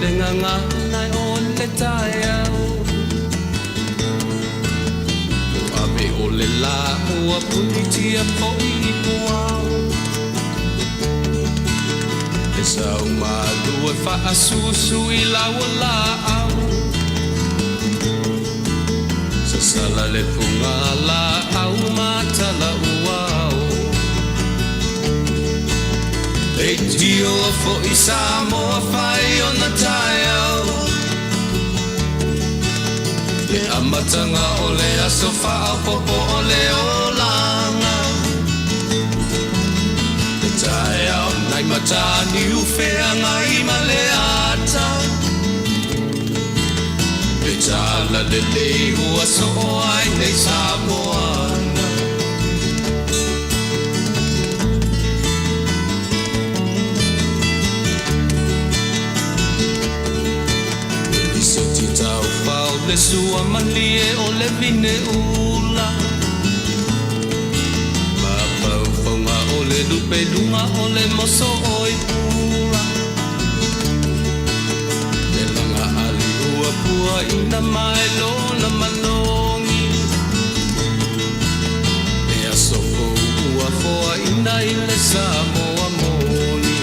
le nganga nai o le tai au Abe o le la ua puni tia po I puau E sau malua fa asusu I laua la au Sa sala le punga la au mata la uau E tio fo I Samoa fai o na tai au Le amatanga o le aso fa'au popo o le olanga Le tai au nai matani ufea ngai ma le ata Le tala le lei ua so ai nei Samoana Le sua malie o le vine ula Mapau whaunga o le lupe lunga o le moso o I pula Le langa ali ua pua ina mai lona manongi Le asoko ua foa ina I le Samoa moni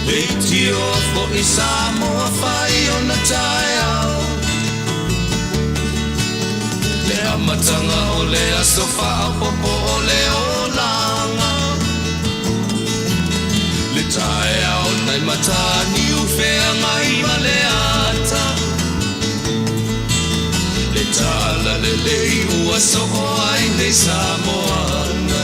Le tio fo I Samoa fai o na tai au Le amatanga o le aso fa'au popo o le olanga Le tai au nai matani ufea ngai ma le ata Le tala le lei ua so ai nei Samoana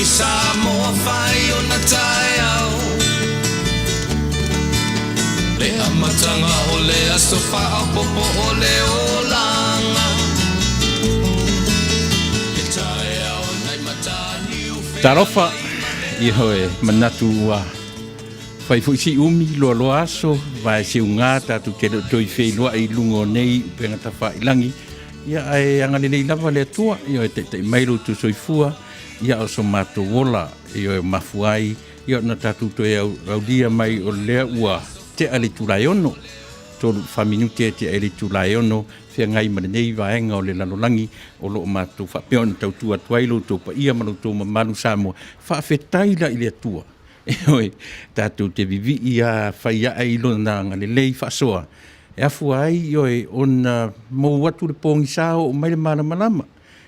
Samoa fai o na tai au Le amatanga o le aso fa'au popo o le olanga Le tai au nai matani ufe Tarofa I hoe manatu ua Fai fuisi umi loa loa aso Vai se unga tatu ke toi fei loa I lungo nei Penga tafa ilangi Ia ai angalelei lava le atua Ia te mailo tu soifua Ia o so mato wola I o mafuai Ia na tatu to e raudia mai o lea ua Te ale tulaiono Tolu whaminuke te ale tulaiono Whia ngai marenei vaenga o le lalolangi O lo mato whapeon tau tua tuailo Tau pa ia manu tau manu Samoa Whaafetaila I le atua Eoi tatu te vivi ia whaia ai lona ngalelei whaasoa E afu ai ioi ona mou watu le pongi sao o mai le mana malama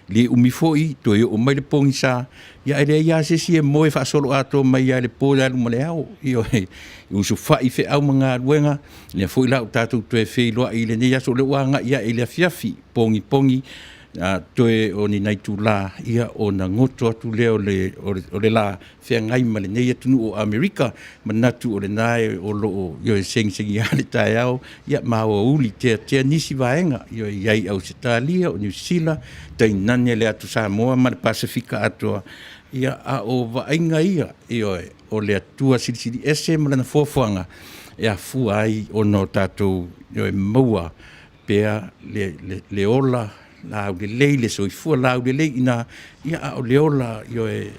Le umifoi to o mai le pongi sa ia ele ia se si moe fa solo ato mai ia le pola mo le au io u su fa I fe au manga luenga le foi la tatu to e fe lo I le ia so le wanga ia ele fiafi pongi to e oni nai tu la ia ona ngoto atu le o le la fe ngai male nei tunu o America manatu o le nai o lo io sing ia le tai au ia ma o uli te nisi vaenga io ia au Australia o New Zealand tai nane le atu Samoa ma le Pasifika atu ia a o vaenga ia io o le atua sili ese ma na fofoanga ia fu ai ono tatu io moa pea le ola la de leile so fu la de le ina ia o leola io e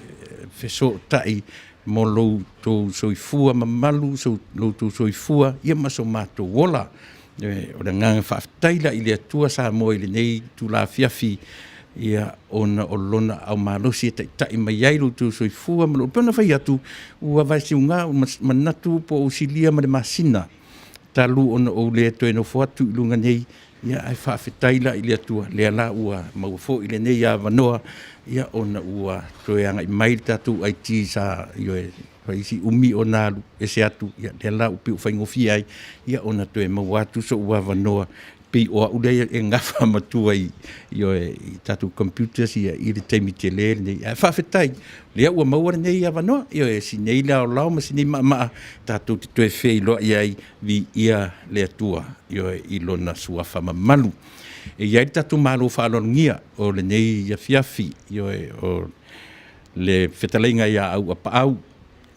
feso tai mo lo to so fu ma malu so lo to so fu ia ma so mato wola o le nganga fa taila ile tua sa mo ile nei tu la fiafi ia ona o lona au malosi tai mai ai lo to so fu ma lo pona fa ia tu ua vai si unga manatu po usilia ma le masina talu ona o le to no fotu lunga nei ia ai fa fetaila ile tua le la ua mau fo ile nei ia vanoa ia ona ua to anga i mai tatu ai ti sa yo faisi umi ona e se atu ia le la upi fa ngofia ia ona to e mau atu so ua vanoa pe o ule e ngafa matua i yo tatu computers ia i le temi tele nei fa fetai le ua mau nei ia vanoa yo e sinei la o ma sinei ma tatu to e fe lo ia vi ia le tua yo i lona sua fa malu e ia tatu malo fa lo ngia o le nei ia fiafi yo o le fetalinga ia AUAPA'AU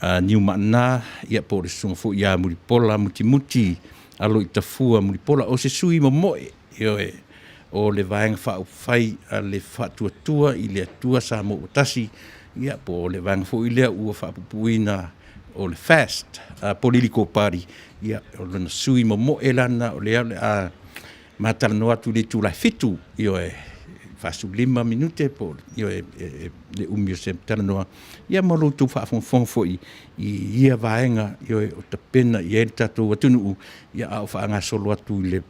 NIUMA'ANA ia po le sunfo ia MULIPOLA MUTIMUTI ALOITAFUA MULIPOLA o se sui momoe o le vaenga whai le whatuatua i le atua sa mo utasi ia po le vaenga fo i lea ua whapupuina o le fast political party ia o le sui momoe lana o le a matala no atu le tūlai fitu fasu 5 minute po le umio se tala noa ia mo lutu whaafongfong fo i ia vaenga o ta pena i e tatu Taunu'u ia au whaanga solo atu i le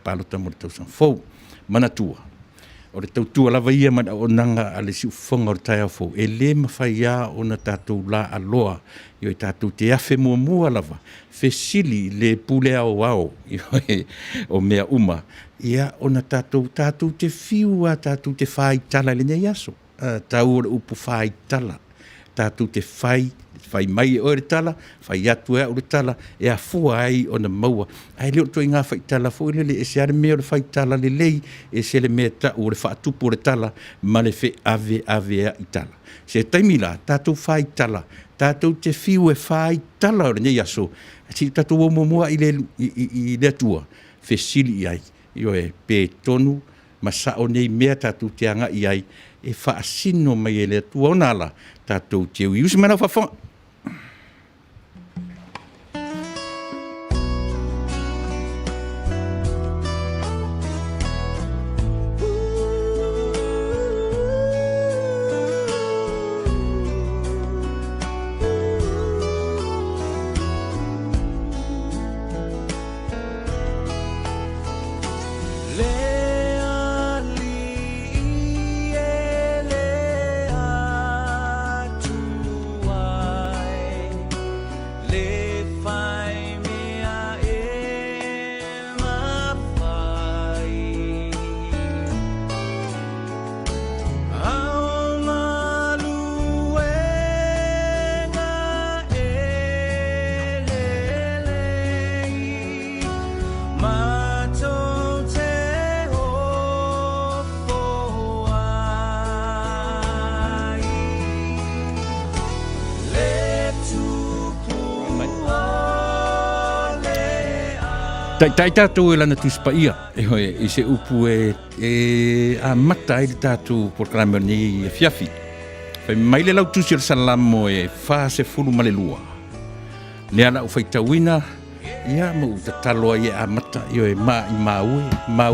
palota mo le tausan fo manatua o le tautua lava ia man o nanga a le siufonga o le tai au fo e le mawhai ia o na tatu la aloa i tatu te afe mua lava fesili le pule au o mea uma ia ona tatu te fiua tatu te fai tala le nei aso tau o le upu fai tala tatu te fai mai o le tala fai atu o le tala e a fua ai ona maua ai leo to inga fai tala fo le e se ale me o le fai tala le lei e se le me ta o le fa tupu o le tala ma le fe ave i tala se taimila tatu fai tala tatu te fiu e fai tala o le nei aso si tatu o momoa i le tua fesili ai yo e pe tonu masa o nei mea tatu te anga i ai e whaasino mai e le tua onala tatu te ui usi mana whawhonga Tai tātou e lana tuspa ia, e se upu a mata e tātou porklama ni fiafi. Fai mai le lau tusi al salamo e Fasa fulu ma le lua. Le ana u fai tauina, ia mo ta taloa e a mata,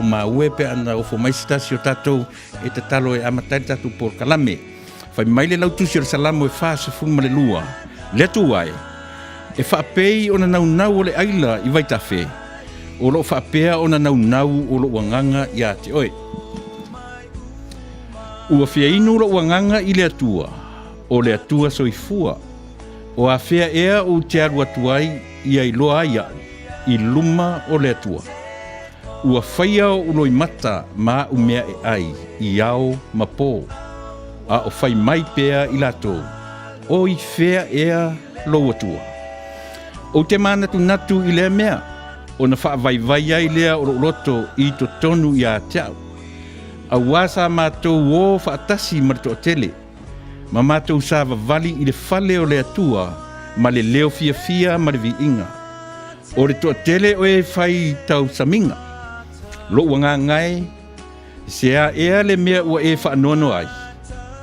maue pe ana o fo mai stasi o tātou e ta talo e a mata e tātou porklame. Fai mai le lau tusi al salamo e Fasa fulu ma le lua. Le tuai, e whaapei o na nau o le aila i vai tafe. O lo whapea o na nau o lo wanganga i ate oe. Ua whia inu lo wanganga i le atua, o le atua soifua. O a whia ea o te aru atuai i ailoa ia, i luma o le atua. Ua whaia o loi mata ma umea e ai, i ao mapo. A o whai mai pea i lato, o i whia ea lo atua. O te mana tu natu i lea mea, o na whaavai ai lea o roto i to tonu i a teau. A wasa mātou o whaatasi marito o tele. Ma mātou sa vavali i le fale o le atua, ma le leo fia ma le vi inga. O le to tele o e whai tau saminga. Lo wanga ngai, se a ea le mea ua e whaanono ai.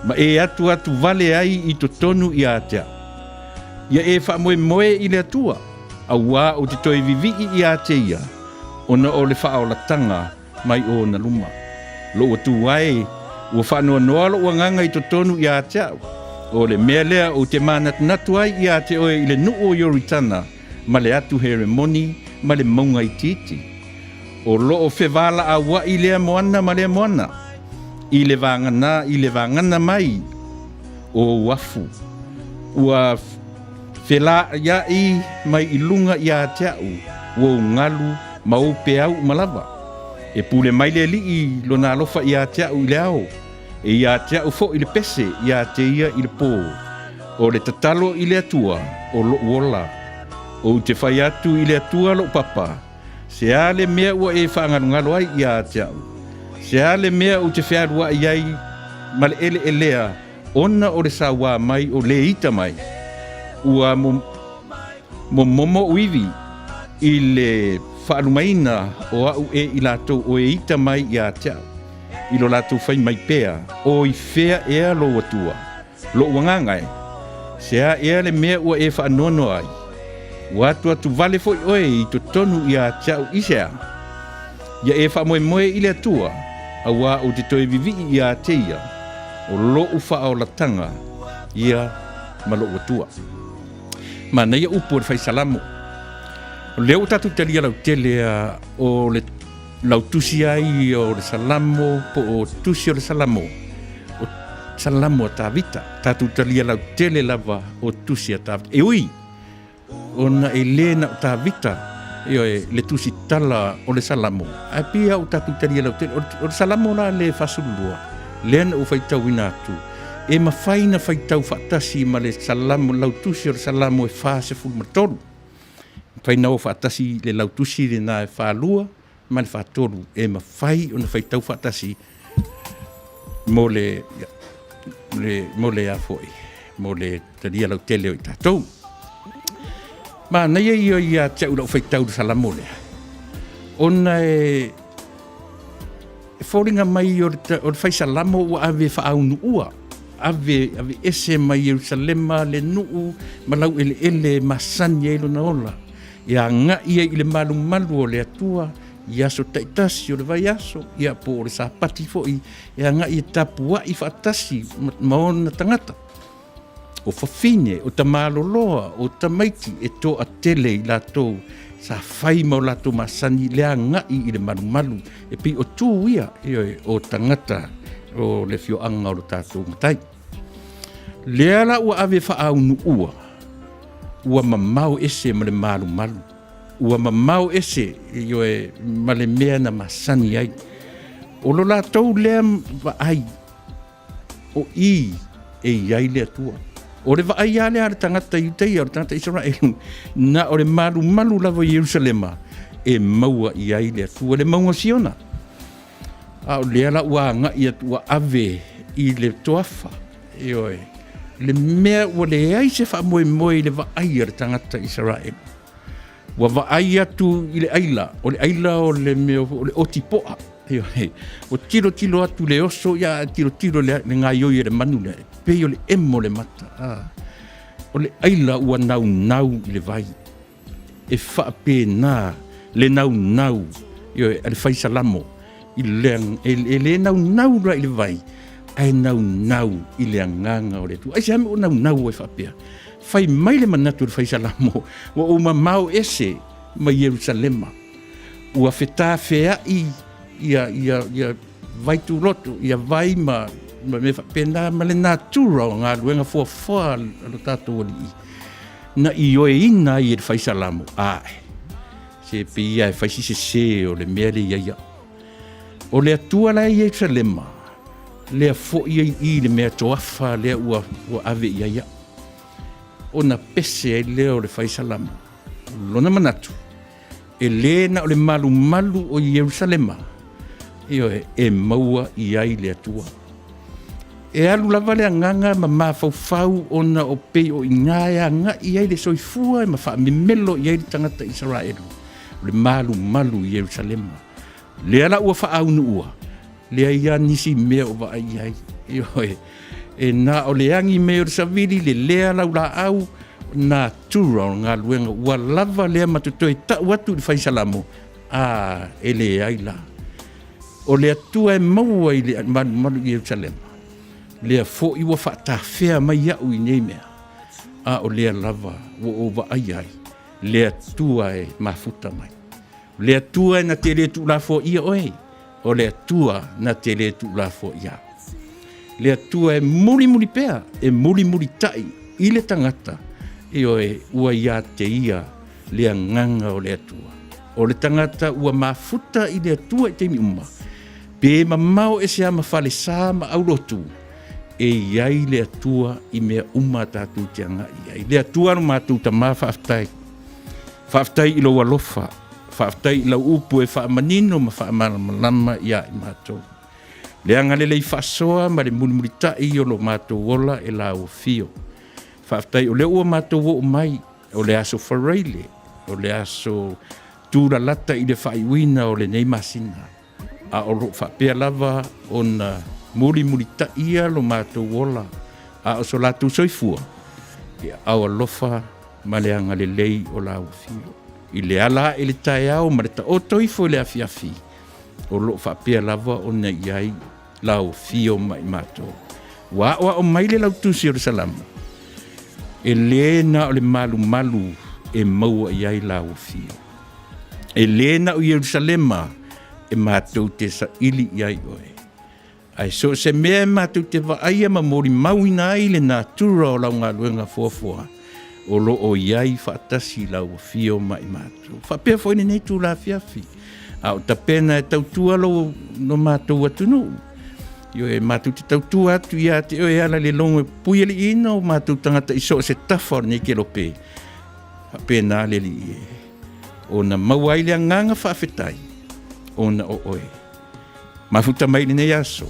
Ma e atu vale ai i to tonu i a teau. Ia e whaamoe i le atua. A wā o te toi viviki i a te ia, o na o le whaolatanga mai o na luma. Lo o tu ai, ua whanua noa lo ua nganga i to tonu i a te au. O le mea lea o te mana natu ai i a te oe i le nuu o yoritana, ma le atu heremoni, ma le maunga i titi. O loo whewala a wa i lea moana ma lea moana. I le vangana mai o wafu. Ua whela ia i mai i lunga i a te au. Ua ngalu ma o pe au malawa. E pule mai le li i lona alofa i a te au i le au. E i a te au fo i le pese i a te ia i le pō. O le tatalo i le atua o lo uola. O te whai atu i le atua lo papa. Se a le mea ua e whaangarungalo ai i a te au. Se a le mea o te whiarua i ai ma le ele elea ona o le sawa mai o le ita mai. Ua mo momo uivi i le whaalumaina o au e i lato o e ita mai i a te au. I lo lato whai mai pea o i whea ea lo atua. Lo wangangai. Se a ea le mea ua e whaanono ai. Watu atu vale foi oe i to tonu i a tau isea. Ia e wha moe i le atua. A wā o te toi vivi i a teia. O lo ufa o la tanga. Ia ma lo atua. Ma na ia upo le whai salamo. Leo tatu talia lau tele o le lau tusi ai o le salamo. Po o tusi o le salamo. O salamo a tavita. Tatu talia lau tele lava o tusi a tavita. E ui. Ona e lena o tā vita le tusi tala o le salamo. A pia o tatu taria lau tele. O le salamo la le fasulua. Lena o whaitau ina atu. E mawhaina whaitau whaatasi ma le salamo lau tusi o le salamo e whaase fulmatolu. Whaina o whaatasi le lau tusi le na e whaalua ma le whaatolu. E mawhai o na whaitau whaatasi mo le a foi. Mo le taria lau tele o i tātou. Ma na ia te ura o whaitau salamo lea. Ona e whoringa mai o le whai salamo ua ave whaaunua. Ave ese mai Jerusalema le nuu malau ele masani e lona ola. Ia nga ia i le malu o le atua. Ia so taitasi o le vai aso. Ia po o le sapati foi. Ia nga ia tapua i whaatasi maona tangata. O whawhine, o ta maloloa, o ta maiti, e tō a tele i lātou, sa whai mau lātou masani lea ngai i le malu. E pi o tū ia, o tangata, o le fio anga o tātou matai. Lea la ua ave whaau ua. Ua mamau ese ma le malu. Ua mamau ese, ma le mea na masani ai. O lo lātou lea ai, o i, e iai lea tua. O le vaai ale a le tangata i teia, o le tangata Israel, na o le malu lava i Jerusalema, e maua i ai le atua le maunga siona. A o le ala ua nga i atua ave i le toafa, le mea ua le ai se wha moe le vaai a le tangata Israel. Ua vaai atu i le aila o le mea o le otipoa. O tiro atu le oso, ia tiro le ngai oi e le manu le, pei o le emo le mata. O le aila ua nau i le vai. E whaape nā, le nau, a le whai salamo, i le nau ra i le vai, ai nau i le anganga o le tu. Ai se hame o nau e whaapea. Whai mai le manatu le whai salamo, wa o mamau ese ma Jerusalema. Ua whetā whea ia vai tu loto, ia vai ma me pena ma le natura o ngā luenga fua alo tātou ali. Na i oe ina i e whai salamo. Se pe ia e whai se o le mea le iaia. O le atua la i Jerusalema, lea fo i le mea toafa, lea ua ave iaia. O na pese ai lea o le whai salamo. Lona manatu. E le na o le malu o Jerusalema. E maua i ai le atua. E alu lava le anganga ma mawhau ona o pei o ingaia nga i ai le soifua e ma wha mimelo i ai le tangata Israel. Le malu i Jerusalema. Le ala ua wha ua. Le ia nisi mea o wa ai ai. E na o le angi mea o savili le lea lau la au na tura o ngā luenga. Ua lava lea matutoi ta watu le whai salamo. E le ai la. O le atua e maua i le malu i Jerusalema. Lea fo i wa whaata whea mai au i nei mea. O lea lava, o wa ai ai. le atua e mafuta mai. Le atua na te le tu la fo ia oe, o le atua na te le tu la fo ia. Le atua e muli pea, e muli tai, i le tangata, e oe ua ia te ia le nganga o le atua. O le tangata ua mafuta i le atua i te mi uma. Pe mamau e se ama fale sa ma aulotu, e iai le atua i mea uma tatu te anga iai. Le atua no matu ta maa whaaftai. Whaaftai i lau alofa, whaaftai i lau upu e whaamanino ma whaamalama ia i mātou. Le anga lelei whasoa ma le muli tai o lo mātou wola e lau fio. Whaaftai o le ua mātou wo mai, o le aso whareile, o le aso tūra lata i le whaiwina o le nei masina. A o lo whapea lava o na muli ta ia lo mātou wola. A o so latu soifua. E au alofa ma le anga le lei o lau fio. I le ala e le tae au ma le ta o toifo le afiafi. O lo whapea lava o na iai lau fio mai mātou. Wa o mai le lau tusi o le salama. E le na o le malu e maua iai lau fio. E le na o Yerusalema e mātou te sa ili iai oe. Ai so se mea mātou te waaia ma mori mauina ai le nā tura o lau ngā luenga fuafua. O lo o iai whaatasi lau fio mai mātou. Whapea fwene nei tū la fiafi. A o ta pena e tautua lo no mātou atunu. Yo e mātou te tautua atu ia te oe ala le longo e pui ali ina o mātou tangata iso se tafa o nei ke lope. Whapea nā le li e. O na mauai le nganga whaafetai. O na o oe. Mafuta mai le nei aso.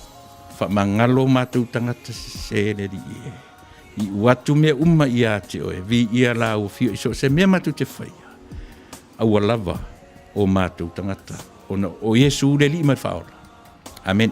Mangalo mātou tangata se le li e. I watu mea uma ia te oe. Vi ia la o fio iso. Se mea mātou te whaia. Aua lava o mātou tangata. O Yesu le li mai whaola. Amen.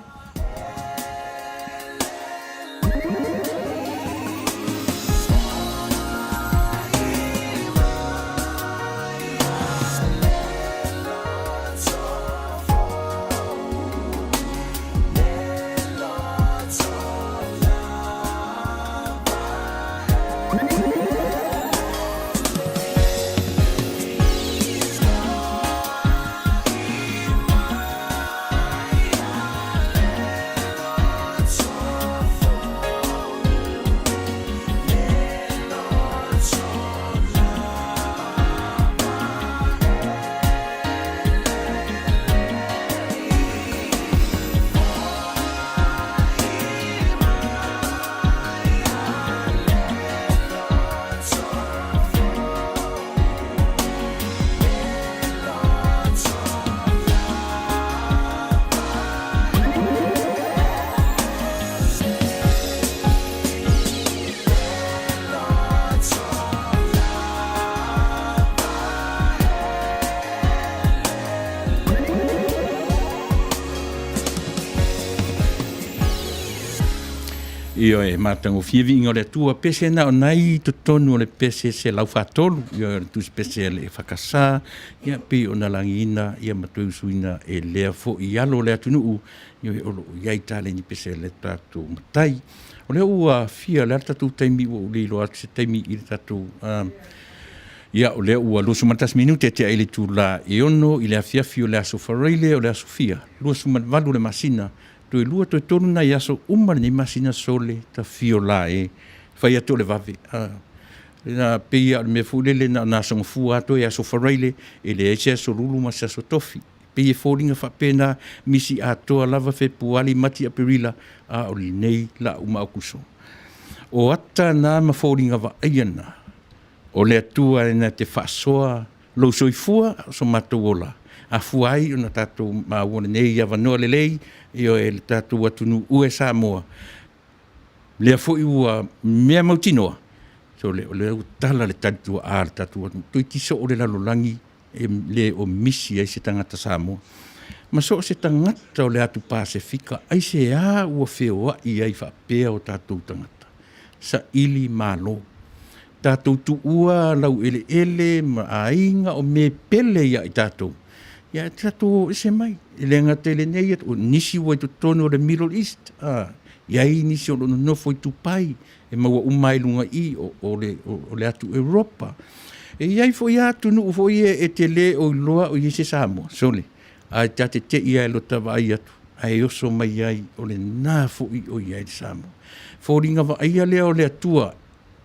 Io e matango fivi ingo le tua pese na o nai to tonu le pese se lau fatolu io tu spese le fakasa ia pe ona langina ia matu suina e le fo ialo le Taunu'u io o ia itale ni pese le tatu matai o le ua fia le tatu taimi o le lo at taimi i tatu ia o le ua lo sumatas minute te ele tu la iono ile afia fio le aso farile o le aso fia lo sumat valu le masina to lua to tonu na yaso umar ni masina sole ta fio la e fai ato le vave na peia me fulele na songo fu ato ya so farile ele eche so lulu ma so tofi peia folinga fa pena misi ato lava fe puali mati apirila a o nei la uma kuso o ata na ma folinga va aiana o le atua na te fasoa lo soifua so matola a fuai ona tatou maua nei ia vanoa lelei io e le tatou Taunu'u e Samoa le foi ua mea mautinoa so le tala le tatou a le tatou toi tiso o le lalolangi e le o misi ai se tangata Samoa ma so se tangata o le atu Pasifika ai se a ua feoa i ai whapea o tatou tangata sa ili malo tatou tuua lau ele ma ainga o me pele ia i tatou ia tatou se mai le ngatele nei o nisi wa to tono le Middle East ia nisi o no foi tu pai e ma wa umai lunga i o le atu Europa iai fo ia Taunu'u fo e te le o loa o Iese Samoa, sole. Ai tate te ia lo tawa ai atu. Ai oso mai ai o le nā fo i o iai le Samoa. Fo ringa wa aia lea o le atua,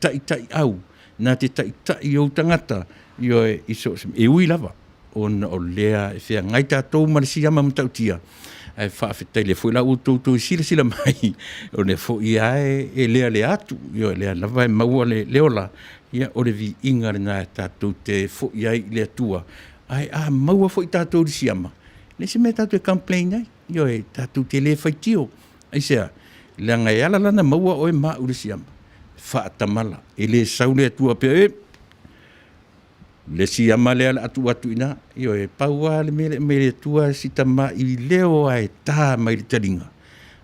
tai au, nā te tai o tangata, io e iso, e ui lava, o lea e whea ngai tātou marisi ama mtautia. Ai whaafetai le fo i la o tautou sila mai, o le fo i ae e lea le atu, io e lea lava e maua le leola, ia o le vi inga le nā tātou te fo i ai le atua. Ai maua fo i tātou risi ama. Le se me tātou e complain ai, io e tātou te le whaitio. Ai sea, le ngai ala lana maua o e maa urisi ama. Whaatamala, e le saule atua pe e, le si ama le ala atu ina, io e paua le mele atua si tama i leo ai tā mai le taringa.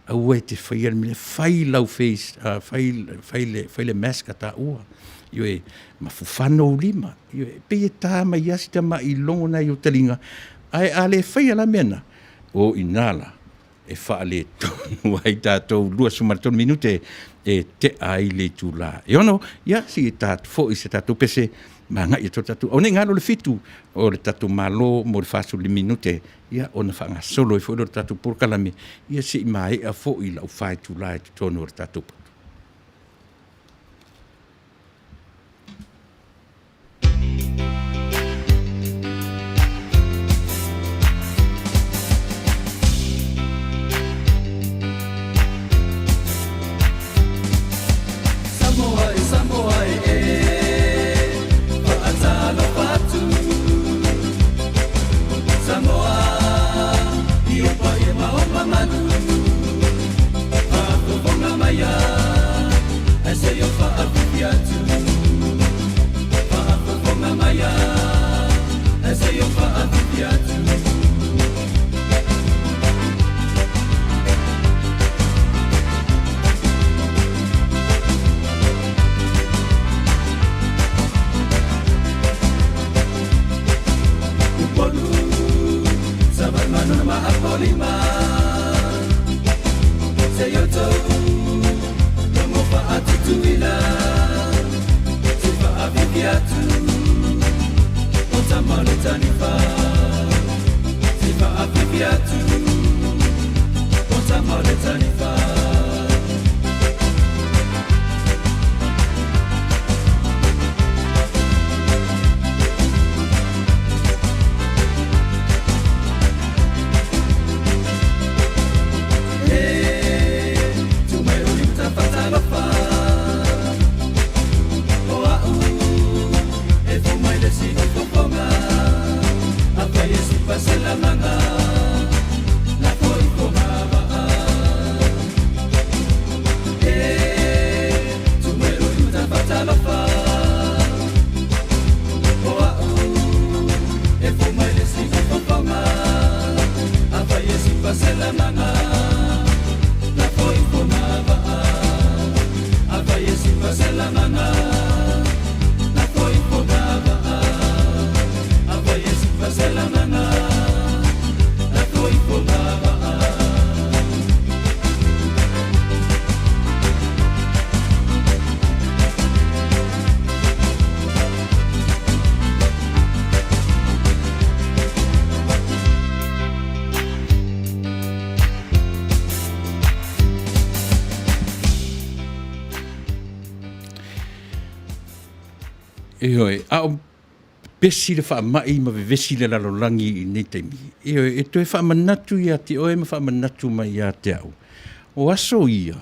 Au e te whai ala mele whai lau face, whai le maska tā ua. Io e mafufano o lima, io e pe e tā mai asi tama i longo na i o taringa. Ai ale whai ala mena, o inala. E whaale tonu ai tātou 2 minute e te ai le tūla. E ono, ia si e tātou fo i se tātou pese, ma ngai e tō tātou. O ne ngalo le fitu, o le tātou malo mo le whasu le minute, ia ona wha ngā solo e fo le tātou porkalame, ia si i mai a fo i lau whai tūla e tōnu o le tātou. Ioe, au pesi le wha mai ma vesi le lalolangi i nei teimi. Ioe, e toi wha manatu ia te oe ma wha manatu mai ia te au. O aso ia,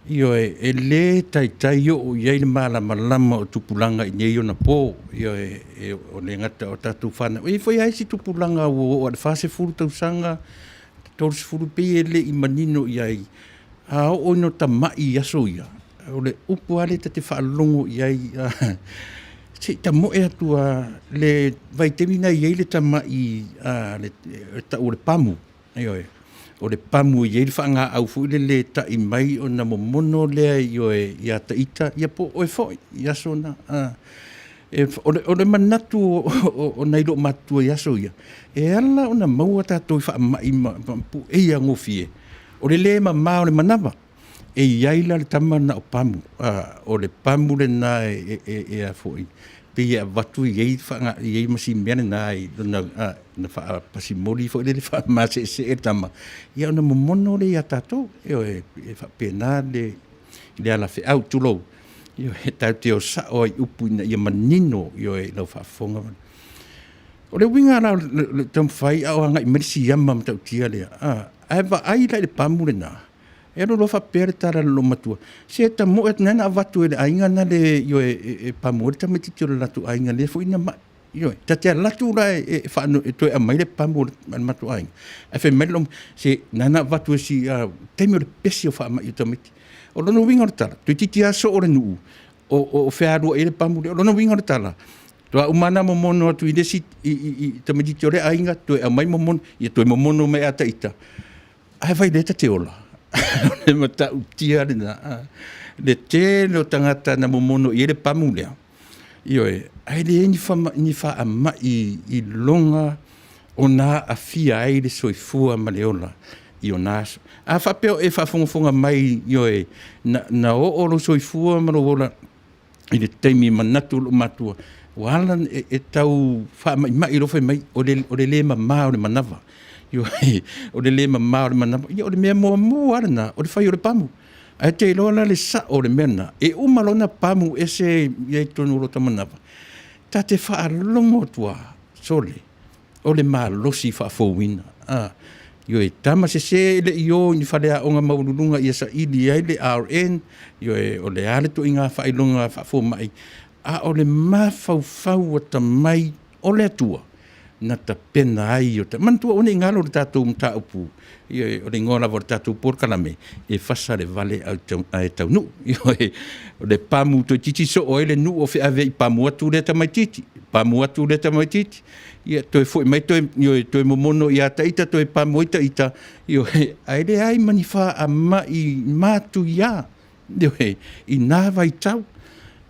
ioe, e le tai o iei le malama o tupulanga i nei ona pō. Ioe, o le ngata o tatu whana. E foi aisi tupulanga o le whase furu tausanga, taurusi furu pe e le i manino iai. A o ino ta mai aso ia. O le upu ale te whaalongo iai. Se ta mo e atua le vaitemina i le tama i o le pamu. O le pamu i le whanga au fu le ta i mai o na momono lea i a ta ita. Ia po o e foi, i aso na. O le manatu o nailo matua i aso ia. E ala o na maua tātou i wha mai pu e ia ngofie. O le le ma o le manawa. E iaila le tama na o pamu. O le pamu le na e a foi. pia watu ye fa ye masi mena nai na fa pasimoli fo le fa ma se tama ia na mono le ya tato e fa pena le ala fe au tulo io he tau sa o upu na ia manino io e lo fa fonga o le winga na le tam fai au nga mersi yamma tau tia le ai va ai le pamule na e lo fa per tara lo matua se ta mo et nana vatu e ainga na le io e pamule ta meti tiro la tu ainga le fo ina ma io ta te la tu la e fa no e to e mai le pamule matu ainga e fe melom se nana vatu si temi le pesi o fa ma io ta meti o lo no winga tala tu titi aso o le nu o fe aru e le pamule o lo no winga tala to umana mo mono tu ide si ta meti tiro ainga to e mai mo mono ia to mo mono me ata ita ai vai le te ola le mata utia le te lo tangata na momono i le pamule io ai le ni fa ama i longa ona afia ai le soifua maleola io nas a fa peo e fa fonga mai io na o lo soifua malola i le taimi manatu lo matua wala e tau fa mai lo fa mai o le ma o le manava io o le mama o le mana io le mea mo arana o le fai o le pamu ai te lola le sa o le mena e umalona pamu ese ye tonu lo tamanava ta te fa longo tua sole o le malosi fa fowina io e tama se le io ni fa le onga maulunga ia sa ili ai le RN io o le ale to inga fa ilonga fa fo mai o le ma fau tamai o le tua na ta pena ai o te mantua one ngalo le tatou mta upu o le ngola vor tatou por kalame e fasa le vale au Taunu'u o le pamu to titi so o le nu o fe ave pamu atu le tamaititi ia to foi mai to momono ia taita to pamu ita ai le ai manifa a mai matu ia i na vai tau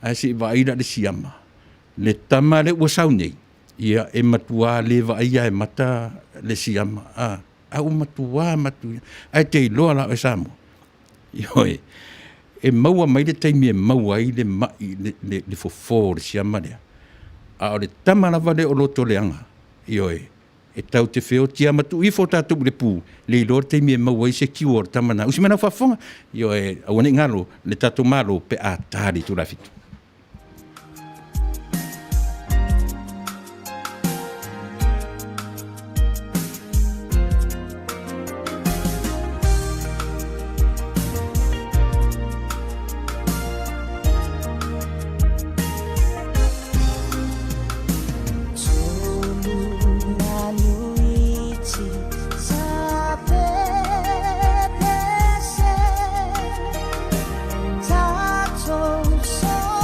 ai se vai da le siama le tama le wasaunei ia e matua leva ia e mata le siama au matua ai te loa la o samo e maua mai le taimi e maua i le mai le fofo le siama lea o le tamana vale o loto leanga e tau te feo tia matu i fo tatu le pu le lor taimi e maua i se kior tamana usimana fafonga au ne ngalo le tatu malo pe a tari tu la fitu so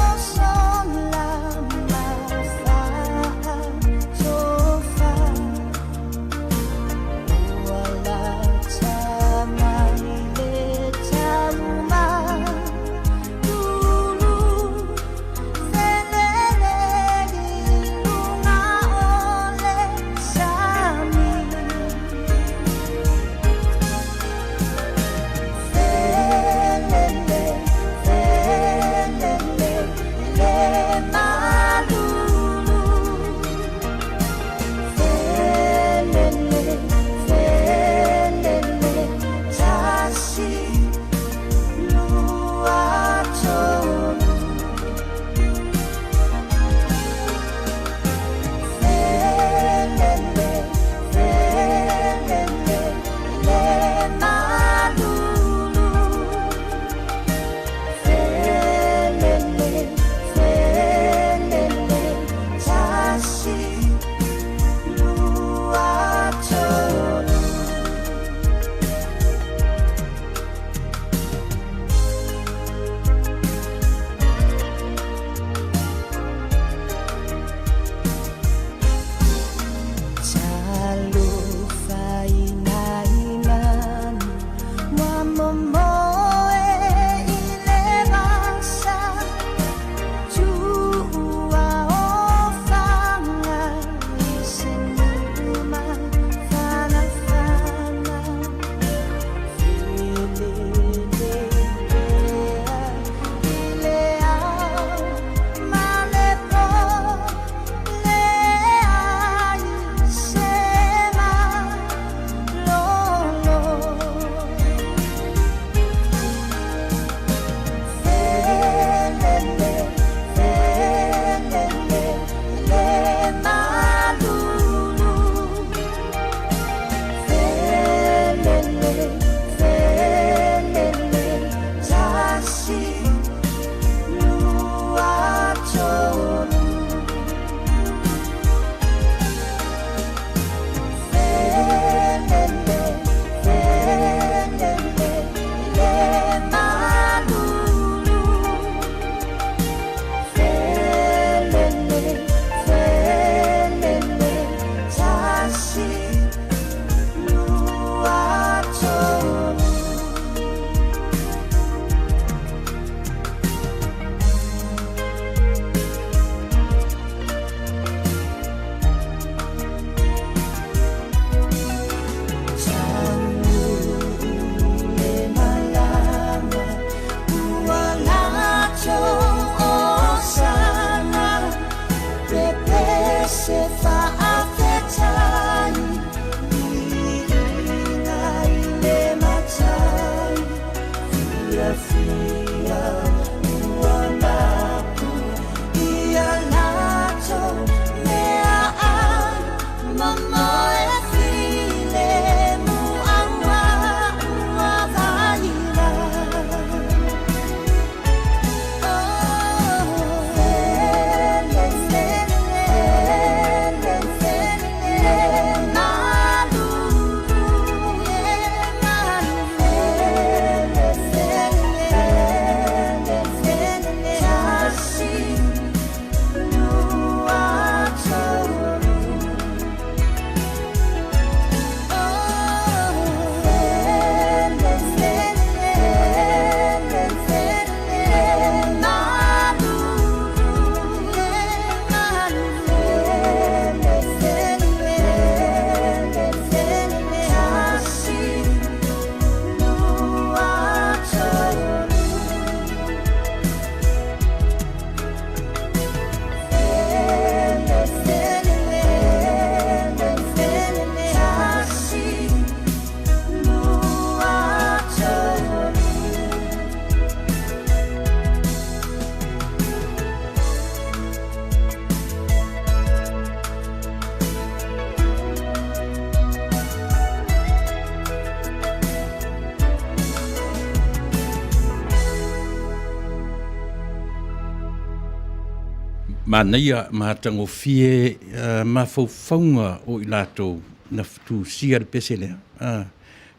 Manuia matango fie mafaufaunga o i latou na tu sia pese lea.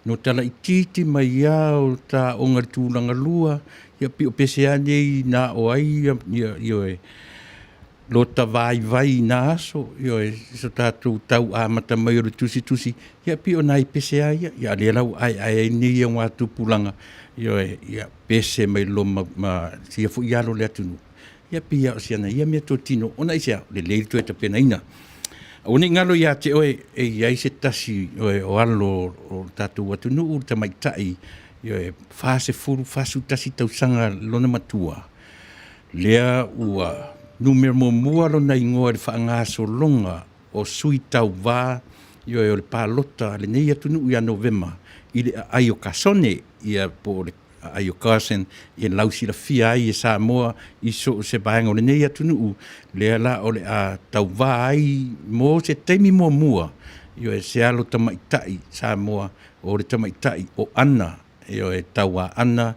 No tala i titi mai au ta onga tūlanga lua, ia pi o pese ane na o ai, ia lo ta vai na aso, ia so tātou tau amata mai o tusi, ia pi o nai pese ai, ia lea lau ai ni ia ngā tupulanga, ia pese mai lo ma sia fu ialo lea tunu. Ia pia o siana, ia mea tō tino, ona i sea, le leiri tō e ta pena ina. O ni ngalo ia te oe, e iai se tasi o alo o tātou atu nuu ta mai tai, fase furu, fasu tasi tausanga lona matua. Lea ua, numero mua lona ingoa le whaangaso longa o sui tau wā, o le pālota, le nei atu nuu ia Novema, i le ai o kasone, ia po le ai o kasen e lausi la fia ai e Samoa i so se baenga o le nei atu nuu lea la o le a tau wā ai mo se teimi mua i e se alo tamaitai Samoa o le tamaitai o ana i e tau a ana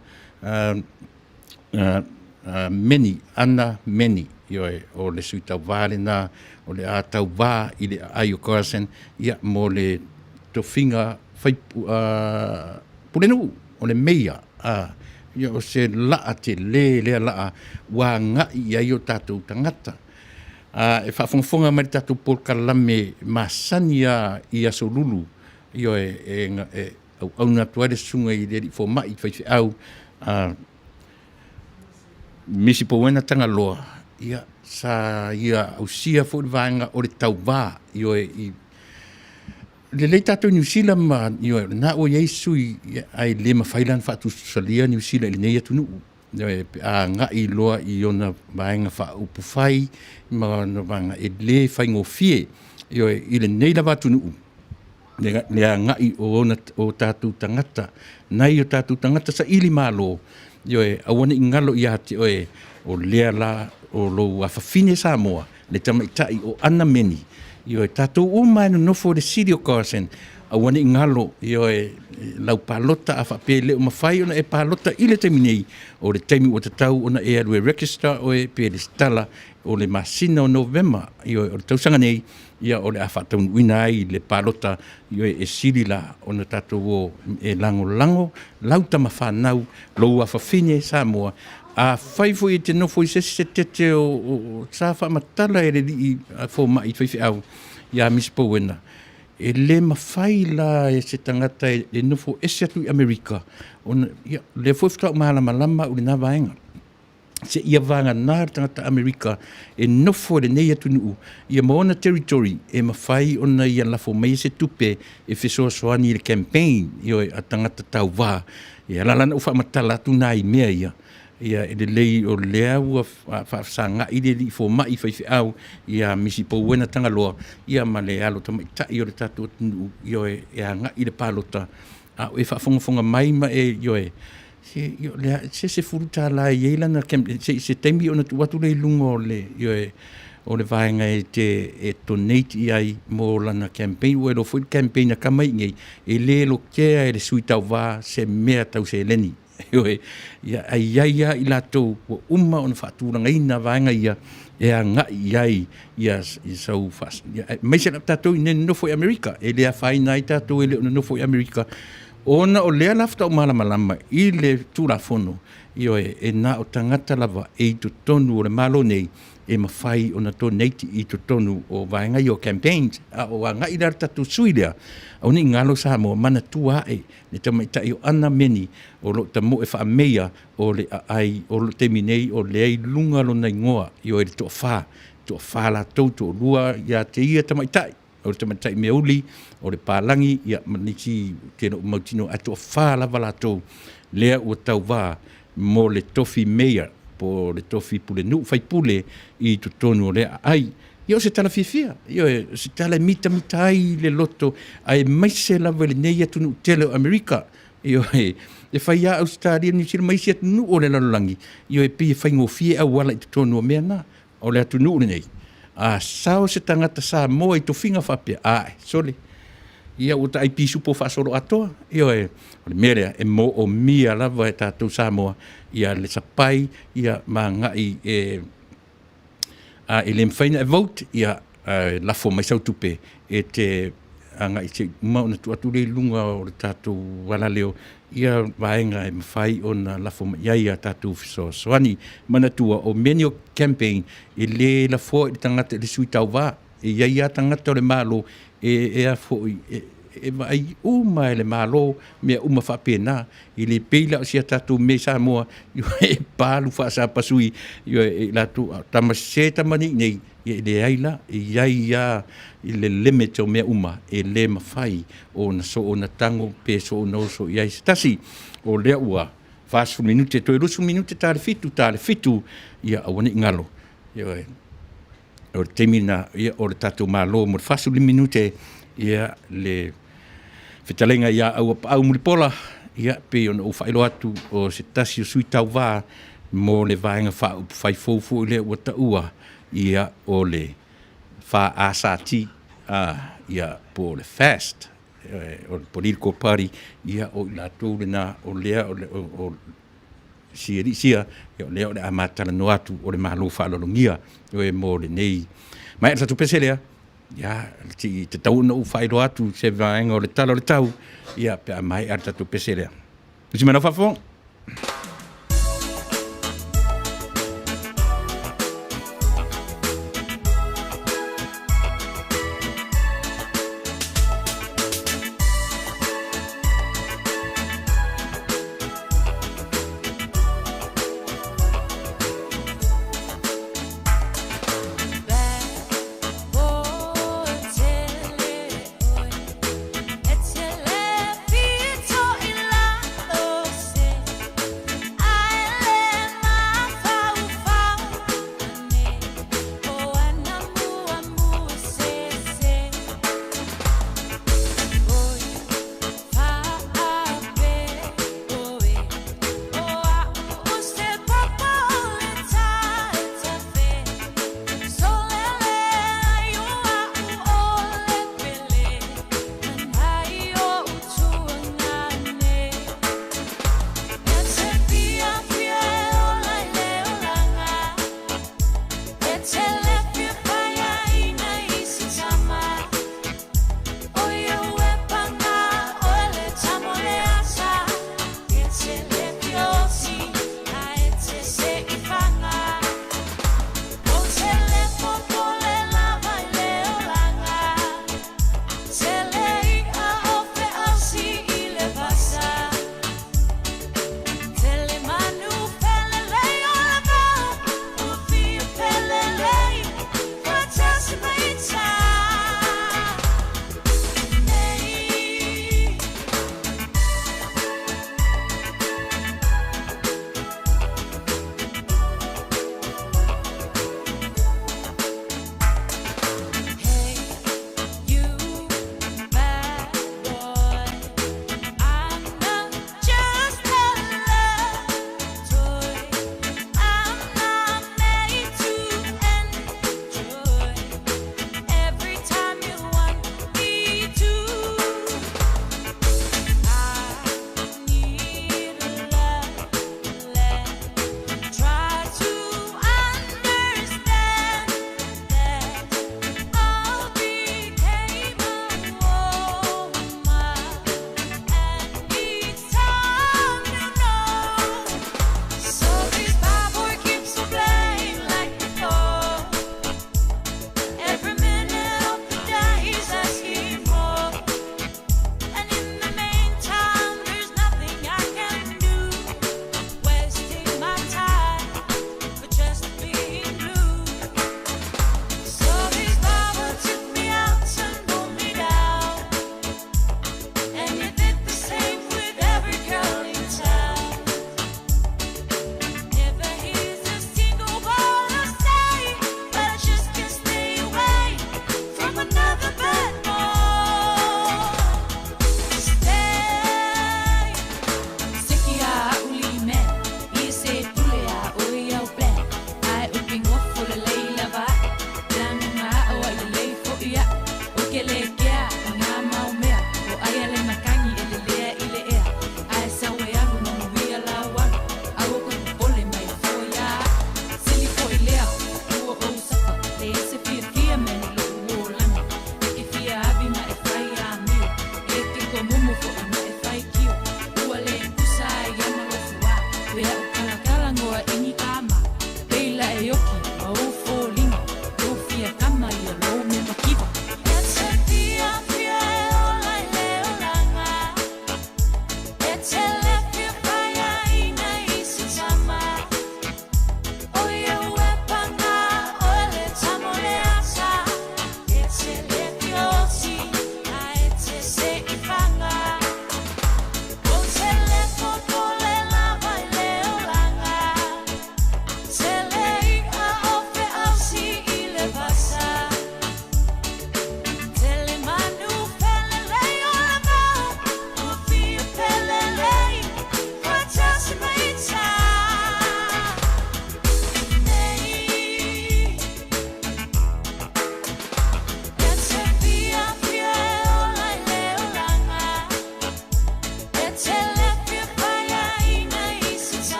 meni i o le sui tau wāle na o le a tau wā i le ai o kasen ia mo le tofinga fai pulenu o le meia ia o se laa te lea laa wā ngai ia o tātou tangata. E whaafonga mai tātou Paul Kalame masani ia so lulu ia au na tuare sunga i reri fo mai whai au misi po wena tanga loa ia sa ia au sia fo vanga o le tau wā i le lei tātou New Zealand ma na o Yesu ai le mawhailan whaatu salia New Zealand i nei atu nuu. A ngai loa i ona vaenga wha upu whai ma no vanga e le whai ngō fie i le nei lawa atu nuu. Lea ngai o tātou tangata, nei o tātou tangata sa ili mālo. Awane i ngalo i ate o lea la o lo awhawhine Samoa, le tamaitai o ana meni. Tātou umai no nofo le siri o kawasen, a wane i ngalo, lau pālota a whapele o mawhai ona e pālota i le taimi nei, o le taimi o tatau ona e alu e register o e pe le stala o le masina o Novema, o le tausanga nei, o le a whataunuina ai le pālota, e siri la ona tātou o e lango, lau tama whanau, lou a whawhine Samoa, a whaifo i te nofo i se tete o tāwha matala e re li i fō mai whaifi au i a misipo wena. E le mawhai la e se tangata e nofo ese atu i Amerika. Le fōwhitau malama o le nā vaenga. Se ia vanga nā tangata Amerika e nofo le nei atu nuu. Ia maona territory e mawhai ona ia lafo mai se tupe e whesoa soani le campaign i a tangata tau wā. Ia lalana uwha matala atu nā i mea ia. Ia e le lei o lea ua whaafsanga i le li fo mai whaifi au ia misi po wena tanga loa ia ma le alo tamaitai o le tātou atunu e a nga i le pālota e whaafonga mai ma se furuta la i eilana se teimi o na tuatu le lungo o le vaenga e donate i ai mo lana campaign o e lo foi campaign a kamai ngei e le lo kea e le sui tau wā se mea tau se leni ia ai i latou ua uma ona whaatūranga ina vaenga ia e a ngai ai ia i sau fas. Mai se tātou i nene nofo i Amerika, e lea whaina i tātou e le ona nofo i Amerika. Ona o lea lafta o malama i le tūrafono, e nā o tangata lava e i tonu o le malo nei, e mawhai o na tō neiti i tonu o vaenga i o campaigns, o a ngai rar tātou sui lea, au ni ngalo Samoa mana tua e, ne tamaitai o ana meni, o lo tamo e wha mea, o le ai, o lo temi nei, o le ai lunga lo na ingoa, i o e to wha la tauto, lua ia te ia tamaitai, o le tamaitai me uli, o le pālangi, ia maniti tēno mautino, a to wha la wala tau, lea ua tau wā, mo le tofi mea, po le tofi pule nu, fai pule i tonu o lea ai, Io se tala fia, io se tala mita ai le loto, ai mai se lava le nei atu nu tele Amerika, io e fai a Australia ni sila mai se atu nu o le lalolangi, io e pi fai ngofie a wala i tonu o mea na, o le atu nu nei. A sao se tangata sa moa i to finga whapea, sole. Ia uta ai pisu po whasoro atoa, io o le merea e mo o mia lava e tātou Samoa, ia le sapai, ia ma ngai e le mwhaina e vote ia lafo mai sau tupe e te anga i te mauna tu atu le lunga o le tātou wala leo ia vaenga e mwhai o na lafo mai ai a tātou fiso soani manatua o menio campaign e le lafo i tangata le sui tau wā e iai a tangata o le malo e a fo e vai uma e le malo mea uma whapena i le peila o sia tātou me sa moa e pālu whaasa pasui e latu tamasē tamani nei i le aila i ai i le limit o mea uma e le mawhai o na so o na tango pe so o na oso i ai stasi o lea ua fasu minute to rusu minute tale fitu ia awane ngalo o temina ia o le tātou malo mo fasu minute ia le fitalenga ia AUAPA'AU MULIPOLA ia pe ona o whaelo atu o se tasi o sui tau wā mo le vaenga whai fōfu le ua taua ia o le wha asati ia po le fast o le political party ia o la tō le na o lea o sia ia o lea o le amatala no atu o le mahalo whaalolongia o e mo le nei mai ata tu pese lea ia te Taunu'u whaelo atu se vaenga o le tala o le tau ia pe mai ata tu pese lea usi mana whafo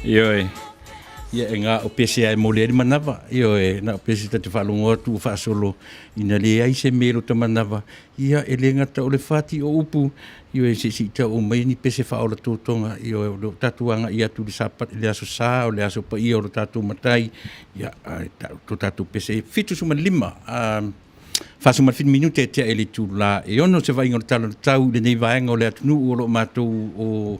Ioe. Ia nga o pese ai mole ni manava. Ioe na o pese te whalungo atu whaasolo. Ina le ai se mero ta manava. Ia e le ngata o le whati o upu. Ioe se si ta o mai ni pese whaola tōtonga. Ioe o le tatuanga ia tu le sapat le aso sā o le aso pa ia o le tatu matai. Ia to tatu pese fitu suma lima. Fasu mal fin minute te ele tu la e ono se vai ngol tau le nei vaenga o le atunu o lo matou o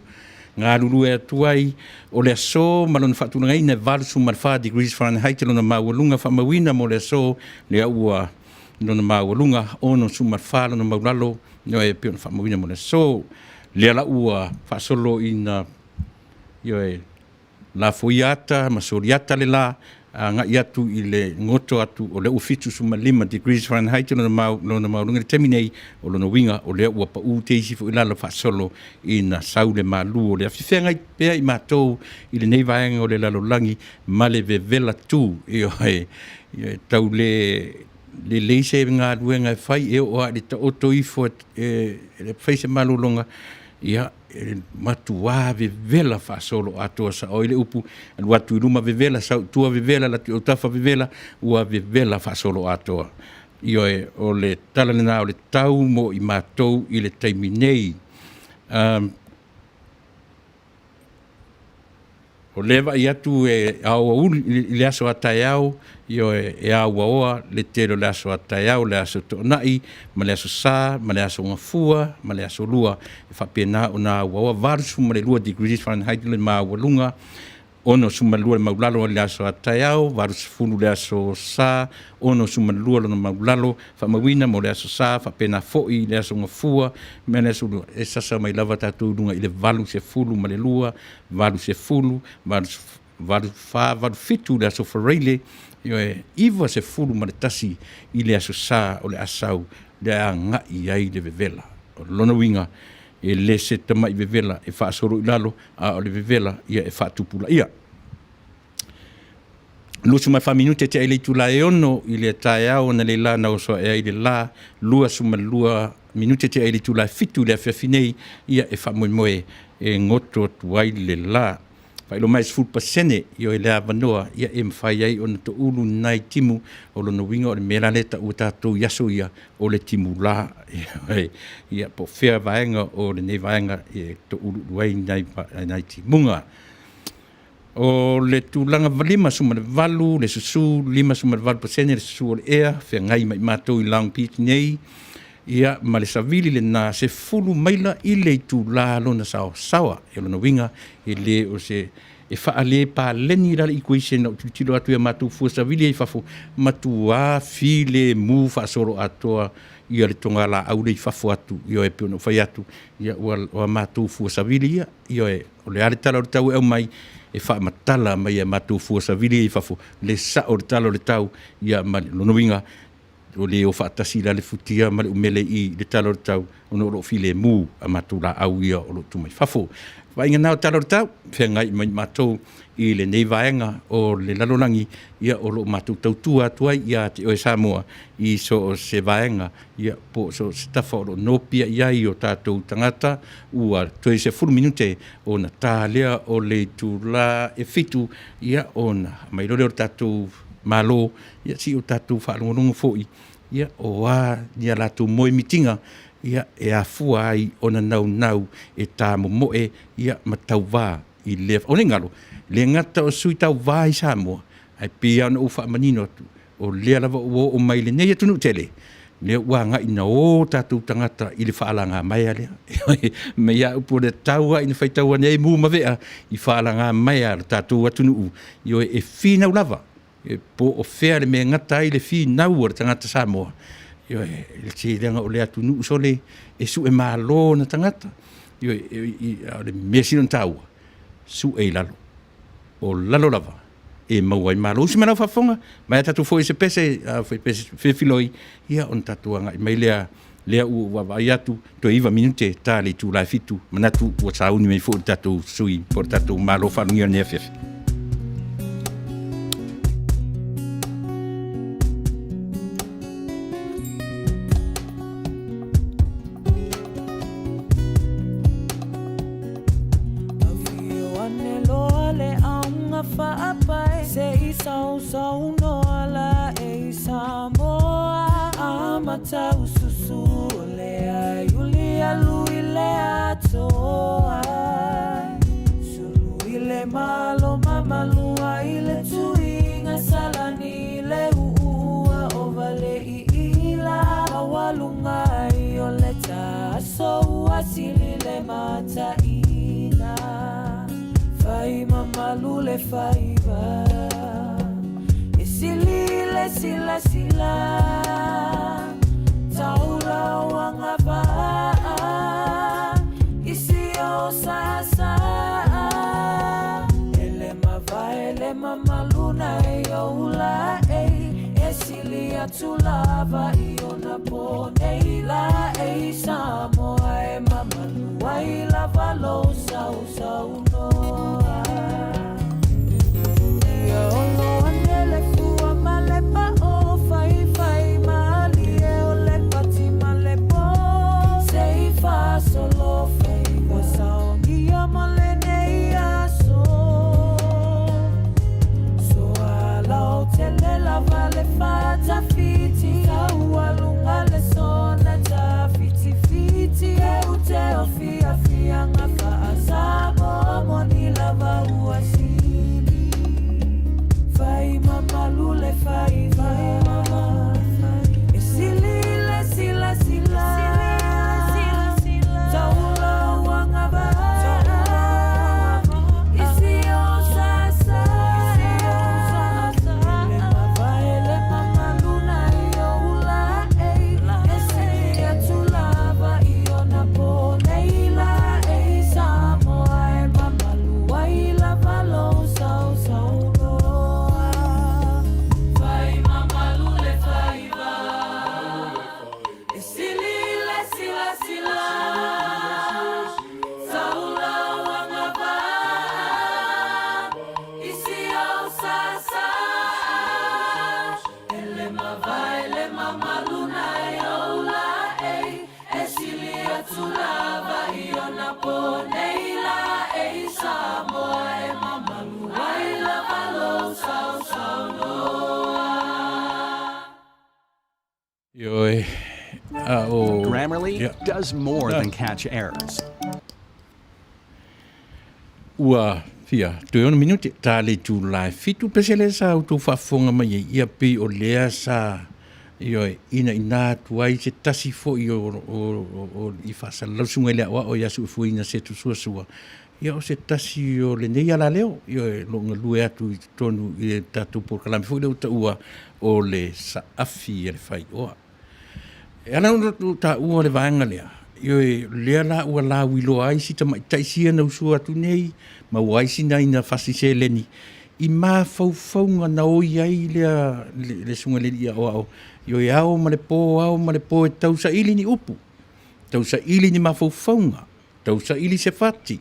ngā lulu e atuai o le aso malon whatunanga ina valu sumar 5 degrees Fahrenheit lona maualunga whamawina mo le aso le aua lona maualunga ono sumar 5 lona maulalo no e piona whamawina mo le aso le ala ua whasolo ina ioe la foiata masoriata le la nga iatu i le ngoto atu o le ufitu suma 5 degrees Fahrenheit lona maulunga le teminei o lona winga o le AUAPA'AU te isi fo ilala whasolo i na saule malu o le awhiwhenga i pea i mātou i le nei vaenga o le lalolangi ma le vevela tu i tau le leise ngā luenga e whai e oa le ta oto i fo le whaise malulonga ia matua vevela whasolo atoa sa o ile upu watu iluma vevela sa tua vevela la o tafa vevela ua vevela whasolo atoa ioe o le tala lena o le tau mo i mātou i le taiminei o lewa i atu e AUAPA'AU i le aso atai au io e AUAPA'AU le tero le aso atai au le aso Taunu'u ma le aso sā ma le aso ngafua ma le aso lua e whapena o na AUAPA'AU varu suma le 2 degrees Fahrenheit le maualunga ono suma lua le maulalo le aso atai au varu sefulu le aso sā ono suma lua le maulalo whamawina mo le aso sā whapena fo'i le aso ngafua me le aso lua e sasa mai lava tātou lunga i le valu sefulu ma le lua valu sefulu valu fitu le aso whareile ioe iwa sefulu ma le tasi i le aso sā o le asau le a ngai ai le vevela o lona winga e le se tamai vevela e whaasoro i lalo a o le vevela ia e whaatupula ia. Lusu mai 5 minute te ele tu la e ono i le tae au na le la na o so e le la lua suma lua minute te ele tu la fitu le awhiawhinei ia e whamoemoe e ngoto tuai le la. Whailo mai sful pasene i o e lea wanoa ia e mwhai ai o na to ulu nai timu o lono winga o le mera leta ua tātou yaso ia o le timu la ia po whea vaenga o le nei vaenga e to ulu duai nai timunga. O le tūlanga lima suma le valu, le susu, 5 suma le valu pasene, le susu o le ea, whea ngai mai mātou i Long Beach nei, ia ma le savili le na se fulu maila i le tūla lona sawa, e lona winga, e le o se e whaale pa leni rara i koise na ututilo atu ia mātou fua savili e whafo, matua file mu whaasoro atoa, ia le tonga la au le i whafo atu, ia e piono whai atu, ia ua mātou fua savili ia, ia e o le are tala o le tau au mai, e wha matala mai e mātou fua savili i whafo, le sa o le tala o le tau, ia ma lona winga, o le o whaatasi la le futia ma le umele i le talo tau o no ro file mu a matula au ia o lo tumai fafo. Wainga nao talo tau, whea ngai mai matou i le nei vaenga o le lalolangi ia o lo matou tautua tuai ia te oe Samoa i so o se vaenga ia po so stafa o lo nopia ia i o tātou tangata ua toi se 10 minute o na tālea o le tūla e fitu ia o na mai lore o tātou malo ia si o tatu whaalongonongo fo'i ia o a ia latu moe mitinga ia e a fua ai ona nau e tā momoe ia matau wā i lef o le ngalo le ngata o sui tau wā i Samoa ai pia ona uwha manino atu o lea lava o mai le nei atunu tele le ua ngai na o tatu tangata i le whaalanga mai a lea me ia upo le taua ina whaitaua nei mu mawea i whaalanga mai a tatu atunu i o e whina lava e po o fea le me ngata i le fi nau o tangata Samoa. Io le te lenga o le Taunu'u sole e su e malo na tangata. Io le mesi non taua su e lalo. O lalo lava e maua i malo. Usi mana whafonga, mai tatu foi se pese, foi pese filoi, ia on tatuanga i mai lea ua vai atu to iwa minute tā le tūlai fitu manatu ua sauni mei fo tatu sui por tatu malo whanungia nea fefe. Anelo ale matau susu lea yulia luile atoa sulu ile malo mama lua ile tuinga salani le uua o vale ila awalunga ioleta so asili le mata ina fai mama lule fai va Silile sila sila Taula wangaba Isio sasa Ele mamaluna youla Esilia tulava iona poneila Samoa mamalua ila valo sau sau noa Yolo anele Malepa o fai fai malie o le pati malepo sei fa solo fai wasa ngia malene aso so ala tele la vale fata fiti au alunga le sona ta fiti fiti e ute o fia fia ngaka asamo moni lava uasili fai mama lule fai mama silile sila sila taula wangaba isio sasa ele mama luna youla esilia tulava iona poneila samoa mama lua ila valo sau sau Grammarly does more than catch errors. Ua fia, 2 minuti tale tu live fitu pesele sa tu fafonga mai ia pe o lea sa ina tuai se tasi fo o I Fasa lausunga lea o yasu fuina se tu sua ia o se tasi o le nei ala leo lo ngalue atu tonu I tatu por kalami fo leo ta ua o le sa afi e le fai oa e ana no ta ua le vaanga lea lea la ua la wilo ai si ta mai taisia na usua tu nei ma wai si na ina fasi se leni I ma faufaunga na o iai le sunga le ia o ao ma le po e tausa ili ni upu tausa ili ni ma faufaunga tausa ili se fati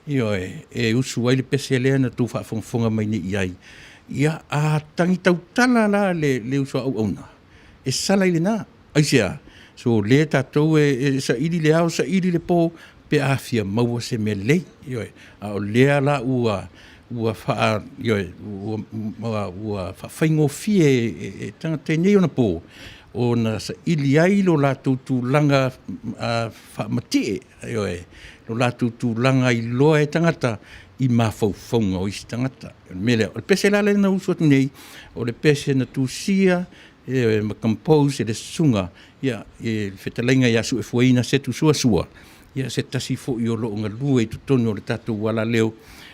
e usu ai le pese lea na tu whaafonga mai ni iai ia a tangi tautala la le usu au auna e sala ili na aisea so le tatou e sa ili le au sa ili le po pe afia maua se me lei a o lea la ua fa ua fa faingo fie tanga tenei ona po ona sa ili ai lo la tu langa fa mati lo la tu langa I loa e tangata I mafaufonga o isi tangata mele o le pese la le na usu nei o le pese na tu sia ma compose le sunga ia e fetalenga ia su e fuina se tu sua ia se tasi fo I o lo nga lue tu tono le tatu wala leo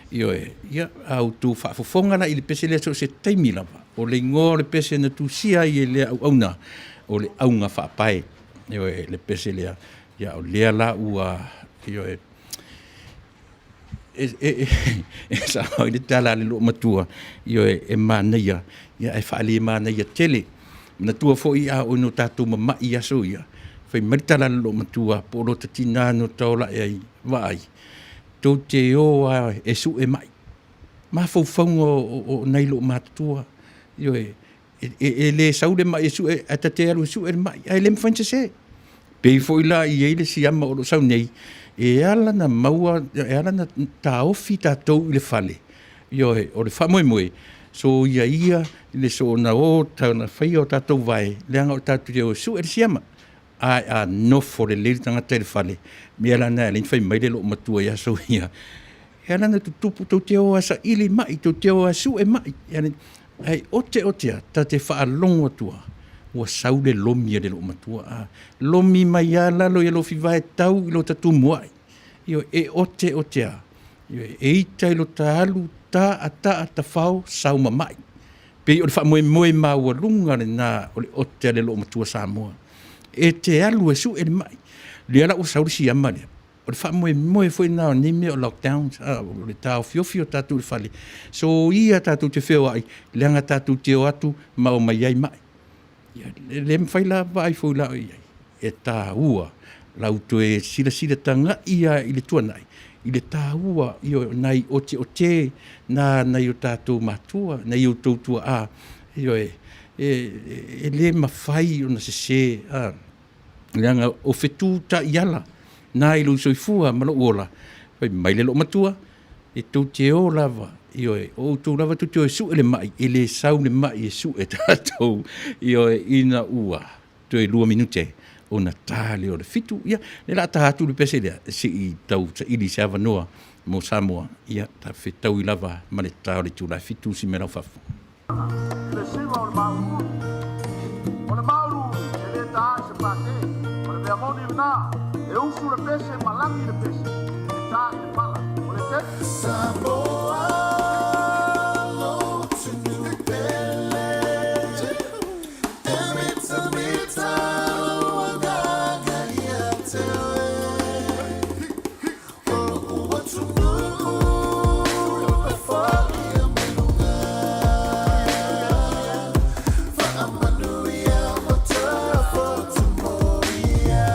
ia au tu whaafofonga na I le pese le so se taimi lava o le ngō le pese na tu sia I le auna o le aunga whaapae le pese lea ia o lea la ua sa hoi le tala le lo matua e Manuia ia e whaali Manuia tele na tua fo I o no tatu mamai aso ia fai maritala le lo matua po lo tatina no taula e ai vai tau te o e su e mai ma faufaunga o nei lo matua e le saude mai e su e atate alu su e mai ai le mfanse se pe foi la I ele si ama o lo sau nei e ala na maua e ala na ta ofi ta tau I le fale o le fa moe So ia le so na o tauna whai o tātou vai, leanga o tātou te o su e siama. Ai a nofo le le tanga te whale. Mea lana le whai mai le lo matua ia so ia. Hea lana tu tupu tau te o asa ili mai, tau te o asu e mai. Ai otea, ta te wha longo atua. Ua sau le lomi le lo matua. Lomi mai a lalo ia lo whiwae tau i lo tatu muai. Io e otea. Io e ita i lo ta alu ta whao sau mamai. Pe o le wha moe maua lunga le nā o le otea le lo matua Samoa. E te alu e su e le mai. Le ala o sauri si ama lea. O le wha moe foi nā o nime o lockdowns. O le tāo fiofio tātou le whale. So ia tātou te wheo ai. Leanga tātou te o atu ma o mai ai mai. Le mwhaila vai foi la o iai. E tā ua. Lau to e sila tanga ia i le tuanai. I le tā ua i nai o te na nai o tātou matua. Nai o tautua a. E le mawhai o na se leanga o whetu ta iala. Nā i lo soifua malo ola. Pai mai le lo matua. E tau te o lava. O tau lava tu te o su ele mai. E le sau le mai e su e tātou. Ina ua. Tu e 2 minute. O na tāle o le fitu. Ia, le la tātu le pese lea. Si i tau sa ili se avanoa. Mo Samoa. Ia, ta whetau i lava. Ma le tāo le tūla fitu si merau fafu. Le sima o le mauru. O le mauru. E le tā se pate. O le mea moni na. E ufu le pese, malangi le pese. E tā le pala. O le te. Samoa, lo tunu pele. Emita, wagaga ia tewe. O ua tunu, e fali a melunga. Fa Manuia, motora for tumoria.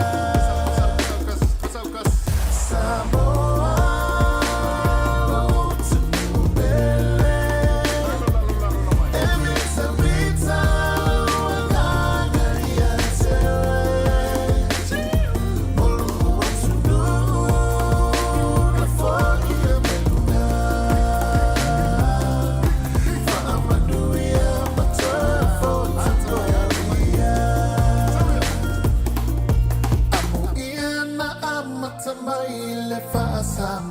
Fasa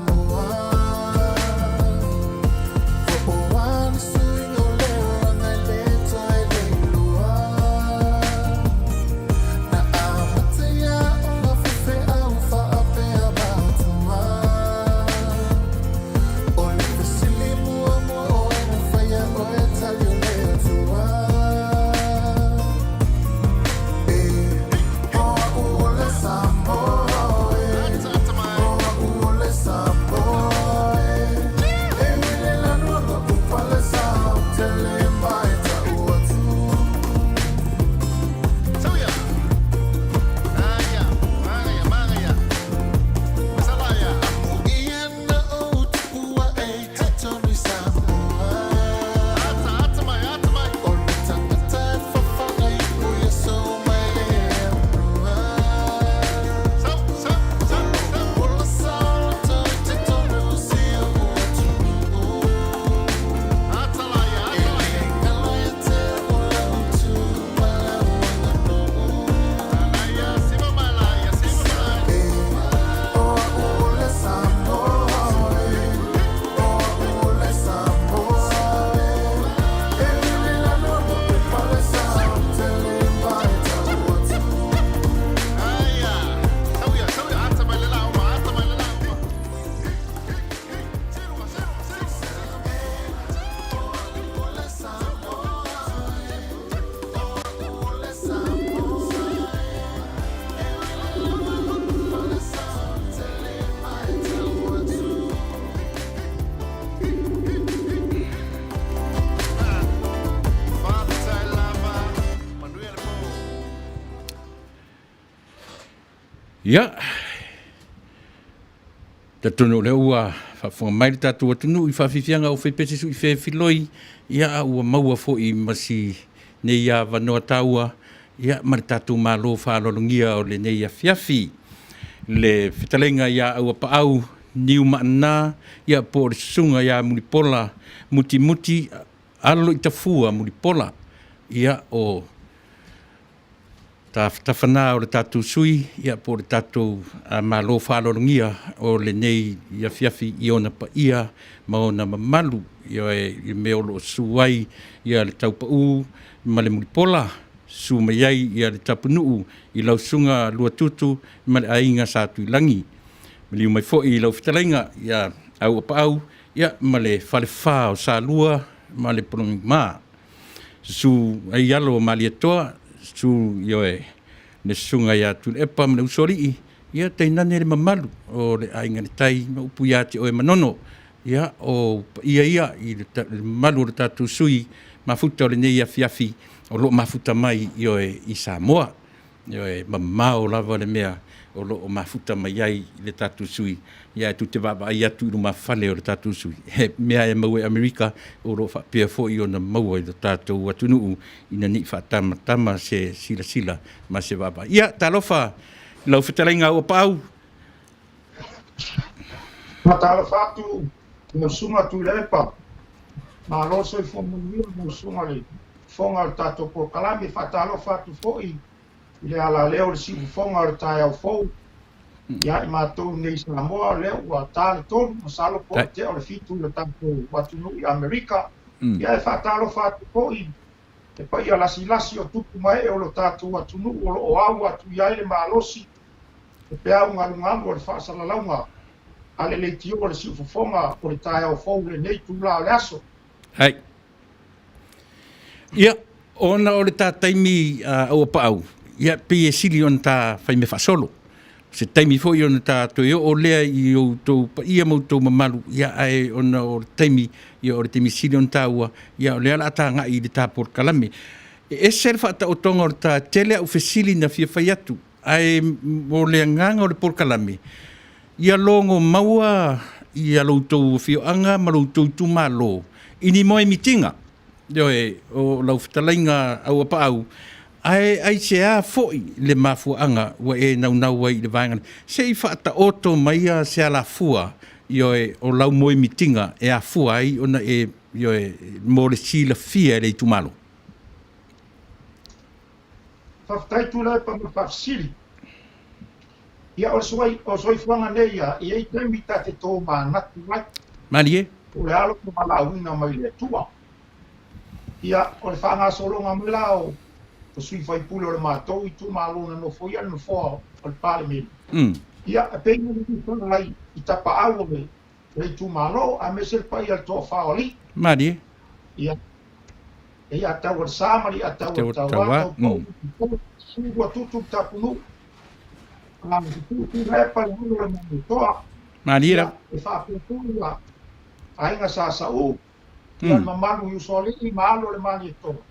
Ia. Ta tono le ua fa fonga mai ta tu tunu I fa fifianga o fe pese su I fe filoi ia ua maua fo I masi ne ia vanoa taua ia marita tu malo fa lolungia o le ne ia fiafi le fitalenga ia AUAPA'AU NIUMA'ANA ia por sunga ia MULIPOLA MUTIMUTI ALOITAFUA MULIPOLA ia o tawhana o le tātou sui ia po le tātou malo whālorungia o le nei ia fiafi i ona pa ia ma ona mamalu ia e me olo suai ia le taupa'u ma le mulipola su mai ai ia le tapunu'u i lausunga lua tutu ma le ainga sa tuilangi ma liu mai fo'i i lau fitalainga ia AUAPA'AU ia ma le whalewha o sa lua ma le polongi maa su ai alo ma li atoa su yoe ne sunga ya Tuila'epa ma le usori'i ia teinane le mamalu o le ainga le tai ma upu ia te oe manono ia o ia i le mamalu o le tātou sui mafuta o le nei afiafi o lo mafuta mai yoe i Samoa yoe mamao lava le mea o lo mafuta mai ai le tātou sui ia tu te vava ai atu i lo mawhale o le tātou sui he mea e mau e Amerika o lo whapea fo i o na maua i le tātou atunu'u ina ni whatamatama se sila ma se vava ia talofa lau whetalainga AUAPA'AU Ma talofa atu no sunga Tuila'epa ma loso i Manuia no sunga le fonga o tātou por kalami whatalofa atu fo'i le ala leo le sifu fonga o tai au fou ia i mātou nei Samoa leo ua tāle tolu masalo po te o le fitu le tātou watunu i Amerika ia e whatalofa atu fo'i e pa ia lasi o tupu mai o lo tātou watunu o lo o au atu iai le malosi e pe au ngalungalu o le whaasalaunga a le leitio o le sifu fonga o le tai au fou le nei tula o le aso hai ia ona o le tātaimi AUAPA'AU ia pe e sili on ta fai me fasolo se taimi fo i on ta to o lea i o to ia mo to mamalu ia ai on o taimi ia o taimi sili on ta ua ia o lea la ta nga i de ta por kalame e serfa ta o tonga o ta tele o fesili na fia fai atu ai o lea nganga o le por kalame ia longo maua ia lo to fio anga ma lo to tu malo ini mo e mitinga o lau fitalainga AUAPA'AU ai se a foi le mafuanga wa e nau wai le vanga se i fata oto mai se ala fua io e o lau moi mitinga e a fua ai ona e io e mo le sila fia le tumalo Whaftai Tuila'epa ma whafsiri ia o soi fuanga nei ia i ei taimita te tō mānatu mai mani e o le alo ko malauina mai le tua ia o le whanga solonga mai lao o sui fai pule o le mātou i tu mālona no foi anu foa o le pāle me. Ia, e pēngi ni tōna lai i tapa au me le tu mālo, a me se pai al tō whaoli. Mari. Ia, e ia tau al sāmari, a tau al tau au, sungua tutu tapunu. A me tutu repa le hulu le mani toa. Mari ra. E whāpūtū ia, a inga sā sau, ia mamanu i usoli i mālo le mani toa.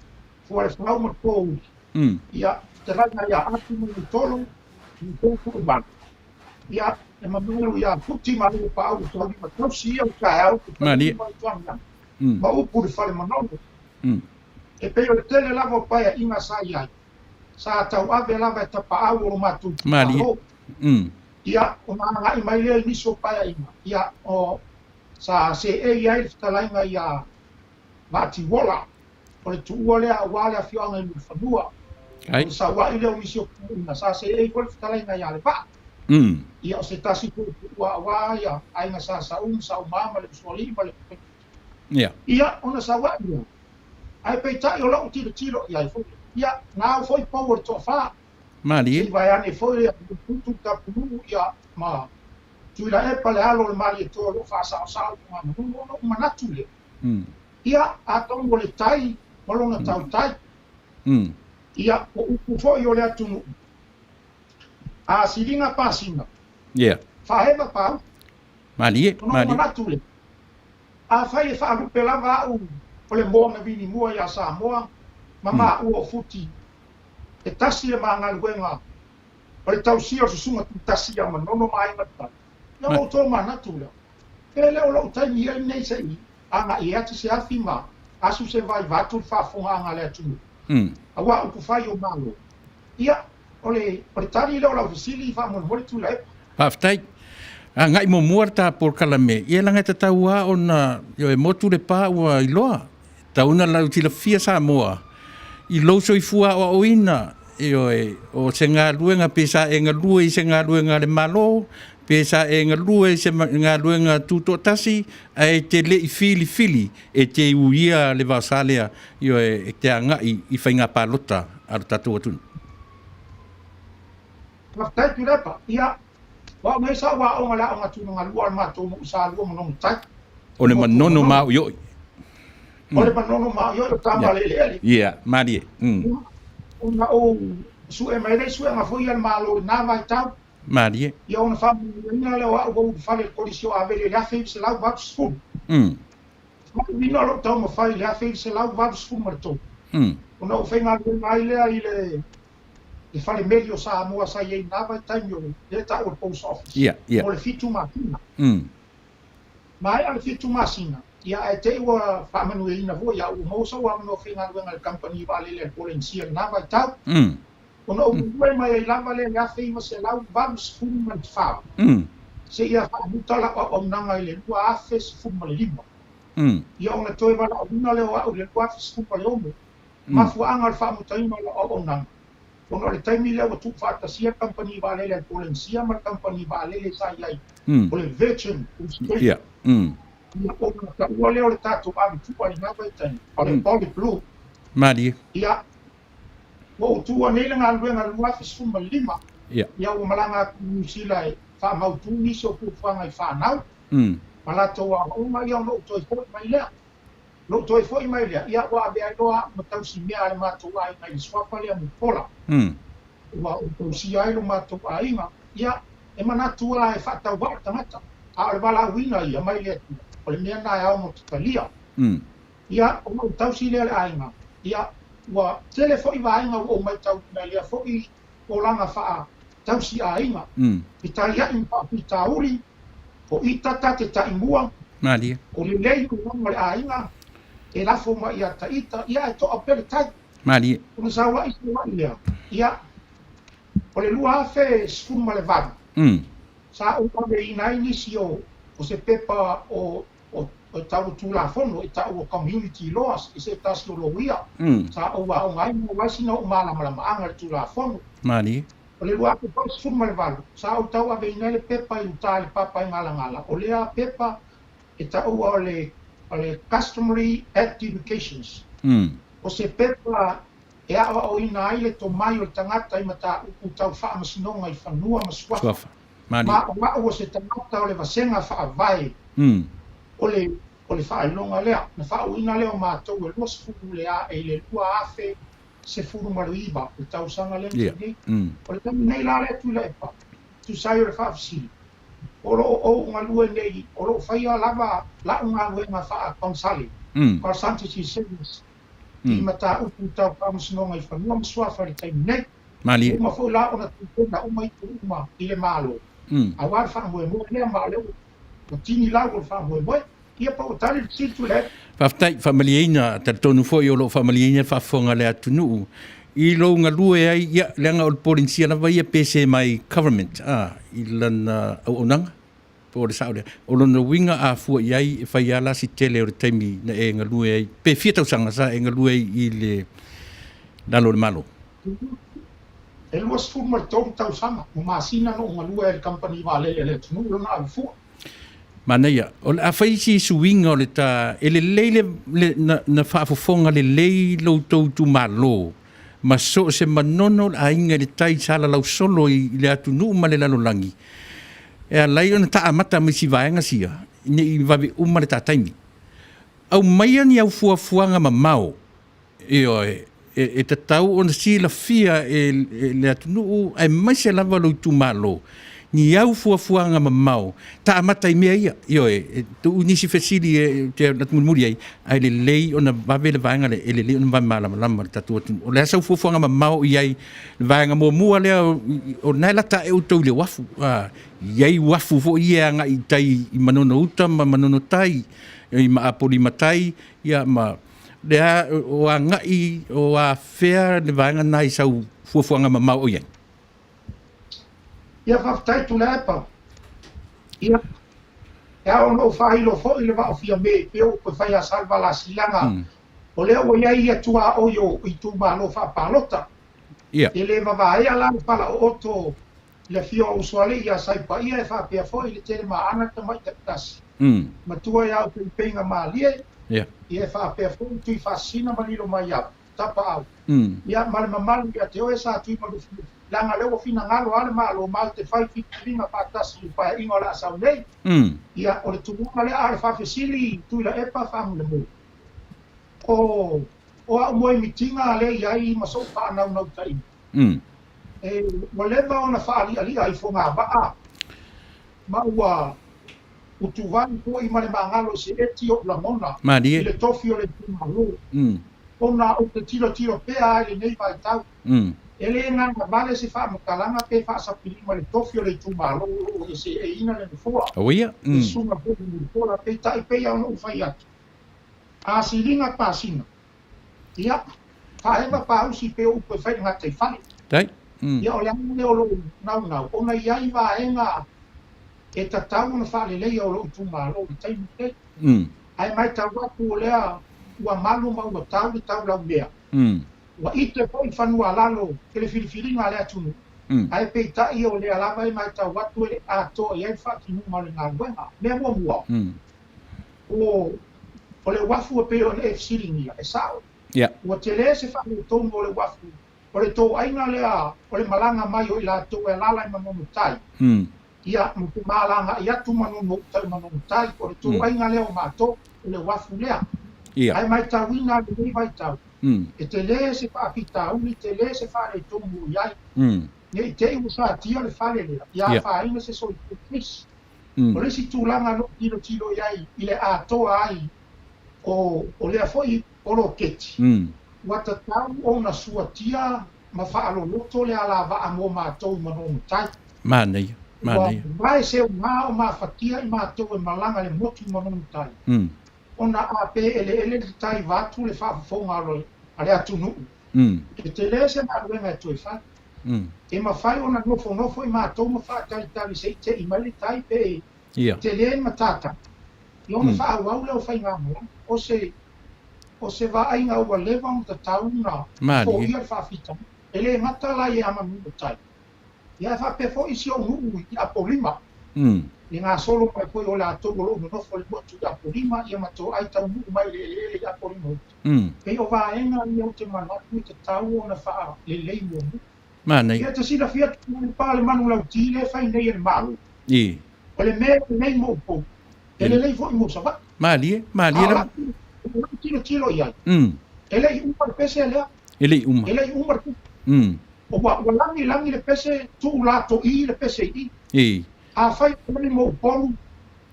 Fua le whau ma tōu. Ia, te ranga ia atu mo i tolu, i tōku bana. Ia, e mamelu ia puti ma lua pāu i tōli, ma tausi ia o kai au, Mani. Ma upu le whale manono. E peo le tele lava paia inga sa iai. Sa tau ave lava e tapa au o matu. Mani. Ia, o maanga i mai lea niso paia inga. Ia, o sa se e iai le whtalainga ia Mati Wola. O le tuua lea wale a fioanga i whanua. Ai. Sa wa ile o isi o kuna. Sa se e kore whtalainga ia le pa. Ia o se tasi tuua wa ia. Ainga sa sa umama le usuali ma le peke. Ia ona sa wa ia. Ai peitai o lau tiro ia i fo. Ia nao foi power to fa. Mari. I vai ane foi ia tutu tapunu ia ma. Tuila'epa le alo le mali e toa lo Fasa o no manatu le. Ia a tongo le tai, molona tau tai. Ia o upu foi o le atunu. A siringa pasina. Whaheva pau. Mari. No manatu le. A whai e whaalupe lava au o le moa na vini mua ia Samoa. Mama ua o futi. E tasi e maanga luenga. O le tausia o susunga tu tasi a manono mai matai. Ia o tō manatu le. E leo lau taimi ia nei se i. Anga i ati se afi ma. Asu se vai vatu whafonga anga le atunu. Awa upu whai o malo. Ia, o le tari leo lau visili i whamon hori Tuila'epa. Paftai. Ngai mo muarta por kalame. Ia langa te taua o na yo e motu le pa ua iloa. tauna lau tila fia Samoa I lo soifua o ina o se ngā luenga pesa e ngā lue I se ngā luenga le malo pesa e ngā lue se ngā luenga tūtotasi e te le I fili e te uia le vasalea e te angai I whainga pālota aru tatou atunu. Whaktai Tuila'epa, ia, wa me sa wa o ngala o ngatunu ngā lua mātou mo sa lua monong tai. O le manono mau yoi. O le manono mau yoi o tama lele. Yeah, marie. O nga o su e mai su e nga foi al malo na vai tau. Marie. Ia ona famina le wa o fale kolisio a vele la fe se lau va school. Ma vino lo tau mo fai la fe se lau va school marto. Ona o fenga mai le le fale medio sa mo sa ye na vai tau yo le ta o post office. Yeah. O le fitu makina. Mai al fitu masina. Ia e te ua Manuia ina vo ia o mo so wa no fenga le company Vale le polencia na vai tau. Ona o mai mai lava le ya fe se lau vamos fuma de fa. Se ia fa mutala o nanga ile ua afes fuma le lima. Ia ona toi wala o una le o le ua afes fuma le omo. Ma fu anga al fa mutaima o nanga. Ona le taimi le o tu fa tasia company Vale le polencia ma company Vale le sa ia. O le veteran. Yeah. Ia ona ta ua le o le tatu a tu ai na vai tai. O le poli blue. Marie. Ia o tu ane le ngā luenga lua fisuma lima. Ia o malanga kusila e wha mautu nisi o puwhanga I whanau. Malato a honga ia o no toi fōi mai lea. No toi fōi mai lea. Ia o abe ailoa matau si mea ale mātou ai mai swapa lea MULIPOLA. Ua o tau si ailo mātou a inga. Ia e manatu a e whatau wā tangata. A ole wala wina ia mai lea tu. O le mea nai au mo tutalia. Ia o tau si lea le ainga. Ia wa tele fo I vainga o mai tau na lea fo I o langa faa tau si ainga. I taia I pa pitauri o I tata te taimua. Maria. O le lei o langa le ainga e la fo ma ia taita ia e to apere tai. Maria. O sa wa I se wa lea. Ia o le lua afe skuma le vada. Sa o pa le ina inisi o se pepa o tau tulafono e tau o community laws e se tasi o loia. Sa o wa o ngai mo wasina o malama le tulafono. Mani. O le lua pepa suma le valu. Sa o tau ave ina le pepa I uta le papa I ngala. O lea pepa e tau o le customary educations. O se pepa e awa o ina ai le to mai o tangata I mata u tau wha masinonga I whanua maswafa. Mani. Ma o se tangata o le vasenga wha vai. O le whaelonga lea, na whaoina leo mātou e lua sefuru lea e le lua afe sefuru maruiba, o tau sanga leo tene. O le tami nei la lea Tuila'epa, tu sai o le whaafisiri. O lo ngā lue nei, o lo whaia lava la ngā lue ngā wha konsale. Kwa Santici Service. I mata upu tau pāmasinonga I whanua maswafa le taimi nei. Mali. Uma fo la ona tūpena uma I uma I le mālo. A wāre whaamue mua lea māleo. O tini lau o whaamue. Ia pa o tali situ le. Whaftai whamaliaina, tonu fo I o lo whamaliaina whafonga le Taunu'u. I lo ngā lue ai, ia, leanga o le porinsia na vai pese mai government. I lana au onanga. Po le saure. O lona winga a fua iai e whai ala si tele o le taimi na e ngā lue ai. Pe fia tausanga sa e ngā lue I le nalo le malo. E lua sifu maritoru tausanga. Mo masina no ngā lue e le company Vale le Taunu'u lona au fua. Manuia, o le awhai si suinga o le ta, e le leile na whaafofonga le lei lau tau tu malo. Ma so se manono a inga le tai sala lau solo I le Taunu'u ma le lalolangi. E a lai ona taa mata mai si vaenga sia, I vawe uma le taimi. Au maia ni au fuafuanga ma mau, e te tau ona si la fia e le Taunu'u, ai mai se lava lau tu malo. Ni au fuafuanga ma mau. Ta amata I mea ia. Tu unisi fesili te natmulmuri ai le lei ona vavele vaenga le ele lei ona vamala malama tatu atu. O le asa fuafuanga ma mau iai vaenga mua lea o nai lata e utou le wafu. Iai wafu fo ia nga I tai I manono uta ma manono tai I maapoli matai ia ma lea o a ngai o a fea le vaenga nai sau fuafuanga ma mau iai. Ia whaftai Tuila'epa. Ia. Ia ono whahilo fo I le whaofia me peo ko whai a salva la silanga O lea o iai ia tua o yo i tu malo fa palota. Ia. E le vavae ala pala o oto le fio o suale ia sai pa ia e fa pia foi le tele maana te mai te tasi. Matua ia o penga malie. Ia. Ia e fa pia foi tui fasina malilo mai ia. Tapa au. Ia male mamalu ia te oe sa tui malu fiu. Langa leo fina ngalo ale malo mal te fai fitinga pa tasi pa ingo la sau nei. Ia o le tumunga le ale fa fesili Tuila'epa fa mule mu. O a moe mitinga le iai maso pa nau tai. E waleva ona fa ali ai fonga ba. Ma ua utuvani ko i male mangalo se etio la mona. Le tofio le tumalu. Ona o te tiro pe ai nei vai tau. Ele nga Vale se fa makalanga pe fa sa pilima le tofio le tumalu e se e ina le foa. O ia. Sunga po MULIPOLA pe tai pe ia no fai atu. A silinga pasina. Ia, faeva pausi pe o pe fai ngate fai. Tai. Ia o le ane o lo nau. Ona iai vaenga e tatau na fale lei o lo tumalo i taimu te. Ai mai tau watu o lea ua malu ma ua tau le tau lau lea. Ua ite po i whanua lalo ke le filifiringa lea tunu. Ai pe tai o lea lava i mai tau watu e ato i ai whaki numa le ngā wenga. Mea mua mua. O le wafu o pe o le siringia e sao. Ua te le se whanu tongu o le wafu. O le tō aina lea, o le malanga mai o i la tō e lalai manono tai. Ia, mutu malanga i atu manono tai manono tai. O le tō aina lea o mātō, o le wafu lea. Ai mai tauina le nei vai tau. E te le se whaapita uni, te le se whare tongu i ai. Ne i te iu sa tia le whare lea. Ia whaina se so i te kris. O le si tūlanga no tiro i ai, i le atoa ai. O lea foi oro keti. Wata tau o na suatia ma whaalo loto le ala wa amo mātou manono tai. Manuia. Vai se o ngā o mā whatia i mātou e malanga le motu manono tai. O na ape ele tai vatu le whaafonga roi a le Taunu'u. E te le se na ruenga e toi whai. E ma whai o na nofo i mātou ma whaatai tali se te i mali tai pe te le matata. I ona whaawau leo whai ngā mua. O se vainga ua lewa o ta tauna o ia whawhita. Ele ngata lai e ama munu tai. Ia whape fo isi o nuu i apolima. I ngā solo mai koe o le atogo lo nofo le motu i apolima i amato ai Taunu'u mai le i apolima. Pei o vaenga i o te manatu i te tau o na wha le lei mua. Ia te sila fiat kuni pa le manu lau tine whai nei e malu. O le mea nei mo po. Ele lei fo i mo sawa. Malie. Tiro iai. Elei umar pese lea. Elei umar. O wa langi le pese tu lato i le pese i. A fai koni mo polu.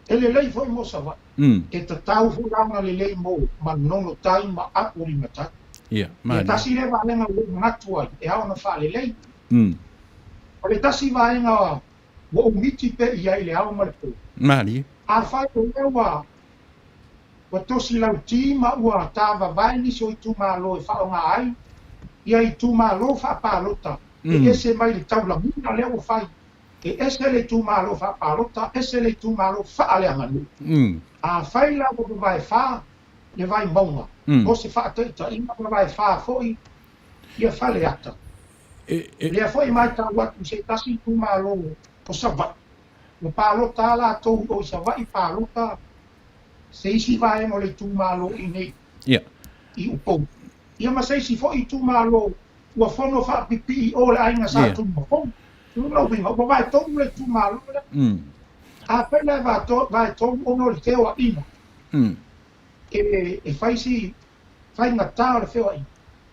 Ele lei foi mo sawa. E ta tau fu langa le lei mo manono tai ma apuri mata. Ia, E tasi le vaenga o ngatu ai. E hao na fa le lei. O le tasi vaenga o umiti pe iai le hao male po. Malie. A fai o lewa wa tosi lau ti ma ua tawa vai nisi o i tu malo e whao ngā ai. Ia i tu malo whapalota. E ese mai le tau la muna leo whai. E ese le tu malo whapalota, ese le tu malo whaaleanganu. A whai la o vai wha, le vai maunga. O se whaataita inga o vai wha foi, ia whale ata. Lea foi mai tau watu se tasi tu malo o sawa. O palota la tau o sawa i palota. Se isi vai mo le tumalo i nei. I upo. Ia ma se isi fo i tumalo ua fono wha pipi o le ainga sa tumalo. Tumalo winga, ua vai tomu le tumalo. A pele vai tomu ono le teo a ina. E fai ngata le feo a ina.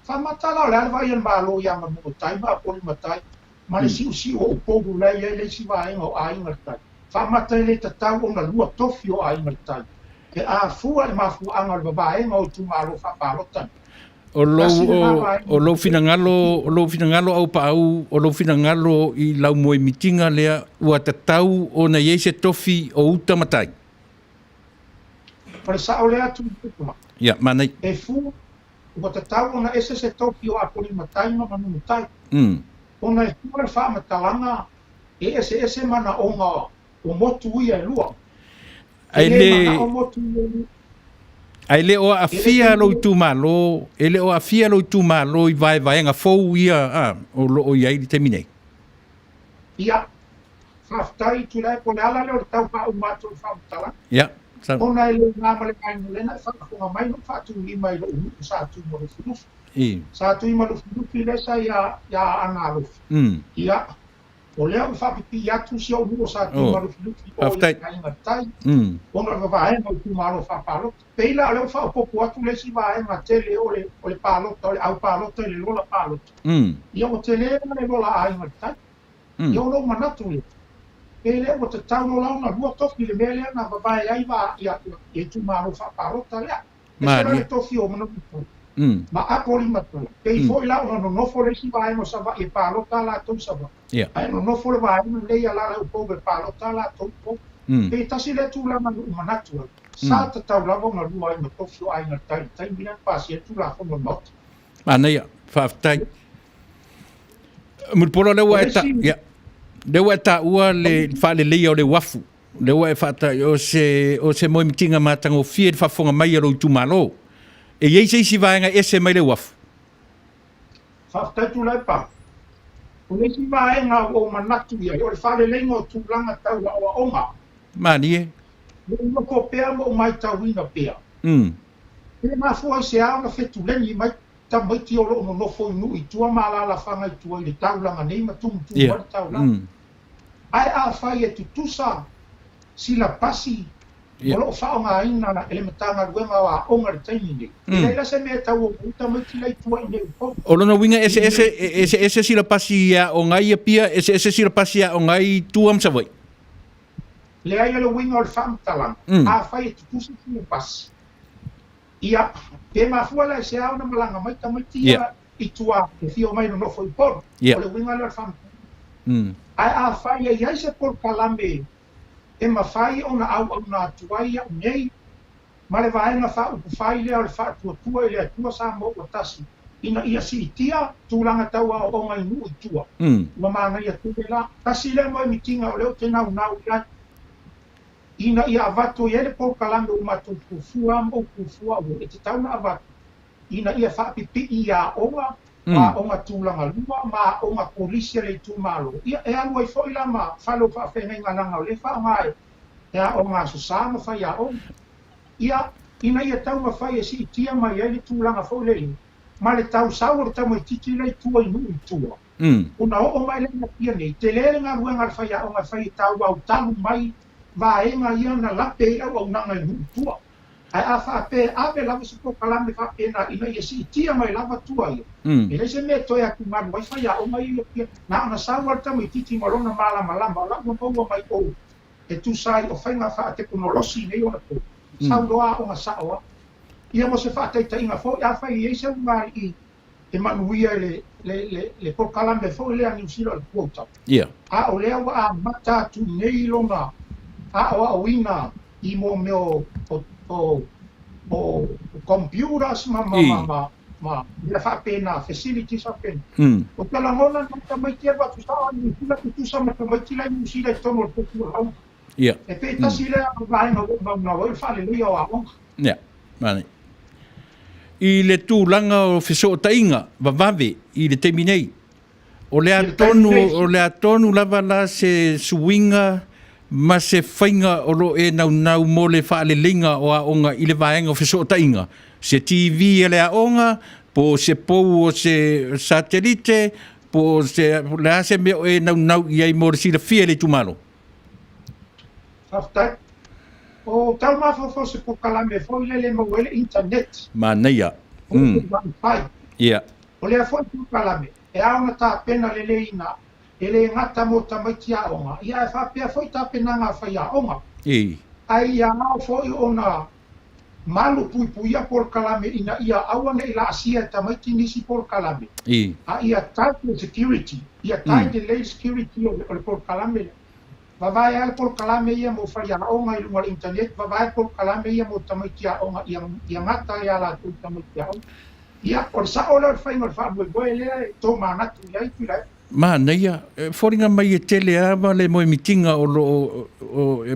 Fa matala le ale vai an malo ia ma mo tai, ma poli matai. Ma le si o upo le ia le si vai o a inga tai. Fa matai le tatau o na lua tofi o a inga tai. E a fua le mafu anga le babae ma o tu malo whapalota. O lo finangalo AUAPA'AU, o lo finangalo i lau moe mitinga lea ua tatau o na iei se tofi o uta matai. Pare sa o lea tu tukuma. Ia, manai. E fu, ua tatau o na ese se tofi o apoli matai ma manu matai. O na e fua le wha matalanga e ese mana o ngā o motu ia e lua. Ai le o afia lo tu malo, ele o afia lo tu malo I vai nga fou ia o lo o ia I terminei. Ia, whaftai Tuila'epa le ala leo tau pa umatu whamtala. Ia. Ona ele ngā male kai no lena, whakafunga mai no whatu ima I lo unuku sa atu mo le finufi. Sa atu ima lo finufi lesa ia anga lofi. Ia, o lea whapiti atu si o nuko sa atu ima lo finufi o ia kainga tai. Ona wawaenga I tu malo whapalota. Peila leo whaopopo atu lesi waenga tele o le palota, o le au palota, le lola palota. Ia o te lea le lola ainga tai. Ia o lo manatu lea. Ele o te tauno lau na lua tofi le mea lea na wawae ai wa ia tu malo whapalota lea. E sera le tofi o mana mutu. Ma apori matula. Pei foi lau na no nofo le si wae mo sa wa e palota la tau sa wa. Ai no nofo le wae mo leia la le upo be palota la tau po. Pei tasi le tu la manu manatu. Sa te tau lava na lua ai ma tofi o ai na tai mina pasi e tu la fono not. Manuia, whaftai. Mulipolo lewa e ta... Lewa e ta ua le whale leia o le wafu. Lewa e whata o se moi mitinga mātango fie de whafonga mai aro I tu malo. E iei se isi vaenga ese mai le wafu. Whaftai Tuila'epa. O le isi vaenga o manatu ia. O le whale leiga o tūlanga tau la o onga. Mani e. Le ko pea mo mai tauina pea. Le mafua se ao na whetuleni mai tamaiti o lo no nofo nui. Tua malala whanga I tua I le taulanga nei matumu tua taulanga. Ai a whai e tutusa sila pasi o lo whaonga ina na ele matanga ruenga wa onga le taini nei. Leila se mea tau o uta mati lai tua I nei upo. O lona winga ese sila pasi ia o ngai a pia, ese sila pasi ia o ngai tuam sa vai. Le ai le winga o le whamtalanga. A whai e tutusa sila pasi. Ia, pe mafua la se ao na malanga mai tamaiti ia I tua e fio mai no nofo I poro. O le winga le whamtalanga. Ai a whai e iai se por kalame e ma whai o na au na atuai au nei ma le vaenga wha upu whai lea o le wha tua I le atua sa mo o tasi ina ia si itia tūlanga tau a o ngai nu I tua ma mana ia tuwe la tasi le mo I mitinga o leo te nau iai ina ia avato I ele por kalame o matu kufua mo kufua o e te tau na avato ina ia wha pipi ia oa ma onga tūlanga lua, ma onga polisia le tūmalo. Ia e alua I fo ila ma whalo whawhenga langa o le whaongai. Ia onga susama whai a onga. Ia, ina ia tau ma whai e si itia mai e le tūlanga fo le. Ma le tau sau le tau mai titi le tua I nui tua. Una o mai le na pia nei. Te lere ngā ruenga le whai a onga whai tau au talu mai. Vaenga ia na lape au au nanga I nui tua. Ai a whape awe lava se po kalame whape na ina ia si itia mai lava tua ia. E le se mea toi aku manu wai whai a o mai ia pia. Na ona sauar tamu I titi marona malama o lama maua mai o. E tu sai o whainga wha teknolosi nei ona po. Sauroa o nga saoa. Ia mo se wha teita inga fo. Ia whai i eisa umari I e manuia le po kalame fo lea New Zealand quota. A o lea wa a mata tu nei lona. A o a uina I mo meo o computers ma ia whapena facilities apena. O te langona na tamaiti ewa tu saa ni hula tutusa ma tamaiti lai musila I tono o tutu hau. E pe tasi lea vaenga o na wai whale lea o awonga. Mane. I le tūlanga o wheso o tainga, wawawe, I le teminei. O le atonu lava la se suinga ma se whainga o lo e nau mo le whaalelinga o a onga I le vaenga o wheso o tainga. Se TV e le a onga, po se pou o se satellite, po se le ase me o e nau I ai mo le sila fia le tumalo. Whaftai. O tau mawhawha se po kalame fo le mawele internet. Manuia. O le a fo po kalame. E aonga tā pena le leina. E le ngata mo tamaiti a onga. Ia e whapea fo I tā pena ngā whai a onga. Ai a ngau fo I ona malu pui a por kalame ina ia awane I la asia tamaiti nisi por kalame. A ia title security. Ia title lay security o le por kalame. Vavae al por kalame ia mo whai a onga I lunga le internet. Vavae por kalame ia mo tamaiti a onga. Ia ngata ia la tu tamaiti a onga. Ia or sa ola whai ngor wha boe lea e tō manatu ia I Tuila'epa. Manuia, whoringa mai e tele awa le moe mitinga o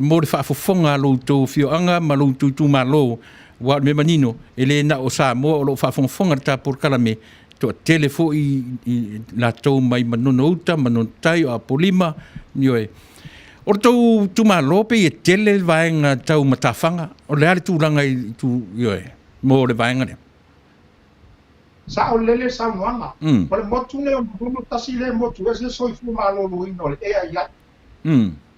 mo le whaafofonga lo tō whioanga ma lo tū malo wa me manino ele na o sa mo o lo fa fonga ta por kalame to telefo i la to mai manono uta manontai o apolima nioe o tau tumalope e tele vaenga tau matafanga o le ale tūlanga i tu ioe mo le vaenga ne sa o lele sa noanga o le motu ne o mo tasi le motu ese soifu malolo ino le ea ia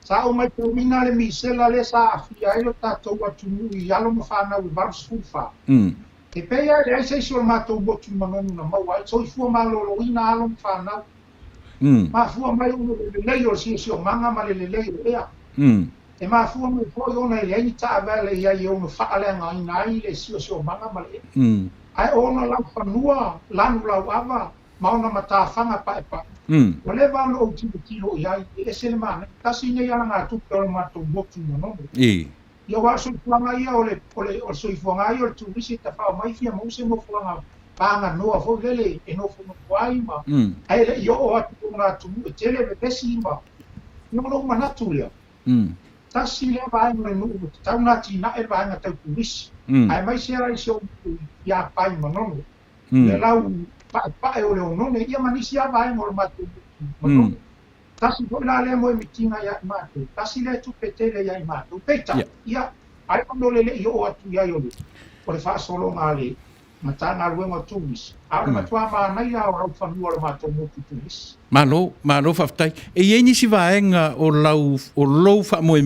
sa o mai pomina le misela le sa afia ilo tatou atu nui alo mo whanau i varsufa e peia le aise isi o matou motu manonu na maua e soifu malolo ina alo mo whanau ma fua mai uno le lei o si o manga ma le lei o ea e ma fua mai foi ona le ai ta vale ia i ono whaalenga ina ai le si o manga ma le ai ona lau whanua lanu lau ava ma ona matawhanga pa e pa o le vano o tilo i ai e se le mana kasi nei ala ngā tupe o le matou motu manono ia wa soifuanga ia o le soifuanga ai o le turisi ta whao mai fia mause mo fuanga panga noa fo lele e no fo no ai ma ai le yo o atu ngā tumu e tele ve pesi ma no manatu ia tasi le vai mo no tau na tina e vai na tau turisi ai mai se ai so ia pai manono le lau pa e o le ono ne ia manisi ia vai mo matu tasi ko la le mo e mitinga ia matu tasi le tu petele ia matu peta ia ai quando le yo o atu ia yo le fa solo ngale matanga luenga tumis a ma tua mana ia o fanua o mato motu tumis malo faftai e yeni si vaenga o lau fa moe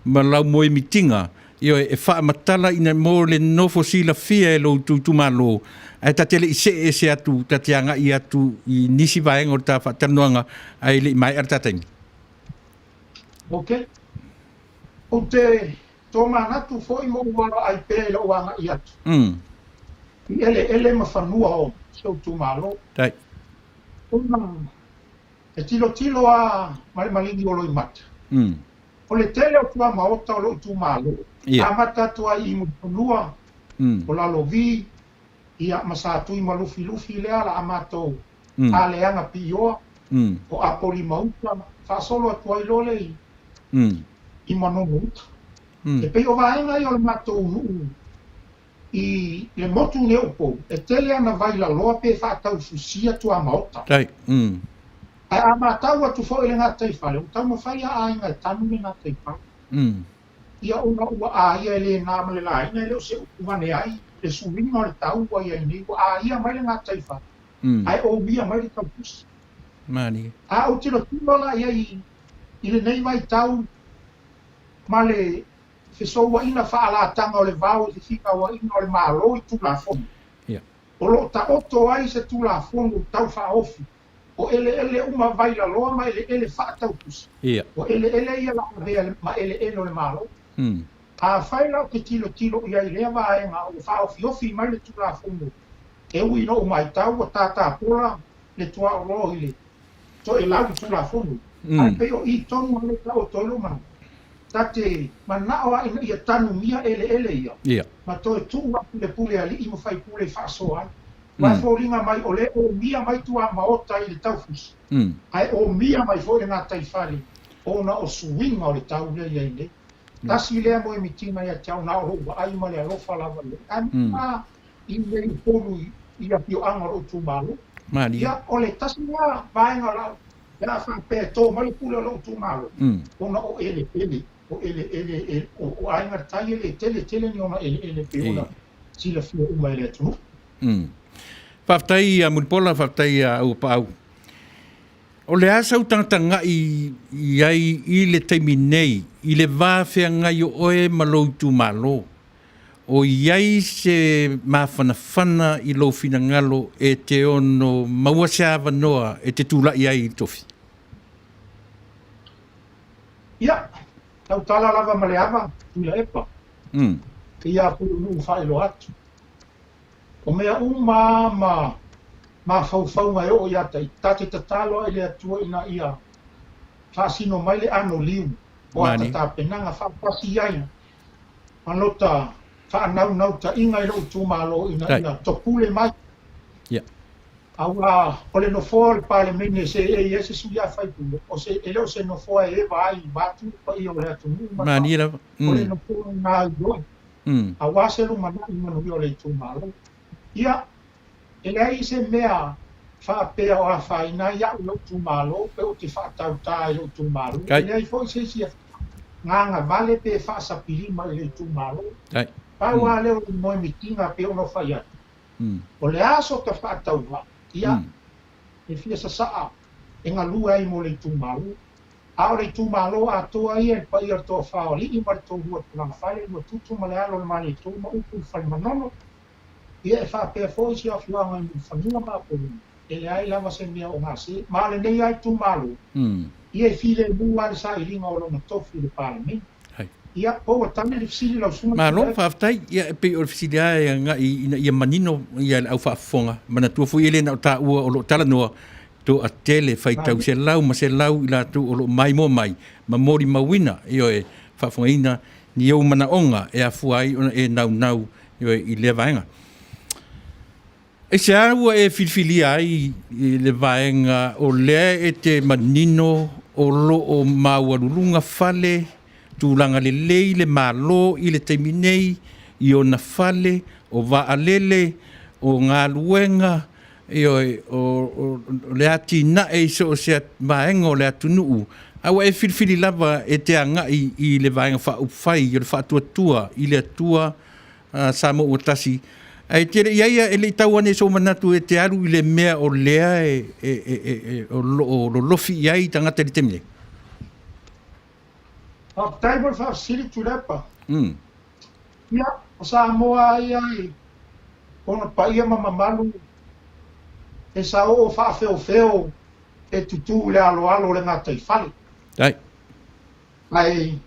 ma lau moe mitinga io e fa matala ina mo le no fosila fia e lo tu malo ai tatele i se atu tatianga i atu i nisi vaenga o ta fa tanuanga ai le mai artateng okay o te toma natu foi mo wala ai pe lo wanga i atu ele ma whanua o seu tūmalo. Tai. E tilo a malingi o loi mata. O le tele o tua maota o loi tūmalo. A mata tua i mutanua, o la lovi, ia masatu i malufi le ala a matou. A leanga pioa, o apoli mauta, whasolo atua i lole i manono uta. E pei o vaenga i o le matou nuu. I le motu ne upo e tele ana vai la loa pe whātau fusia tua maota. Tai. Ai a mātau atu fo ele ngā teifale, o tau mawhai a ainga e tanu me ngā teifale. Ia ona ua a ia ele ngā male la ainga ele o se ukumane ai, le suwinga o le tau wa ia ini, ua a ia mai le ngā teifale. Ai o bia mai le tau pusi. Mani. A o tilo tūlola ia i le nei vai tau ma le so wa ina faala tanga o le vau i fika wa ina o le malo i tu la fonu. O lo ta oto ai se tu la fonu tau fa ofi. O ele uma vai la loa ma ele fa tau pusi. O ele ia la vea ma ele o le malo. A faila o ke tilo ia i lea vaenga o fa ofi mai le tu la fonu. E ui no mai tau o tata pola le tua o lohi le. To e lau tu la fonu. Ai peo i tonu le ta o tolo manu. Tate manawa ina ia tanu mia ele ia. Ma toe tua le pule ali i mo fai pule whaasoa. Mai fōringa mai o le o mia mai tua maota i le taufus. Ai o mia mai fōringa taifari. O na o suwinga o le tau lea ia ile. Tasi lea mo e mitina ia tiao na o roa ai ma le alofa lava le. Anima i le i polu i a pio anga o tu malo. Ia o le tasi lea vaenga lau. Ia whapea tō mai pule o tu malo. O na o ele. O ele o ainga tai ele tele ni ona ele pe ona sila fio uma ele tu. Faftai a MULIPOLA faftai a AUAPA'AU. O le asa utanga i ai i le taimi nei i le vāwhea ngai o oe malou tu malo. O iai se mawhanawhana i lo fina ngalo e te ono maua se awa noa e te tūla i ai tofi. Ia. Tau tala lava maleava, Tuila'epa. Ke ia pulu nuu whaelo atu. O mea ma fau ngai o ia tai. Tate tatalo ele atua ina ia. Whaasino mai le ano liu. O a tata penanga whapasi iaina. Anota whaanau ta inga ilo utumalo ina ia. Topule mai. Aua, o le nofoa le pale mene se e se suia fai pule. O se ele o se nofoa e vai batu pa i o le atu. Manira. O le nofoa ngā ioi. a wase lu mana I Manuia o le tu malo ia ele ai se mea fa pe o a faina ia lo tu malo pe o te fa tau tai lo tu malo ele ai foi se nganga vale pe Fasa pilima le tu malo pa wa le mo mitinga pe o no faia o le aso ka fa tau wa ia e fia sa enga lua ai mo le tu malo a le tu malo a to ai e pa ia to fa o li I mar to hu na fai mo tu ma le alo ma le tu ma u fa manono ia fa pe foi si a fua mai fa nua ma po ele ai lava se mea o ngasi ma le nei ai tu malo ia file bua sa I ringa o na tofu le parlamento ia po tane le fili la suma ma lo fa tai ia pe o fili ai nga ia manino ia au fa fonga mana tu fu ele na ta o lo tala no to a tele fai tau se lau ma se lau ila tu o lo mai mo mai ma mori mawina io e fa fonga ina ni o mana onga e a fuai e nau io I le vaenga e se au e filfili ai le vaenga o le e te manino o lo o mauarulunga fale tūlanga le lei le malo I le teiminei I o na fale o vaalele o ngā luenga o le ati na e so o se maenga o le atunu'u awa e filfili lava e te angai I le vaenga wha upwhai I le wha tua I le atua samo o tasi ai tere iaia e le tau ane so manatu e te aru I le mea o lea o lo lofi iai tangata le temine tai mo fa siri Tuila'epa ia o sa moa ai ona pa ia mamalu e sa o fa feo e tutu le alo le ngata I fale ai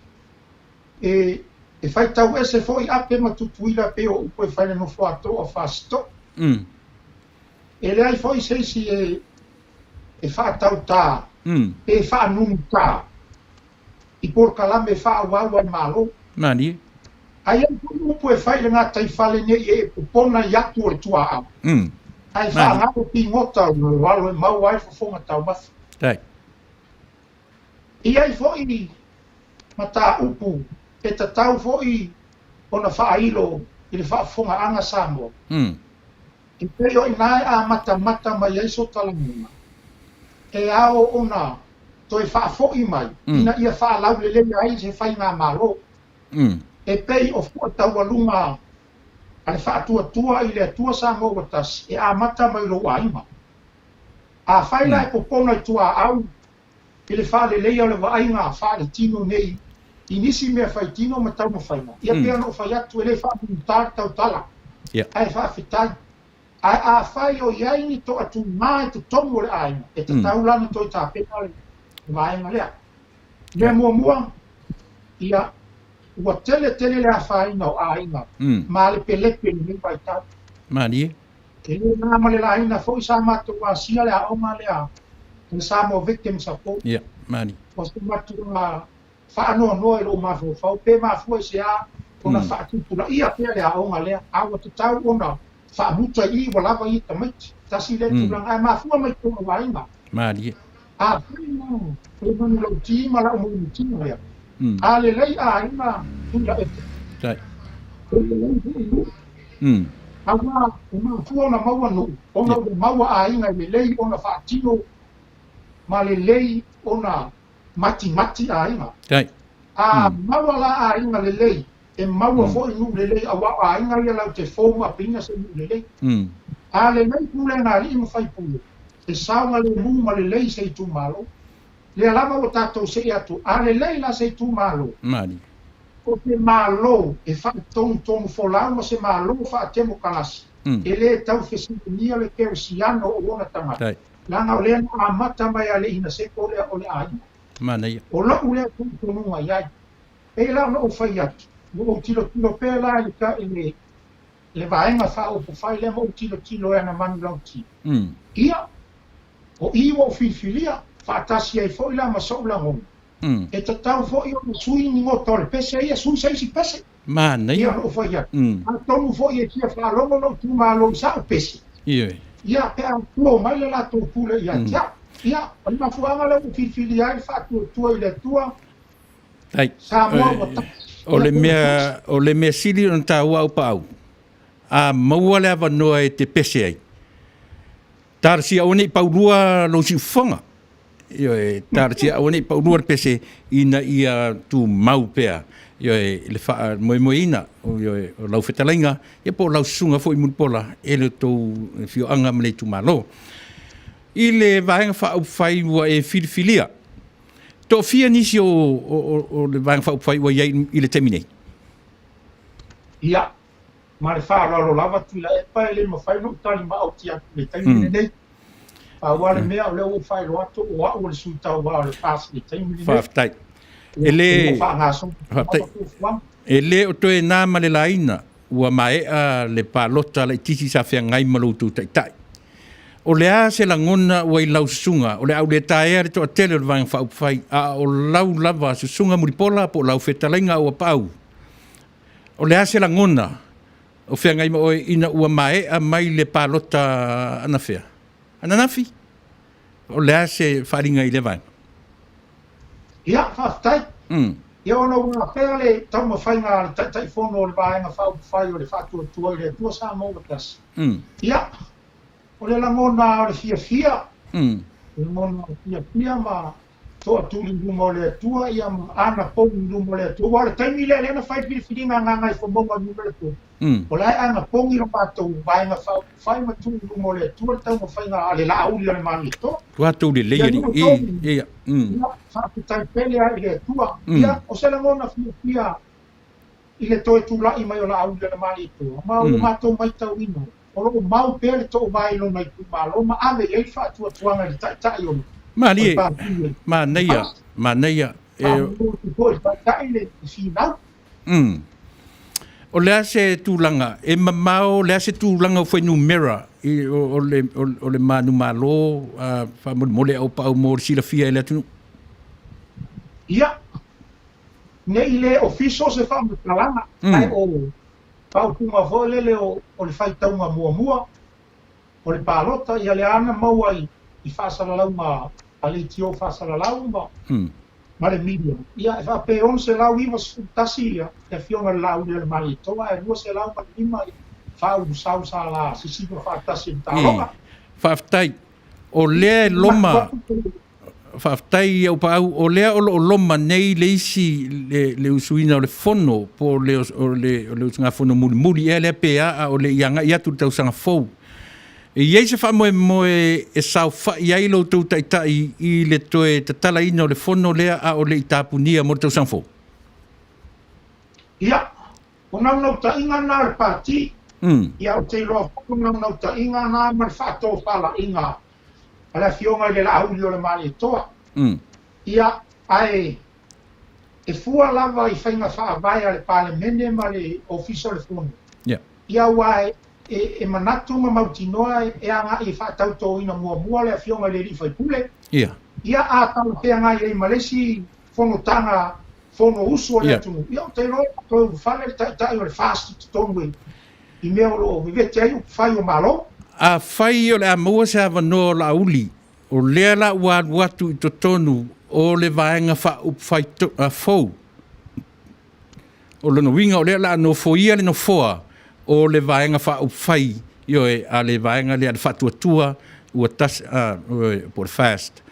e fai tau ese foi ape matutuila pe o upo e fai no fo ato o fasto e le ai foi sei si e fa tau ta e fa nunta I por kalame fa wa malo mani ai upo e fai le ngata I fale ne e pona yatu o tua a ai fa nga o pingota no walo e mau ai fo fonga tau mas e ai foi mata upu e ta tau foi ona fa ilo I le fa fonga anga samo I peo ina a mata mai ai so talamuna e ao ona to e fa foi mai ina ia fa lau le ai se fai nga malo e pei o fu tau alunga ale fa tua I le tua samo watas e a mata mai lo aima a fai la e popona tua au I le fa le o le vai nga fa le tino nei inisi me fai tino ma tau ma fai ma ia pea no fai atu ele fa buntar tau tala ai fa fitai a fai o iai ni to atu mai to tomo le aina e te tau lana to I ta pena le vai nga lea le mua ia ua tele le a fai na o aina ma le pelepe ni vai tau mani e le nama le la aina fo isa matu a sia le a oma le a le samo victim support mani o se matu a fa no e lo ma fo pe ma fo se a ona fa tula ia pe le a onga le a o te tau ona fa muta I wala va I tamai tasi le tula ai ma fo mai to vai ma mani a no e non lo ti ma la mo ti le a le lei a ina Tuila'epa awa ma fo ona maua no ona maua a ina le lei ona fa tino ma le lei ona mati a ina a maua la a ina le lei e maua fo I nu le lei awa a ina ia lau te foma pina se nu le lei a le lei pule na li mo fai pule e saunga le mu ma le lei se tu malo le alama o tatou se atu a le lei la se tu malo mani o te malo e fa ton folau ma se malo fa temo kalas e le tau fesinia le ke siano o ona tama langa o le a mata mai ale ina se o le ai mani o lo ule tu no ai e la no fai atu o tilo pe la I ka le vaenga fa o fai le mo tilo e na manu lau ti ia o iwo fifilia fa tasi ai foi la maso la ngom e te tau fo I o sui ni ngoto le pese ia sui sei si pese mani ia o fai atu a tonu fo I kia fa longo no tu malo sa o pese ia pe a tuo mai le la tu pule ia ia ma fuanga le fifilia fa tu I le tua sa mo o O le mea sili on AUAPA'AU. A maua le avanoa e te pese ai. Tarsia o nei paurua lo si fonga. Yo e tarsia o nei paurua pese ina ia tu mau pea. Yo e le fa moina yo e lau fetalainga e po lau sunga foi MULIPOLA e le tou fio anga mele tu malo. I le vaenga fa fai wa e filifilia. To fia nisi o le vaenga fa fai wa i le terminei. Ia. Ma le whaararo lava Tuila'epa e le mawhai no tali ma au ti atu le taimine nei. A wale mea o leo o whai roato o au le suitau wa o le Fasa le taimine nei. Whaftai. E le o toe nā ma le laina ua maea le pālota le tisi sa whea ngai maloutu taitai. O le a se langona ua i lau sunga, o le au le taea le toa tele le vang whai a o lau lava sunga MULIPOLA po lau whetalainga AUAPA'AU. O le a se langona o whea ngai maoe ina ua maea mai le pālota ana whea. Ana nafi? O le a se wharinga i le vang. Ia, whaftai. Ia ona ua pēr le tau mawhai ngā le taitai whono o le vaenga whai o le whātua tua i le tua sā mōga plas. Ia, o le langona o le fia. Le langona o le fia ma toa tūli nguma o le tua ia ma ana pongi nguma o le tua. Wa le taimi le ana whai whiringa ngā ngai whamonga nguma le tua. O lai ana pongi o mātou vaenga whai ma tūli nguma o le tua tau mawhai ngā le lauri o le mani to. Tua tūli le iari. Ia. Whaapitai pele ai le tua. Ia, o se langona fia i le toe tūlai mai o la auri o le mani to. Ma o mātou mai tau ino. O loo mau pele to o mai lo mai tu malo. Ma ame ei whaatua tuanga i tai o. Manuia. O lea se tūlanga, e mamao lea se tūlanga o whainu mera o le manu malo, whamole au pau mō sila fia e lea tunu? Ia, nei le ofiso se whamu talanga, ai o pau kunga wholele o le whaitaunga mua, o le pālota, ia le ana maua i Fasa la lauma, a le tio Fasa la lauma, ma le media. Ia, e whape on se lau iwa sutasi ia, e fionga lau le mali toa, e rua se lau ma lima i whau sau sa la, sisipa whaatasi ta roga. Whaftai, o lea loma, whaftai au pau, o lea o loma nei le isi le usuina o le fono, po le usunga fono muli, e lea pea o le ianga iatu tau sanga fau. E iei se wha moe e sau wha i ai lo tau taitai i le toe tatala ina o le fono lea a o le i tāpunia mo tau sanfo. Ia, o nau ta inga nā le pāti, ia o te loa whako nau ta inga nā ma le whātou whala inga, a le fionga i le lauri o le mani toa. Ia, ai, e fua lava i whainga whaavai a le pāle mene ma le ofisa le fono. Ia wai, e manatu ma mautinoa e anga i whātau tō ina mua le fionga le rifai pule. Ia a tala pea ngai e malesi whonotanga, whono usu o le atunu. Ia o te roa, tō whale tai o le fast tonu i mea o lo vivete ai o whai o malo. A whai o le a mua se awa no la uli, o lea la watu i to tonu o le vaenga whai fau. O le no winga o lea la no foia le no foa. O le vaenga whai, a le vaenga le whatuatua, ua tas, por fast.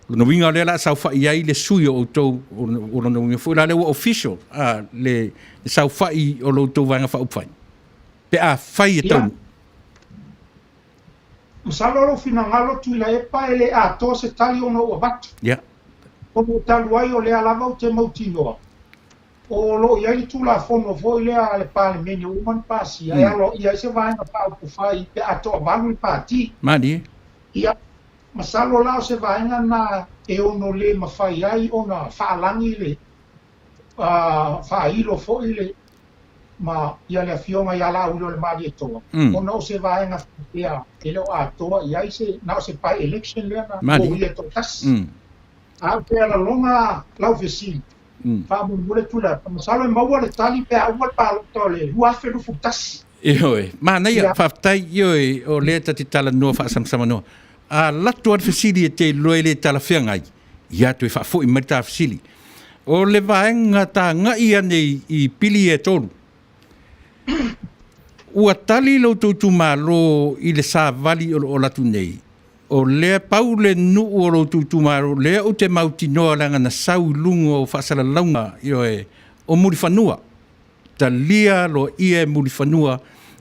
No winga le la sau whai ai le sui o tau, o no winga fui, la le ua official, le sau whai o lo tau vaenga whai. Pe a whai e tau. Masaloro fina ngalo Tuila'epa e le a toa se tali o no ua batu. O mo talu ai o le alava o te mautinoa. O lo iai tula fono foi lea le pale meni uman pasi ia lo ia se vai na pau ku fai pe ato valu pati mani ia masalo la se vai na e ono le mafai ai ona falangi le fai lo foi le ma ia le fionga ia la ulo le mali to ona se vai na ia ele o ato ia se na se pai election le na o ia to tas a pe la longa la oficina Famu mule tula, masalo maua le tali pe aua palo tole, huafe lu futasi. Ioi, Manuia whaftai ioi o lea tati tala noa whaasamsama noa. A latu ar fasili e te loe le tala whiangai, ia tu e whaafo i marita fasili. O le vaenga tā ngai ane I pili e tolu. Ua tali lo tūtu malo I le sā vali o latu nei. O lea pau le nuu o lo tūtu malo, lea o te mauti noa langa na sau lungo o whasala launga o mulifanua. Ta lia lo ia mulifanua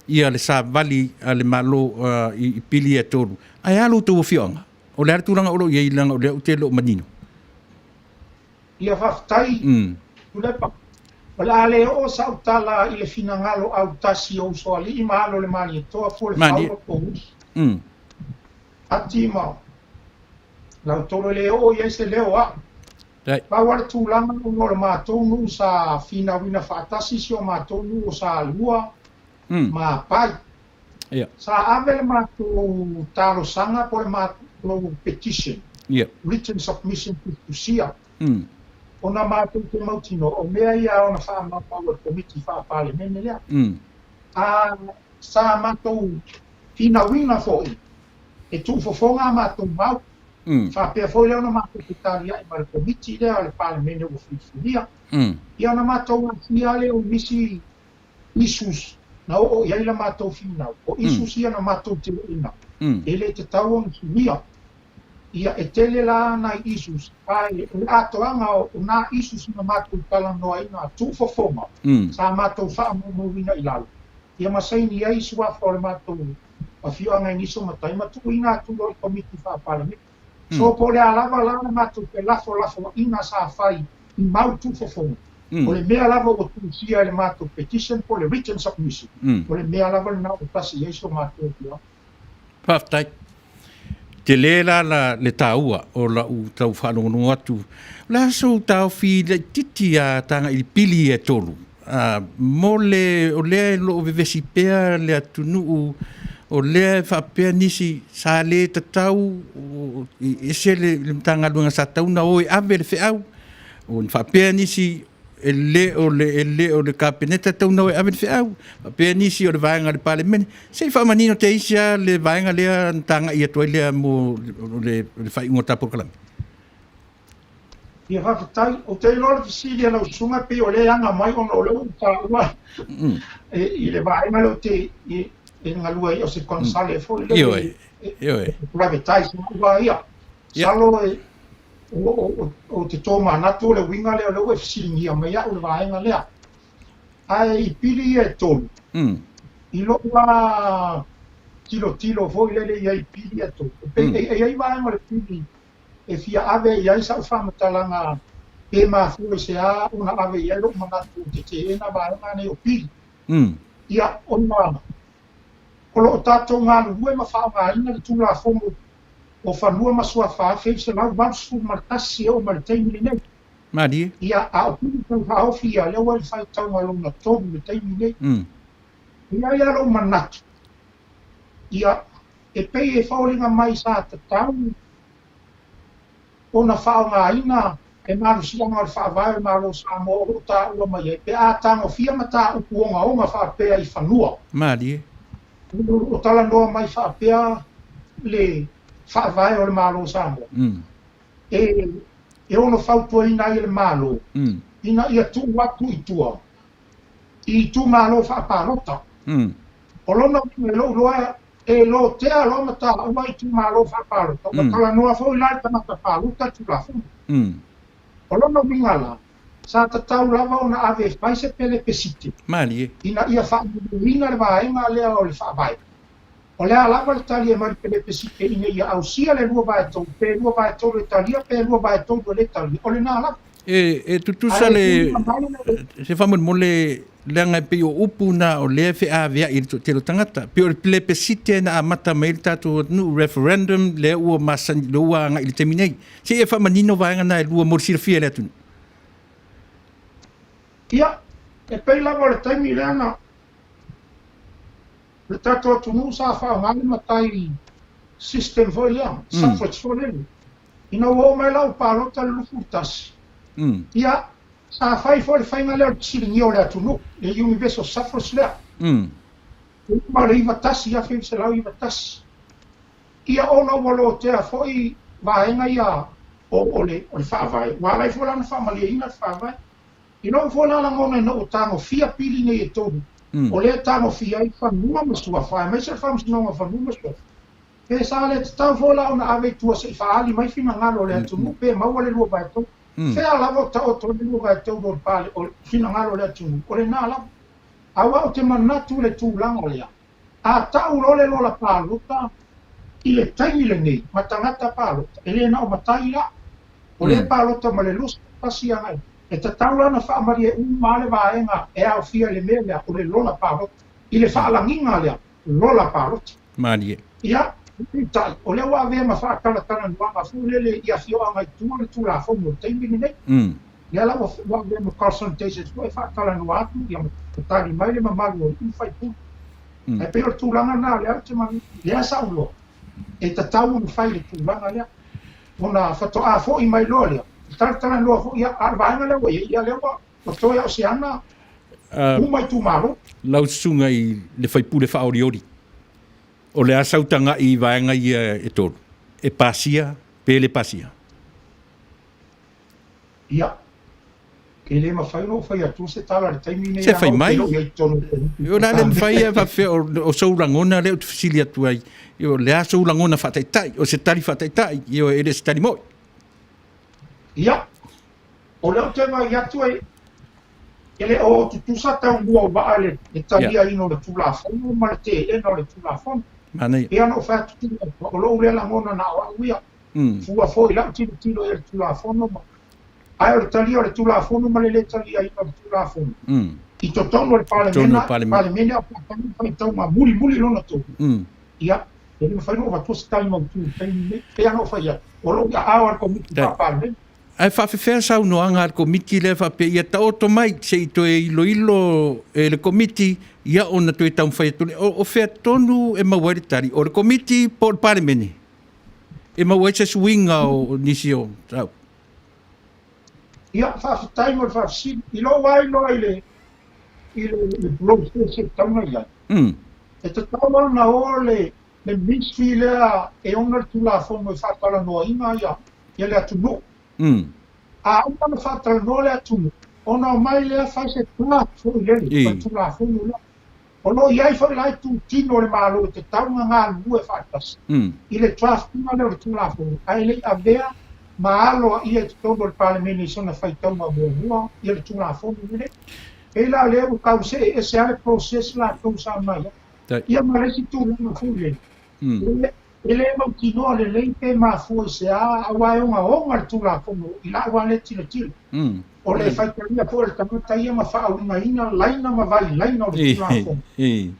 ia le sā vali a le malo I pili e tolu. Ai alo tō whionga. O lea tūranga olo ia ilanga o lea o te lo manino. Ia whaftai, Tuila'epa. O le ale o sa utala I le finangalo au tasi o so ali I mahalo le mani e toa fo le whaua pōus. Ati mau. Lau toro le o ia se leo a. Pawara tūlanga o le mātonu sa fina wina whaatasi si o mātonu o sa alua ma pai. Sa ave le mātonu talo sanga po le mātonu petition. Written submission to Tusia. Ona mātou te mautino, o mea ia ona whaamapau o komiti whaapale mene lea. Sa mātou fina wina fōi, e tūwhawhonga mātou mau, whapea fōi leo na mātou te tāria I mara komiti lea o le pale mene o whiwhiria. Ia ona mātou ngā leo misi isus, na o iai la mātou whina, o isus ia na mātou te ina. Ele te tau o whiwhiria. Ia e tele la na isus, ai o atoanga o na isus na mātou tala noa ina tūwhawhonga, sa mātou whaamumowina I lau. Ia masaini ai sua fore mātou a whioanga niso matai, mātou ina tulo I komiti whaapalame. So po le alawa lana mātou pe lafo ina sa whai I mau tūwhawhonga. O le mea lava o tūsia le mātou petition po le written submission. O le mea lava le nā o tasi eiso mātou pia. Paftai. Te lela le tāua o la u tau whanongo atu. La so tau fi le titi a tanga I pili e tolu. Mo le o lea lo o vevesi pea le Taunu'u o lea whapea nisi sa le tatau ese le mtanga luanga sa tauna o ave le whiau. O whapea nisi e le o le kapeneta tauna o ave le whiau. Whapea nisi o le vaenga le pale mene. Sei whamanino te isia le vaenga lea tanga I atua lea mo le whaingo tapo kalami. Ia whakatai, o te lora fisili ana usunga pe o le anga mai ona o leo tāua. I le vaenga leo te e ngalua I o se konsale fo le privatise ua ia. Salo o te tō manatu le winga leo leo e fisilingia mai au le vaenga lea. Ai I pili e tolu. I loa tilo fo I lele I pili e tolu. E ai vaenga le pili e fia ave I ai sa whamatalanga e mafu se a una ave I ai lo manatu te ena vaenga ne o pili. Ia ona Kolo o tātou ngā lua ma whao ngā ina le tūla whongo o whanua masua whawhau se lau wausu martasi o mariteimi nei. Mari. Ia a o pili tau haofi a leo ai whai tau ngā lona tōru le teimi nei. Ia ia lau manatu. Ia e pei e whaolinga mai sa te tau o na whao ngā ina e maru sianga o le whaavai e maru sa mo o tā ua mai e pe a tango fia mata upu onga whaapea I whanua. Mari. O tala noa mai whaapea le whaavai o le malo samo. E ono whautua ina I le malo. Ina ia tu watu I tua. I tu malo whaaparota. O lona me lo loa e lo tea lo mata ua I tu malo whaaparota. O tala noa fo ilai tamata paruta tu la fu. O lona mingala. Sa tatau lava ona ave paise pele pesite. Mali. Ina ia whaamurina le vaenga lea o le whaavai. O lea lava le tali e mari pele pesite ina ia ausia le lua vae tau, pe lua vae tau le talia, pe lua vae tau le tali. O le nā lava. E tutusa le se whamon mo le leanga pe o upu na o lea whea vea I te lo tangata. Pe o le pele pesite na amata mai le tātou nu referendum lea ua masani loa ngā I le teminei. Se e whamanino vaenga na e lua morisirafia lea tunu. Ia, e pei lava le taimi leana. Le tātou Taunu'u sa whaongani matai system foi lea, suffrage foi lea. Ina o mai lau pālota le lufu tasi. Ia, sa whai foi le whainga lea le siringi o lea Taunu'u, le universal suffrage lea. Ma le iwa tasi, ia whi se lau iwa tasi. Ia ona walo tea foi vaenga ia o le whaavai. Wala I whala na whaamalia ina whaavai. Ino whala la ngona ina o tango fia pili nei e tonu. O le tango fia I whanua masua whae. Mai se whamsinonga whanua masua. Pe sa le te tau whala ona awe tua se I whaali mai fina ngalo le atunu. Pe maua le lua vai tau. Fea lavo ta o tonu lua vai tau do pale o fina ngalo le atunu. O le nā lavo. Awa o te manatu le tūlanga lea. A tau lole lola pāluta. I le taimi le nei, matangata pālota. E le na o matai la. O le pālota ma le lusa pasi angai. E ta taula na whaamari e male vaenga e au fia le mea lea o le lola pālota. I le whaalanginga lea, lola pālota. Mani e. Ia, tai. O le wa vea ma whaakalatana nuanga fulele I a fio angai tua le tūla whono taimi le nei. Ia la wa vea ma consultation e whaakala nuatu. Ia ma tari mai le mamalu o I whai pū. E peo tūlanga nā lea te mani. Lea sa ulo. E ta tau no fai le tūlanga lea. Ona whato a fo I mai loa lea. Taratara loa fo ia arvaenga lea wa ia lea wa. O toia o se ana. Umai tū maro. Lau sunga I le whaipule whaoriori. O le asautanga I vaenga I e tolu. E pasia, pele pasia. Ia. Ke le ma whai no whai atu se tala le taimi nei. Se whai mai. O la le mwhai e whawhi o saurangona leo te whisili atu ai. Io le a saurangona whataitai. O se tari whataitai. Io e le se tari moi. Ia. O leo te mai atu ai. Ele o tutusa tau mua waa le talia ino le tulafono. Ma le te eno le tulafono. Manei. E ano whai atu o lo ule la ngona na o auia. Fua fo I lau tilo e le tulafono ma. Ai o le talia o le tulafono ma le talia ino le tulafono. I to tono le palemena o patani whai tau ma muli lona tō. Ia. E le whai no watu se tai mau tū. E ano whai ia. O lo ia awar ko miki pa palemena. Ai whawhiwhea sau no anga ar komiti le whape ia ta oto mai se I to e ilo e le komiti ia ona to e tau whai atule. O whea tonu e mawari tari. O le komiti po le palemene. E mawai se suinga o nisi o tau. Ia whawhitai mo le whawhisi. I lo wai no I le blog se tauna ia. E te taua na o le ministry lea e ona tula fono e whakala noa inga ia. Ia le atunu. A ona na whakala noa le atunu. Ona o mai lea whai se tula fo I lele. Tula fono lea. Ono iai whai lai tu tino le malo te taunga ngā lua e whakas. I le trafina le o tula fono. Ai le a vea maalo ia te tono le palemene sona whai taunga mua. Ia le tula fono lele. E la lea o kause e se ale proses la tau sa mai. Ia maresi tū lana fule. E le mau tinoa le leite ma fua se a wai onga le tū la fono. I la wale tila tila. O le whaitaria po le tamata ia ma wha aunga ina laina ma vai laina o le tū la fono.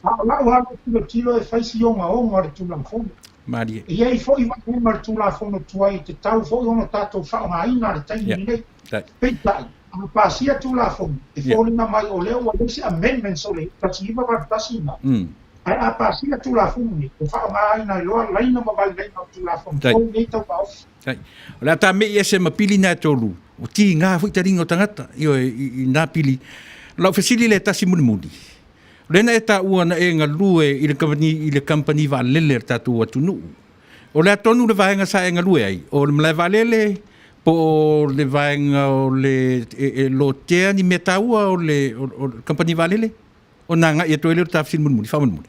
A la wale tila tila e whaisi onga le tū la fono. Marie. E ei fo I waka le tū la fono tuai te tau fo I ona tātou wha aunga ina le taimi nei. Peitai. A pasia tū la fono. E fōlina mai o leo wa lesi amendments o le tasi iwa wartasi na. Ai a pasia tū la fono ni. O wha aunga ina I loa laina ma vai laina o tū la fono. Fōu nei tau pa ofi. O la tā mei e se mapili nā tōlu. O ti ngā fuitaringa o tangata. I nā pili. Lau whasili le tasi muni. Lena e tā uana e ngā lue I le company Vale tā tū Taunu'u. O le tonu le vaenga sa e ngā lue ai. O le mlai Vale po le vaenga o le lotea ni me taua o le company Vale. O nā ngā I a toele o tā whisil muni. Whamuni.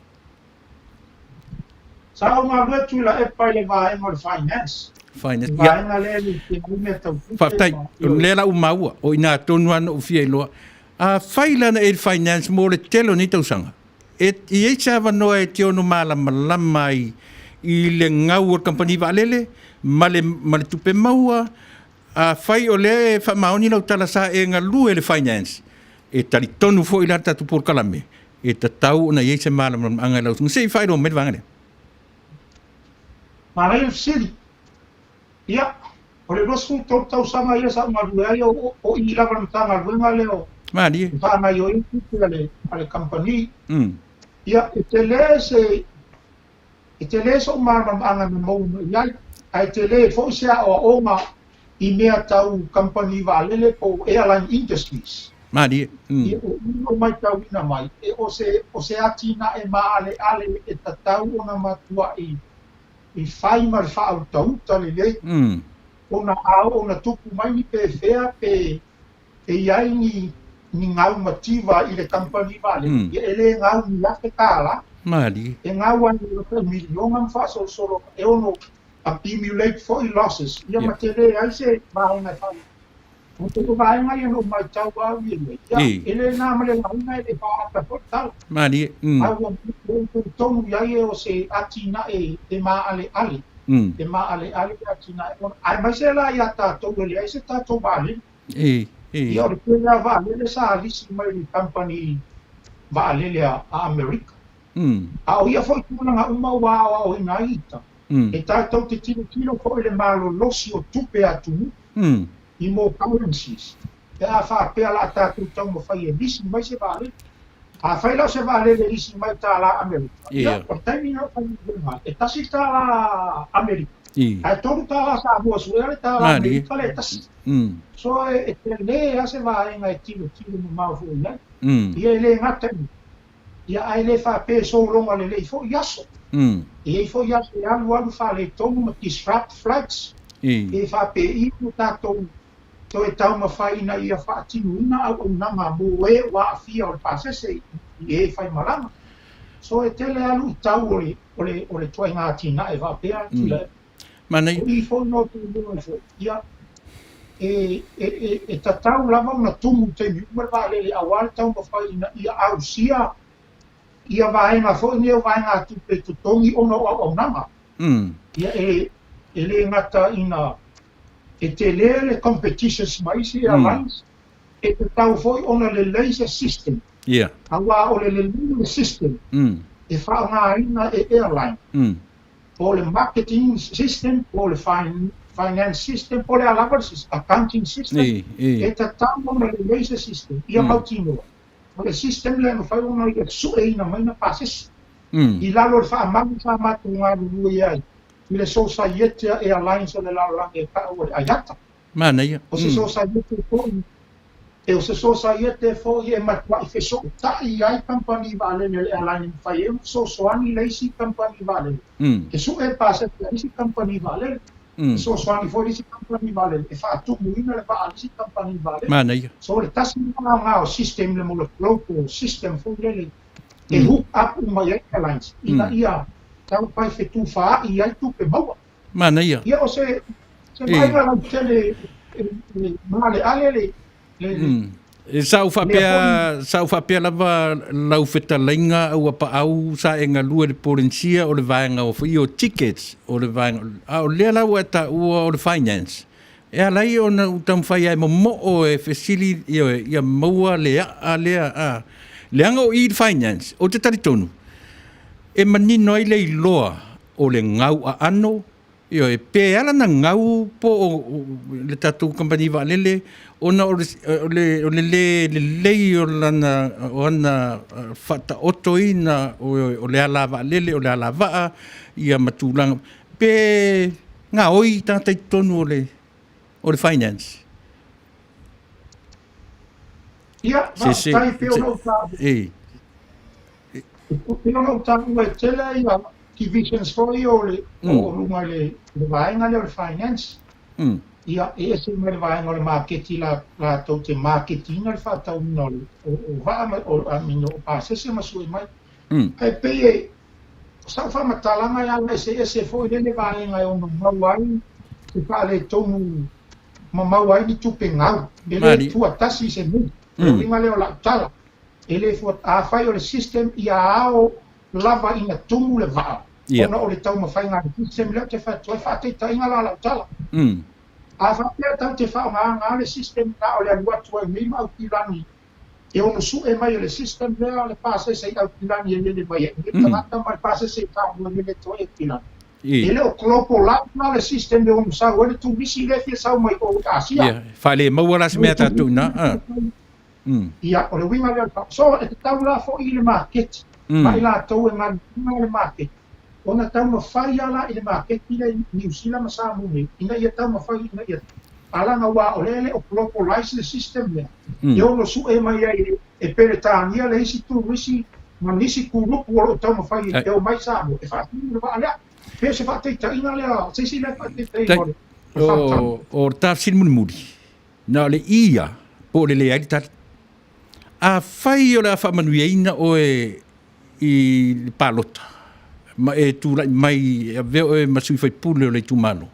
Sa o ngā lue Tuila'epa le vaenga o le finance. Finance. Vaenga le te kume tau. Whaftai, le la umaua o ina tonu ana o fia I loa. A whaila na e finance mo le telo ni tausanga. I e sa wanoa e te ono malama I le ngau o company Vale, ma le tupe maua, a whai o le whamaoni lau tala sa e ngā lue le finance. E tali tonu fo I la tatu por kalame. E ta tau na i e sa malama anga lau. Nse I whai ro med vangane. Marai of City. Ia. O le rosu tau sama ia sa maruai o I la varantanga ruenga leo. Mani. Whana I o inputi ale company. Ia, e te le so marama anga me mou iai. Ai te le fo sea o onga I mea tau company Vale po airline industries. Mani. Ia o mai tau ina mai. E o se atina e ma ale e tatau ona matua I whai mar whaau tauta le le. ona ao ona tupu mai ni pe fea pe iai ni ngau mativa i le company Vale. Ia ele ngau ni lafe kala. Mali. E ngau ani le milionga mfaso solo e ono accumulate for losses. Ia matele ai se vaenga fai. Untuk vaenga ia no mai tau au ile. Ia ele na male na ele pa ata portal. Mali. Au tonu ia o se atina e ma ale. E ma ale atina. Ai mai se la ia tatou ele ai se tatou Vale. Ia o pena Vale le sa alisi mai ni company Vale le a America. A ia foi tūnanga uma wā o ina ita. E tātou te tino ko le malo losi o tupe atu i mo currencies. E a whapea la tātou tau mo whai e lisi mai se Vale. A whai lau se Vale le lisi mai tā la America. Ia, o taimi nga whai ngā. E tasi tā la America. Ai toru tā la sa mua suere tā la America le tasi. So e te le a se vaenga e tino mo mau fu nei. Ia le ngatami. Ia ai le whape so longa le fo yaso. E fo yaso e alu whale tonu ma disrupt flights. E whape i mo tātou to e tau ma whaina ia whaatinu ina au nanga mo e wa a fia o le pasese i e whai marama. So e tele alu i tau o le tuai ngā tina e whapea Tuila'epa. Mana i fo no tu no fo. Ia e tatau lava una tumu te miuma Vale le awal tau ma whaina ia au sia ia vaenga fo ni o vaenga tu pe tu tongi ono o nanga. Ia ele ngata ina e te le competitions mai si airlines e te tau foi ona le laser system. Awa o le system. E wha ngā ina e airline. O le marketing system, o le finance system, o le accounting system. E te tau ona le laser system. Ia mautino. O le system le no fai ona i su e ina mai na pases. I lalo le whaamamu ngā ruru iai. I le Society Airlines o le lalo lange e ka o le ayata. Mana ia. O se Society fōi. E o se Society fōi e matua i wheso tai ai company Vale le airline whai e so soani leisi company Vale. E su e pases leisi company Vale. So soani fōi leisi company Vale. E whaatumu ina le wha leisi company Vale. Mana ia. So le tasi ngā o system le mo le local system fōi le e hook up umai airlines. Ina ia tau pai whetu wha i ai tupe maua. Mana ia. Ia o se mai ngā tele male ale E sau whapea lava lau whetalainga AUAPA'AU sa e ngā lua le porensia o le vaenga o whi o tickets o le vaenga. O lea lau e ta ua o le finance. E alai o na utam whai ai mo o e whesili ia maua lea a lea a. Leanga o i finance o te taritonu. E manino ai le iloa o le ngau a ano. Io e pe ala na ngau po le tatu company Vale ona o le o lana fata otoina o le ala Vale o le ala va ia matulanga pe nga oi tata tonu o le finance. Ia, tai pe o ta. Pino no ta no tele ia divisions for o lunga le vaenga le finance. Ia e se me vaenga le marketing la to te marketing le fata no o va o amino pase se masu mai. E pe sa fa matalanga ia se foi le vaenga o no mawai se fa le tonu mawai ni tu pengau. Ele tu atasi se mu. Lunga le o la tala. Ele fo a fai o system ia ao lava ina tumu le va. Ona o le tau mawhai ngā system leo te wha te tainga la tala. A whapea tau te wha ngā le system na o le aluatua i mima au pilani. E ono su e mai o le system leo le pase sei au pilani e le mai. E tangata mai pase sei tau mua le toi e pilani. E leo klopo la na le system leo ono sau. Ele tu misi le fia sau mai o Asia. Whale mawara se mea tatu na. Ia, o le winga leo tau. So, e te tau la fo i le market. Mai la tau e ngā le market. Ona tau ma whai ala i le market i le New Zealand ma sa mune. Ina ia tau ma whai ina ia. Ala nga wā o lele o globalize the system lea. E ono su e mai ai e pere tānia le isi tu risi ma nisi kurupu o tau ma whai e o mai sa mo. E whaatini le wā alea. Pea se whaatei taina lea. Se si le whaatei taina. o tafsir muli na le ia po le ai tat a fai o la fa Manuia ina o i palota ma tu la mai veo masui fai pule o le tumano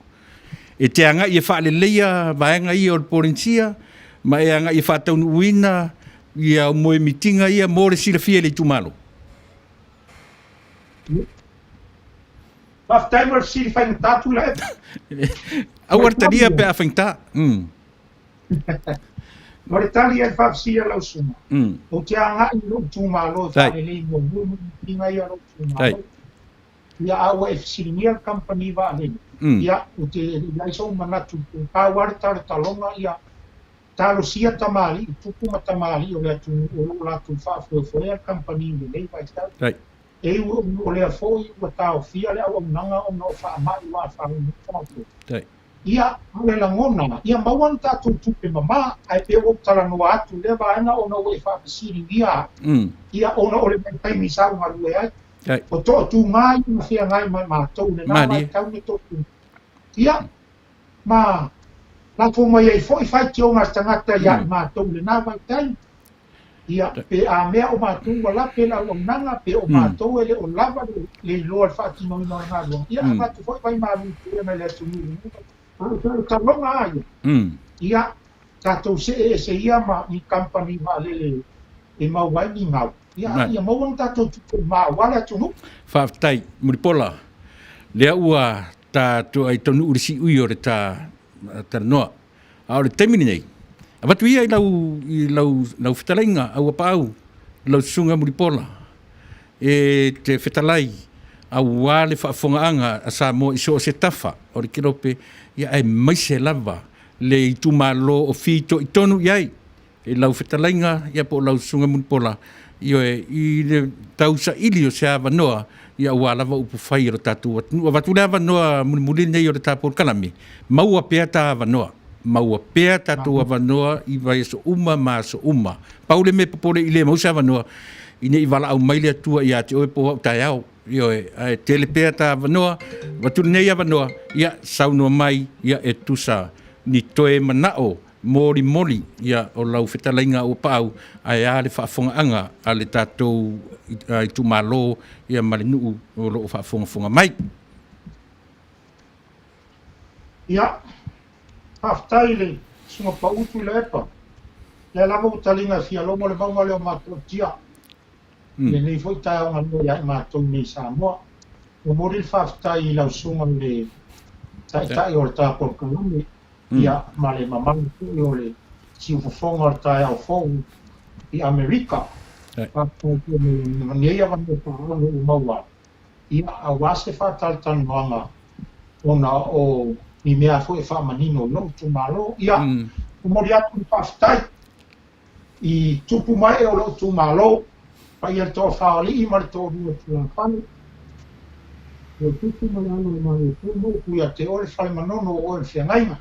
e te anga i fa le leia vaenga i o porencia ma e anga i fa Taunu'u ina ia mo mitinga ia mo le sila fia le tumano Last time we're seeing fine tatu la. Awar tadia pe afenta. Moritalia fa sia la suma. O te anga i lo tumalo fa le mo tinga ia lo tumalo. Ia awa senior company va le. Ia o te lai so manatu pa warta talonga ia talo sia tamali tupu matamali o le tu o la tu fa fo company le vai sta. E o le foi o tau fia le au nanga o no fa mai wa fa no. Ia le langona ia mawan ta tu pe mama ai pe o tala no atu le va na o no we fa siri ia. Ia o no le pai mi sa ma lu ai. O to tu mai no fia ngai ma to le na mai tau ni to. Ia ma la fo mai ai foi fa ti o ma tangata ia ma to le na vai tai. Ia pe a mea o mātou wala pe la o nanga pe o mātou ele o lava le loa whati no ina ngā loa. Ia a mātou foi pai mātou tua me le tunu. Ka longa aia. Ia tātou se ia ma i company ma lele e mauai ni ngau. Ia mauang tātou tuku ma wala tunu. Whaftai, Mulipola, lea ua tātou ai Taunu'u risi ui o re tā noa. A o le taimini nei. Watu ia i lau whetalainga AUAPA'AU, lau sunga Mulipola. E te whetalai, a wale whaafongaanga a sa mo iso o se tafa, o re kirope, ia ai maise lava, le i tumalo o fito i tonu iai. E lau whetalainga, ia po lau sunga Mulipola, i le tausa ili o se awa noa, ia ua lava upu whai o tatu watu. Watu le awa noa muli nei o le tāpol kalami, maua pea tā awa noa. Maua pea tatu avanoa i vai so uma ma so uma. Paule me popole i le mausa avanoa i ne i wala au maile atua i ate oe po au tai au. Ioe, tele pea ta avanoa, watu nei avanoa, ia saunua mai, ia e tusa ni toe manao, moli, ia o lau whetalainga AUAPA'AU, ai a le whaafongaanga a le tātou i tumalo, ia Manuia o loo whaafonga mai. Ia. Haftaile sunga pa Tuila'epa le lava utalinga fia lomo le maunga leo mātou tia le nei foi tai o ngano ia mātou nei Samoa o mori whaftai i lau sunga le tai o le tāpol kalame ia ma le mamanu tui o le siufofonga o tai au fou i Amerika whaftai me neia vane pārano o maua ia a wase whataltan wanga ona o ni mea foi fa manino no tu malo ia o mori atu pastai i tupu mai o lo tu malo pa ia to fa ali i mar to du tu fan o tupu mai ano mai tu mo ku ia te ore fa manono o e fiangaima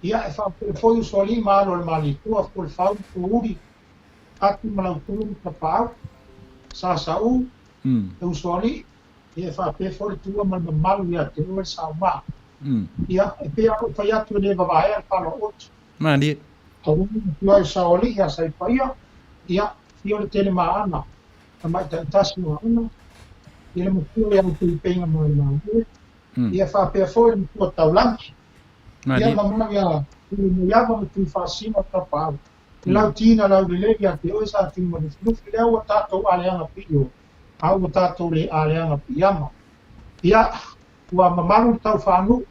ia e fa foi so ali malo le mali tu a por fa tu uri atu malo tu ka pa sa u e so ali e fa pe foi tu ma malo ia te ore sa ma ia e pe ako fai atu ne vavae al palo otu. Mani. Au ia sa oli ia sa ipaia, ia fio le tele maana, a mai tasi maana, ia le mokua ia mo tuipenga maana, ia fa pe foi ni kua taulanki. Ia mamana ia, ni iava mo tui fasima tapau. Lau tina lau lele ia te oe sa tui mani finufi lea ua tātou aleanga pio, au tātou le aleanga piyama. Ia, ua mamaru tau whanu,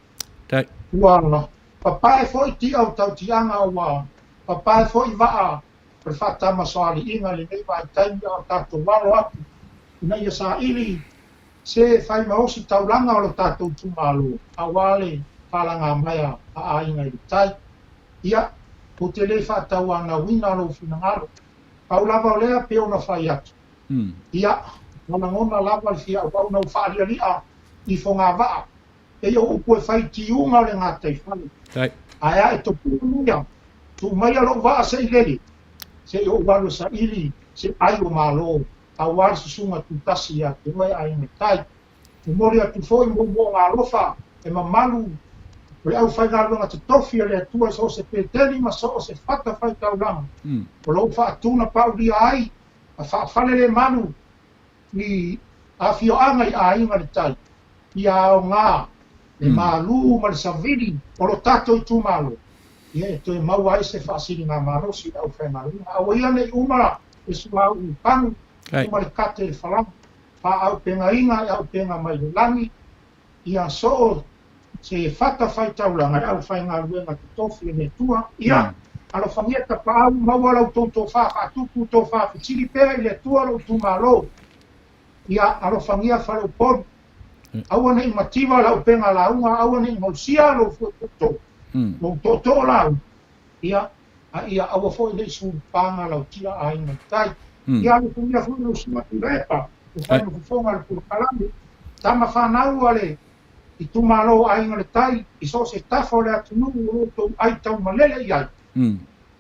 ua papae foi ti au tau tianga ua papae foi waa per fata masoali inga le nei vai taimi au tātou walo atu. Ina ia sa ili se fai maosi taulanga o lo tātou tumalo, a wale whalanga maia a ainga i tai. Ia, o te le fata wana wina lo finangaro, au lava o lea peo na fai atu. Ia, wana ngona lava fia au na uwharia lia i fonga waa. E o upo e whai ti unga le ngā tei whale. Aia e to pūmia, tu mai alo waa se ileli, se o walo sa ili, se ai o malo, a wari susunga tu tasi a te mai ai me tai. Tu mori atu foi mo ngā lofa, e mamalu O le au whaingaluanga te tofi le atua so se peteli ma so se whata whai taulanga. O lo whaatuna pauria ai, a whaafale le manu ni a whioanga i a inga le tai. I a o ngā, le malu ma le saviri, o lo tato i tūmalo. Ia e toi maua ai se whaasiri ngā marosi au whaingaluanga. Awa ia nei umara, e sua u pangu, uma le kate le whalanga. Pa au penga inga, au penga mai le langi, ia so se fata fai taulanga, au fai ngā luenga te tofi ne tua, ia, alo whangieta pa au maua lau tō whaatuku tō whaafitiri pēra i le tua lau tūmalo, ia alo whangia whalau pōru, aua nei mativa lau penga launga, aua nei mausia lau fuakoto, lau tō lau, ia aua fōi nei sūpanga lau tira a inga tai, ia alo whangia fōi lau sima Tuila'epa, o whai no fufonga le purakalame, tama whanau ale, i tūmalo a inga le tai, i so se tafo le atunu'u o tō ai tau malele i ai.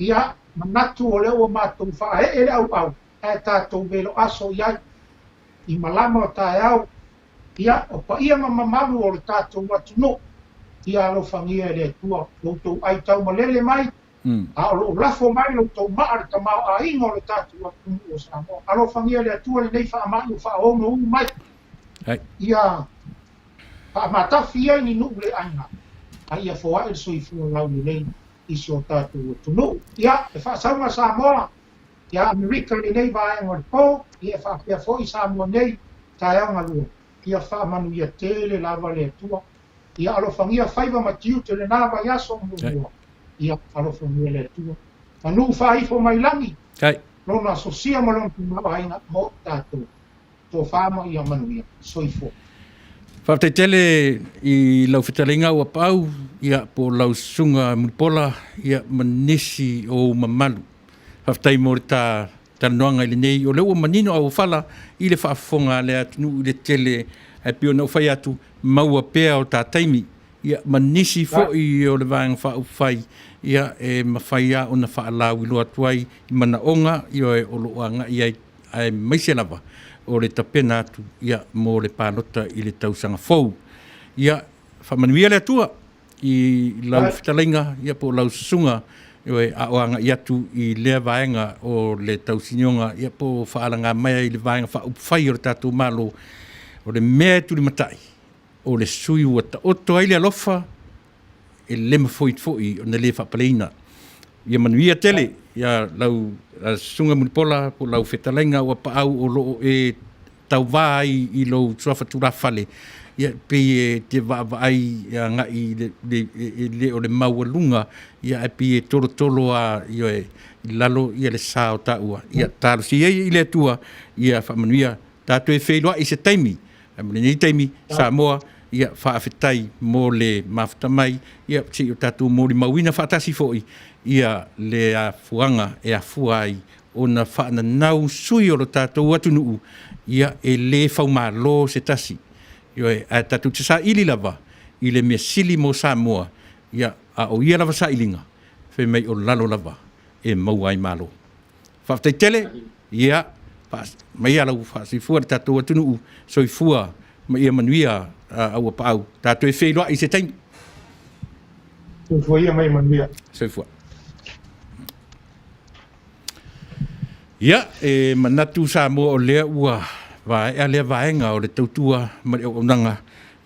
Ia, manatu o leo o mātou wha e le au, e tātou velo aso i ai, i malama o tae au, ia, o pa ia mamalu o le tātou atunu'u, ia alo whangia e le tua, o tō ai tau malele mai, a o lafo mai lo tō maa le tamau a inga o le tātou atunu'u o Samoa, alo whangia le tua le nei wha amai o wha ongo mai, ia, pa matafi ai ni nu'u le aina, a ia foa e soifua lau ni nei, isi o tātou atunu'u. Ia, e whaasaunga Samoa, ia Amerika le nei vaenga le pō, ia e whaapea fo'i Samoa nei, tae anga lua. Ia Manuia tele lava le atua, ia alofangia whaiva matiu te le nāwa yaso mua. Ia alofangia le atua. Manu whaifo mai langi, lona sosia malon tu mawainga mo tātou. Tō whama ia Manuia, soifo. Whaafeitele i lau whitalinga AUAPA'AU, ia po lau sunga MULIPOLA, ia manisi o mamalu. Whaafetai mo re tā noanga i le nei, o leo manino au whala, i le whaafonga le atunu i le tele, e pio nau whai atu maua pēa o tā taimi, ia manisi fo i o le vāng whaau whai, ia e mawhai a o na whaalau i loa tuai, i mana onga, i o e oloanga i ai maise lava. O le tapena atu ia mo le pānota i le tausanga fou. Ia whamanuia le atua i lau whitalinga, ia po lau sunga e aoanga i atu i lea vaenga o le tausinionga, ia po whaalanga mai i le vaenga whaupwhai o le tātou malo o le mea turi matai, o le sui wata oto ai le alofa e lema foi o na le whapaleina. Ia manuia tele, ia lau sunga MULIPOLA po lau whitalinga AUAPA'AU o loo e tau wā i lau tuafatura whale. Ia pe te waai nga i le o le maua lunga, ia pe tolo a i lalo ia le sao taua. Ia talo si i le tua, ia whamanuia tātou e wheilua i se taimi. Nei taimi, Samoa, ia whaafetai mō le mawhatamai, ia si o tātou mōri mauina whaatasi fo'i, ia le a fuanga e a fuai o na whaana nau sui o lo tātou atunu'u, ia e le whaumālo se tasi. Ia e a tātou te sa ili lava, i le mea sili mō Samoa, ia a o ia lava sa ilinga, whai mai o lalo lava, e mauai mālo. Whaftai tele, ia, mai alau whaasifua le tātou atunu'u, soifua, mai ia Manuia AUAPA'AU, tātou e wheilua i se taimi. Soifua ia mai Manuia. Soifua. Ia, e manatu Samoa o lea ua a lea vaenga o le tautua ma le onanga.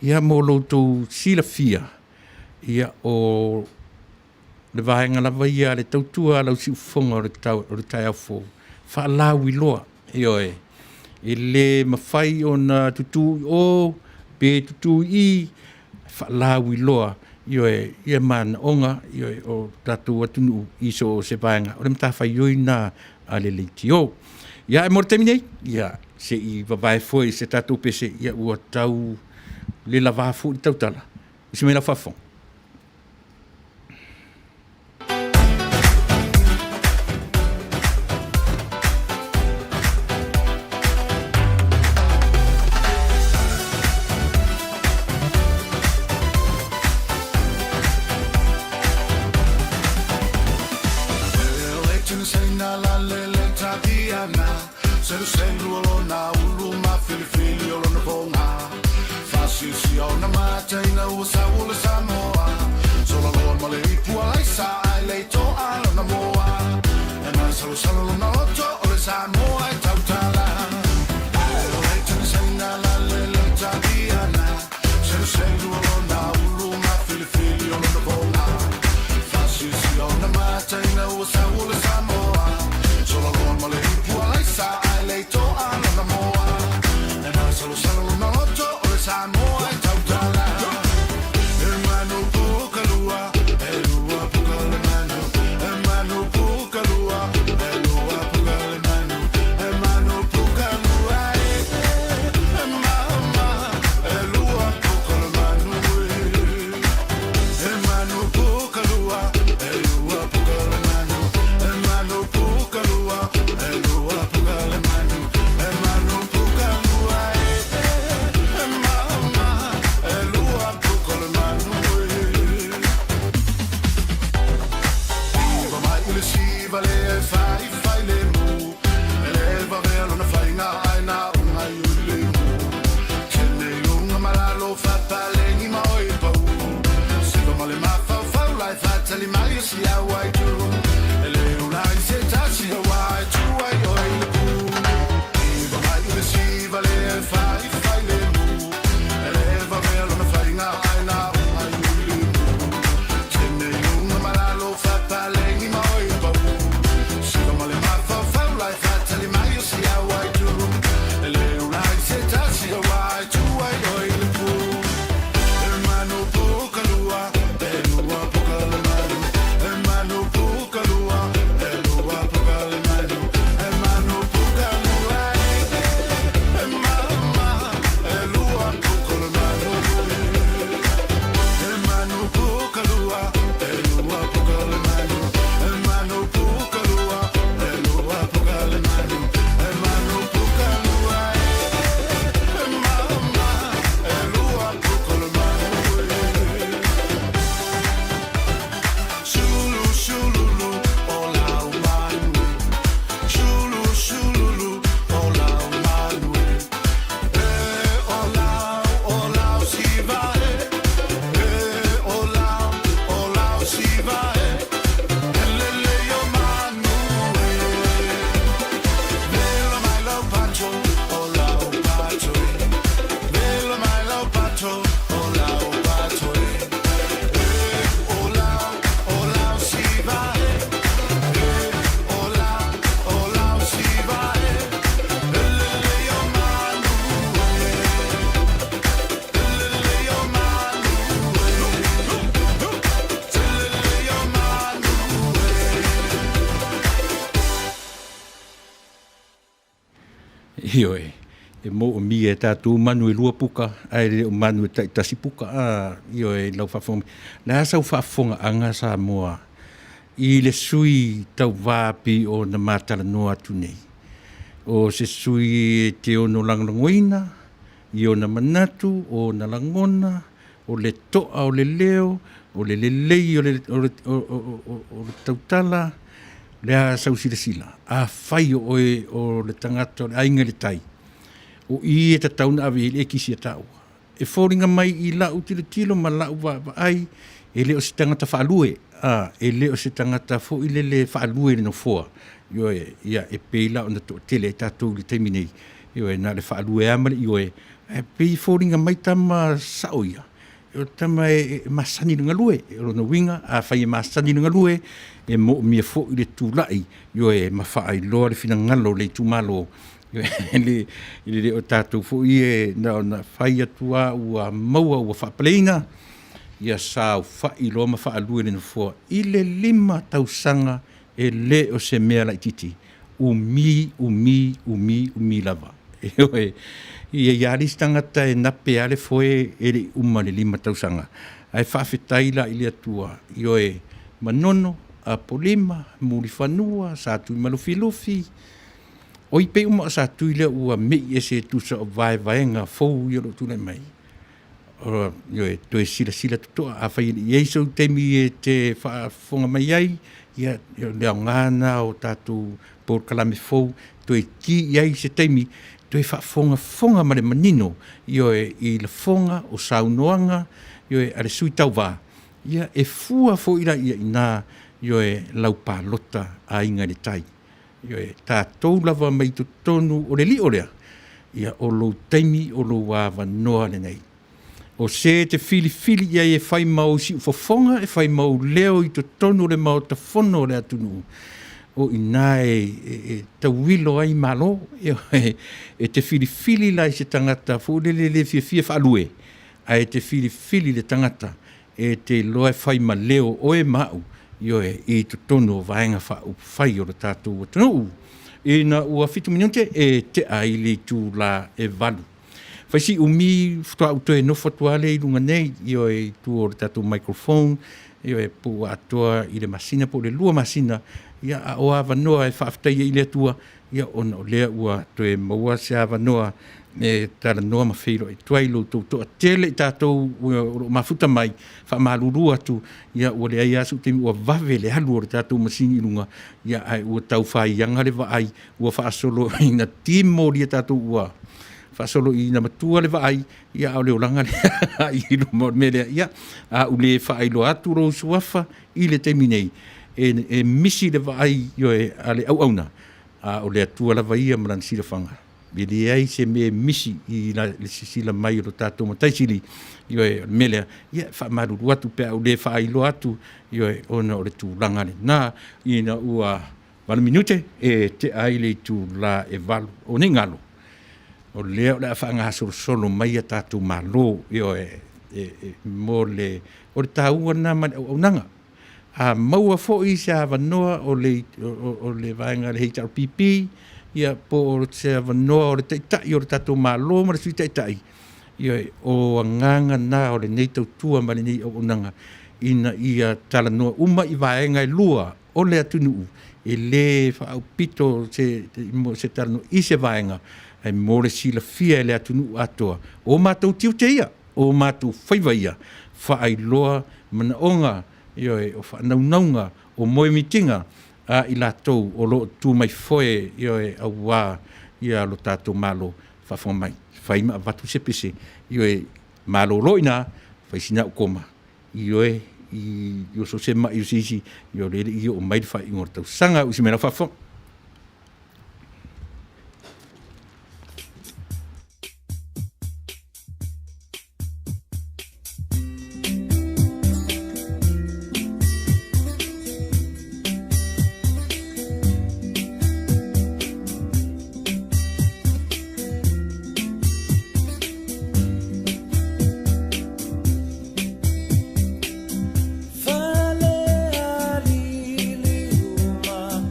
Ia mo loutou silafia. Ia o le vaenga lava ia le tautua lau si ufonga o le tai au fō. Whaalau i loa. Io e le mawhai o na tutu o, pe tutu i, whaalau i loa. Io e ia mana onga, io e o tātou atunu iso o se vaenga. O le mtawhai ioi na a le leiti o. Ia e mora temi nei, ia se i wawae foi se tātou pese, ia ua tau le lava fu i tautala. Isi mei la whafong. Selu olo na ulu ma filifili olo na bonga. Fasisi o na mata ina usa ula Samoa. Io e mo o mi e tātou manu e lua puka, ai le o manu e tasi puka, io e lau whawhonga. Nā sau whawhonga anga sa moa, i le sui tau wāpi o na mātara noa atu nei. O se sui te ono langoina, i o na manatu, o na langona, o le toa o le leo, o le lelei, o le tautala, lea sau sila. A whai o le tangata, o le ainga le tai. O i e ta tauna awe e kisi a tau. E whoringa mai i lau tilo ma lau wa ai, e leo se tangata whaalue. E leo se tangata fo i le whaalue no fua. Io ia e peila o na to tele e tātou li teimi nei. Io e nā le whaalue amale, io e pei whoringa mai tama saoia. Io tama e masani runga lue. E rona winga, a whai e masani runga lue, e mo mia fo i le tūlai. Io e mawha ai loa le fina ngalo le tūmalo. le o tātou fo i e na whai atua ua maua ua whapaleina ia sāu whai loa ma whaalue le na fua i le 5 tausanga e le o se mea lai titi umi lava ia iaris tangata e nape ale foe e le uma le 5 tausanga ai whawhetaila i le atua io e manono a polima mulifanua sa tu malofilofi o i pe uma sa tuile ua mei e se tusa o vaenga fou i alo tūnei mai. O to e sila tutoa a whai i eiso temi e te whaafonga mai ai ia leo ngana o tātou por kalame fou to e ki i se temi to e whaafonga mare manino i la fonga o saunoanga ale sui tau wā ia e fua fo ira ia ina lau pālota a inga le tai. Tātou lava mai tu tonu o le li o lea. Ia o lo teimi o lo wawa noa le nei. O se te fili ia e whai mau si ufafonga e whai mau leo i tu tonu le mau ta fono le atunu. O ina e tauilo ai malo e te fili lai se tangata fu le fia whaalue. A e te fili le tangata e te loe whai ma leo o e mau. I tu tono vaenga whai o le tātou o Taunu'u. Na ua 5 minute e te aili tu la e valu. Whai si umi whtua auto e no whatuale i runga nei, e tu o le tātou microphone, e pu atoa i le masina, po le lua masina, ia a o awanoa e whaafitai i le atua, ia ona o lea ua to e maua se awanoa e tala noa mawhiro e tuailu to a tele i tātou mafuta mai whamaluru atu ia ua le ai asu temi ua wawe le halu o le tātou masini ilunga ia ai ua tau whaianga le waai ua whaasolo i na timo lia tātou ua whaasolo i na matua le waai ia au leo langa le ilu mele ia a ule whaailo atu rou suafa i le temi nei e misi le waai ale au auna a o le atua la vaia maran sila whanga Bidi ai se me misi i le sisila mai o tātou mataisili mele ia whamaruru atu pea o le whailo atu ona o le tūlanga le nā ina ua 1 minute e te aile tu la e valu o ni ngalo o lea o le whaanga solo mai a tātou malo mo le o le tāua nā mani au nanga a maua fo i se avanoa o le vaenga le HRPP ia po o se avanoa o le taitai o le tātou malo ma le sui taitai o anganga nā o le nei tautua ma le nei au nanga ina ia tala noa uma i vaenga e lua o le Taunu'u e le whaau pito se tala noa i se vaenga ai mo le sila fia e le Taunu'u atoa o mātou tiu te ia o mātou whaiva ia whaai loa mana onga o whanaunaunga o moe mitinga a i lātou o lo tū mai foe au wā ia lo tātou malo whawhonga mai whai maa watu se pese malo loina whai sina ukoma so se mai usisi le o mai whai ingor tau sanga usi mena whawhonga Vale, ali, liuma,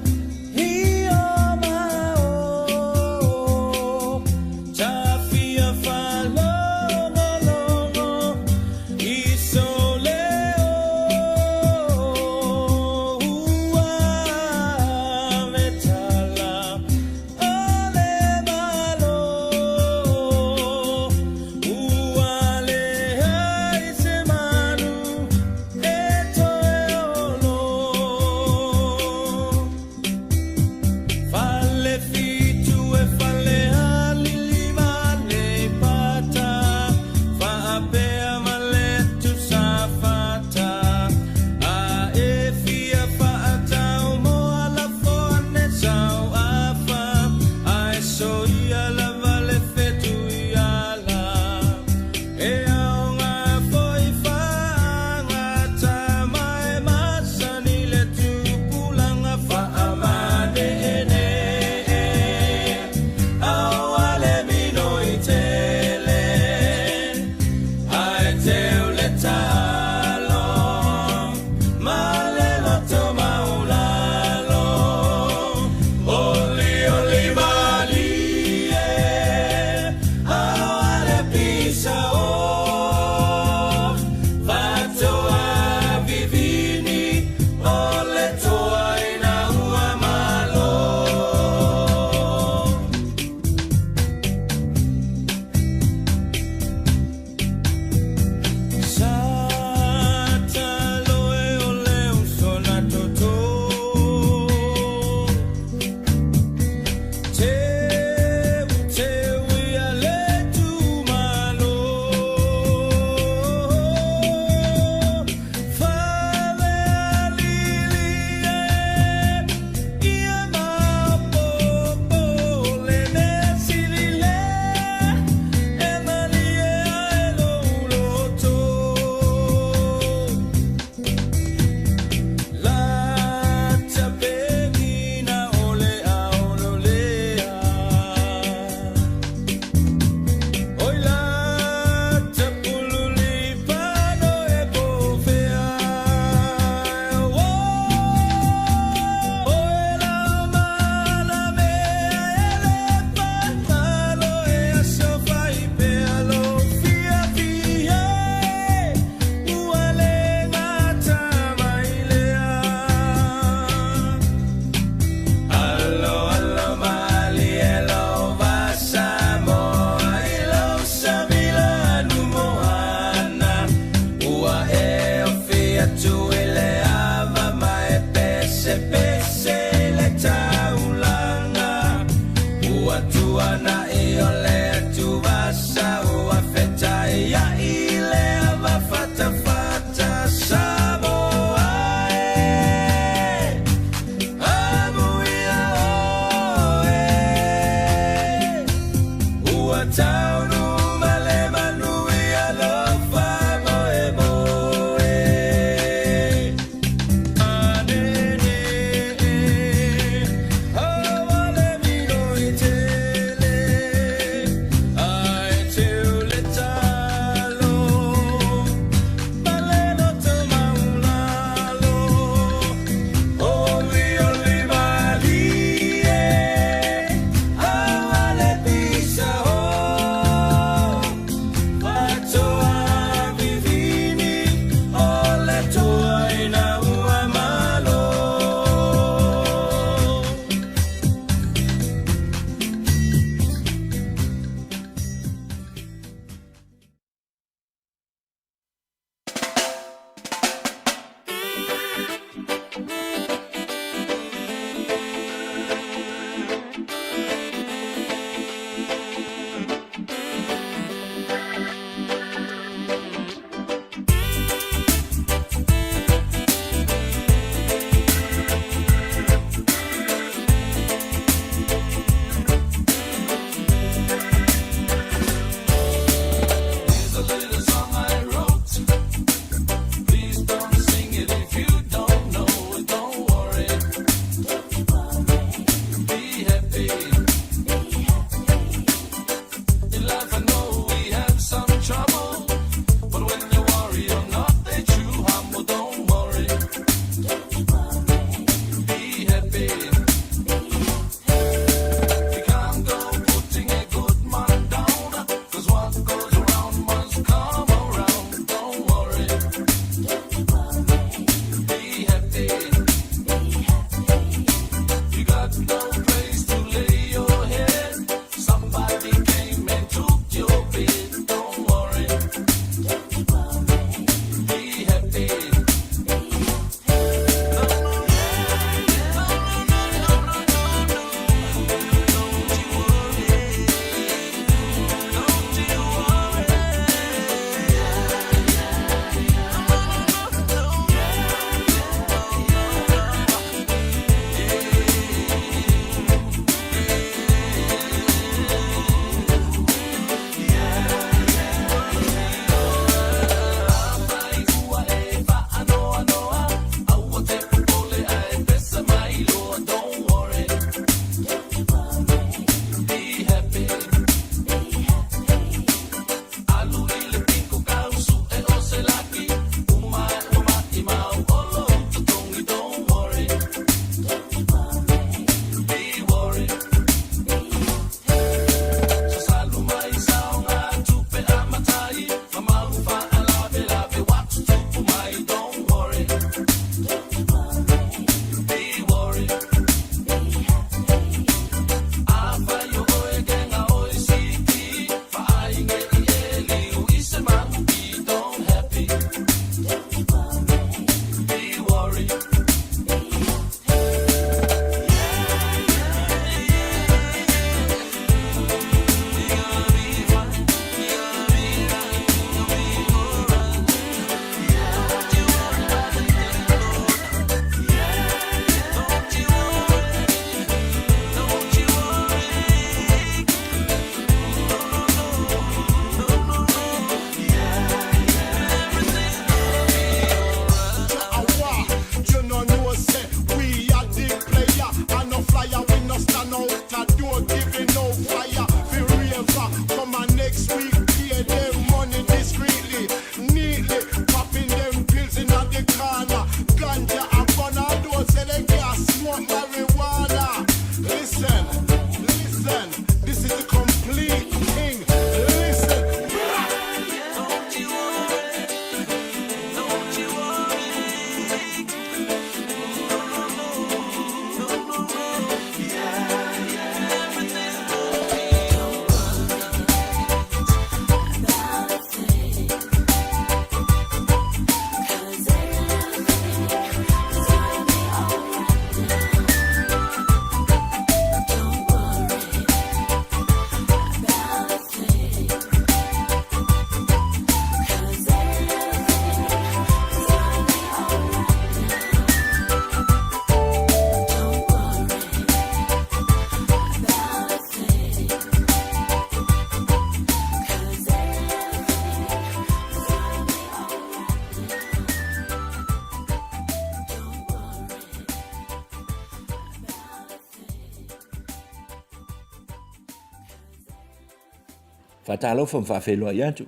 Whatalo from whawhelua i atu.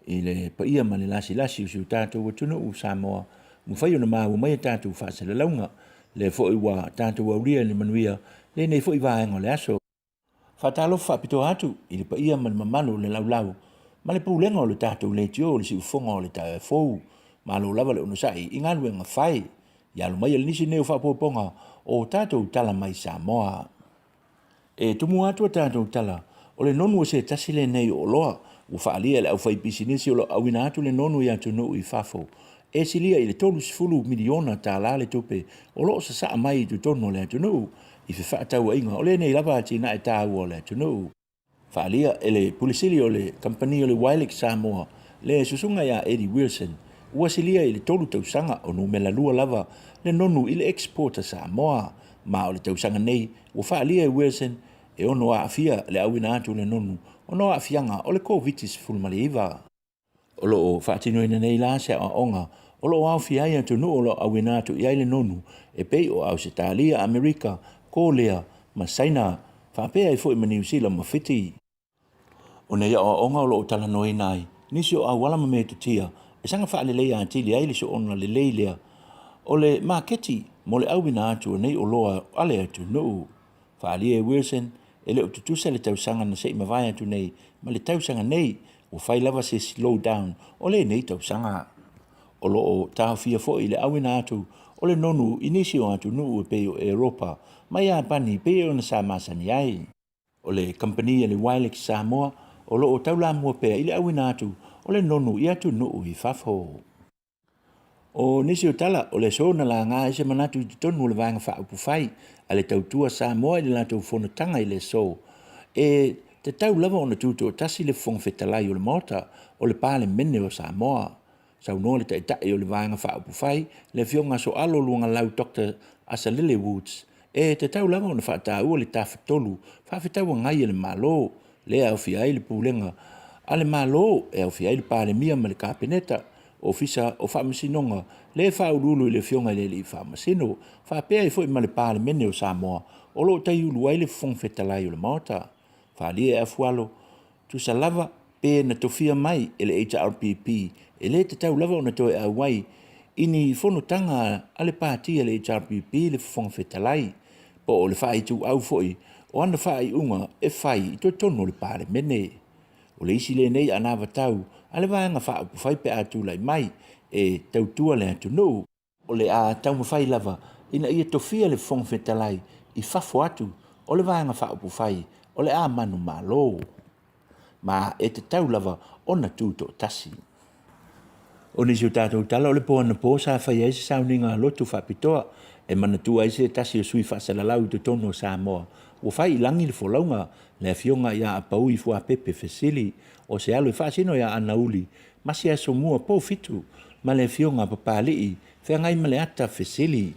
I le pa ia ma le lasi usiu tātou wa Taunu'u Samoa. Mwhai ona maa mai tātou whaasala launga. Le fo i wa tātou auria le Manuia. Le nei fo i vaenga le aso. Whatalo whapito atu. I le pa ia ma le mamalo le laulau. Ma le pūlenga o le tātou le tio le si ufonga o le tā e fōu. Ma lo lava le onosai i ngā luenga whai. Ia lo mai le nisi neo whapoponga o tātou tala mai Samoa. E tumu atu a tātou tala. O le nonu o se tasile nei o loa. U whaalia le au whai pisinisi o lo awina atu le nonu i Taunu'u i whafo. E silia i le tolu sifulu miliona tā la le tope. O lo sa saa mai i tu tono le Taunu'u. I fe whaatau inga. O le nei lava ati na e tā ua le Taunu'u. Whaalia e le pulisili o le kampani o le Vale Samoa. Le susunga ia Eddie Wilson. Ua silia i le tolu tausanga o numela lua lava le nonu i le exporter Samoa. Ma o le tausanga nei. Ua whaalia e Wilson e ono a afia le awina atu le nonu. Ono a afianga o le COVID-19 fulmaliva. O lo o whaatino ina nei la se a onga. O lo o awhia ia Taunu'u o lo awina atu i le nonu. E pei o Ausitalia, Amerika, Kolea, ma Saina. Whapea i fo i ma New Zealand ma whiti. O nei a onga o lo o tala noi nai. Nisi o awala ma me tutia. E sanga whaale leia antili aile so ona le leilea. O le maketi mo le awina atu nei o loa ale atu Taunu'u. Whaalia e Wilson. E le o tutusa le tausanga na sei mawai atu nei. Ma le tausanga nei. O whai lava se slow down. O le nei tausanga. O lo o tau fia fo i le awina atu. O le nonu inisi o atu Taunu'u e peo Europa. Mai a pani peo na sa masani ai. O le company e le Vale Samoa. O lo o taula mua pea i le awina atu. O le nonu i atu Taunu'u i whafo. O nisi o tala o le sona la ngā ese manatu i tonu le vanga whaupu whai. A le tautua Samoa i le lato whonotanga i le so. E te tau lava o na tuto o tasi le whongwhetalai o le mota o le pāle mene o Samoa. Sau noa le taitai o le vanga whaupu whai le fionga so alo luanga lau Dr. Asalele Woods. E te tau lava o na whaatau o le tawhetolu whawhetau ngai le malo. Le au fiai le pūlenga. A le malo e au fiai le pāle mia ma le kāpeneta. O fisa o whaamasinonga, le whaurulu i le fionga le li whaamasino, whaapea i fo i male pāle mene o Samoa, o lo tai ulu ai le whongwhetalai o le maota. Whaalia e afualo, tu sa lava pe na tofia mai e le HRPP, e le te tau lava o na toe au wai, ini whonotanga a le pāti e le HRPP le whongwhetalai, po o le whai tu au foi, o ana whai unga e whai i to tono le pāle mene. O le isi le nei ana watau, ale vanga whaapu whai pe atu lai mai, e tautua le Taunu'u. O le a tau mawhai lava, ina ia tofia le whongwhetalai, i whafo atu, o le vanga whaapu whai, o le a manu malo. Ma e te tau lava, o na tūto tasi. O nisi o tātou tala, o le poa na po sa whai eise sauninga lotu whapitoa, e mana tua eise tasi o sui whasalalau i te tono Samoa. O whai langi le wholaunga, le fionga ia AUAPA'AU i fua pepe fesili, o se alo i whaasino ia anauli, masi a so mua po fitu, ma le fionga papalii, whea ngai ma le ata fesili.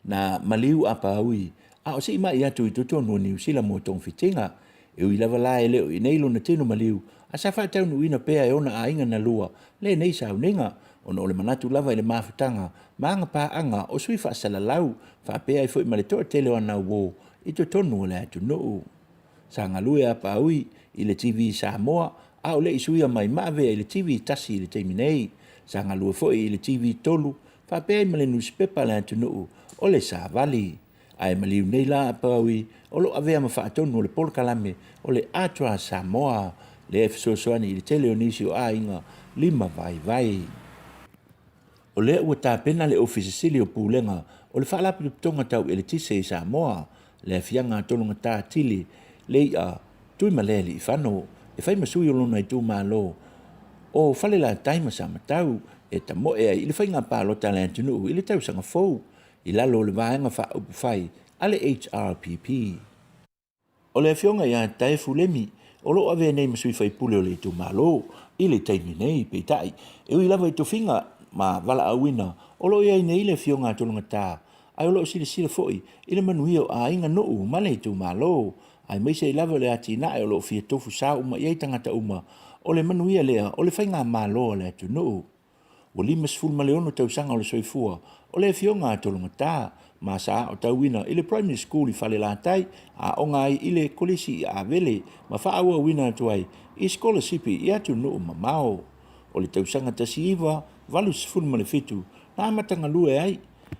Na maliu AUAPA'AU i, a o se ima i atu i tutono New Zealand mo tong fitinga, e ui lava la e leo i neilo na tino maliu, a sa wha Taunu'u ina pea e ona a inga na lua, le nei sa uninga, ona ole manatu lava i le mafutanga, maanga pa anga o sui whaasala lau, wha pea i fo i ma le toa tele o anau wo, i tutono le Taunu'u. Sa ngalue AUAPA'AU i le TV Samoa, a o le isuia mai mawe i le TV tasi i le teimi nei. Sa ngalue foi i le TV tolu, whapea i ma le newspaper le Taunu'u, o le sa Vale. Ai maliu nei la AUAPA'AU, o lo avea ma whaatonu o le polkalame, o le atua Samoa, le efesosoani i le teleonisi o a inga, lima vai. O le ua tāpena le ofisi sili o pūlenga, o le whaalapi tonga tau e le tise i Samoa, le fianga tolunga tā tili, le a tui maleli i whano, e whai masui o lona i tū malo. O whale la taima sa matau, e ta mo ea i le whainga pālota le Taunu'u i le tau sanga fau, i lalo le vaenga whaupu whai, ale HRPP. O le fionga ia tae fulemi, o lo ave nei masui whai pule o le tū malo, i le taimi nei peitai, e ui lava i tō whinga, ma wala awina, o lo ia i nei le fionga tolunga tā, ai o lo sila foi, i le Manuia o a inga nuu, ma le tū malo, ai mai se lava le ati na e o lo fia tofu sa uma i tangata uma o le Manuia lea o le whainga malo le Taunu'u. O limas fulma leono tau sanga o le soifua o le fionga tolunga tā ma sa o tauina i le primary school i whale la tai a o ngai i le kolisi a Vale ma whaaua wina tuai I scholarship I atu no mamao. O le tausanga tasiiwa, valu sifuru ma le fitu, na matanga lue ai.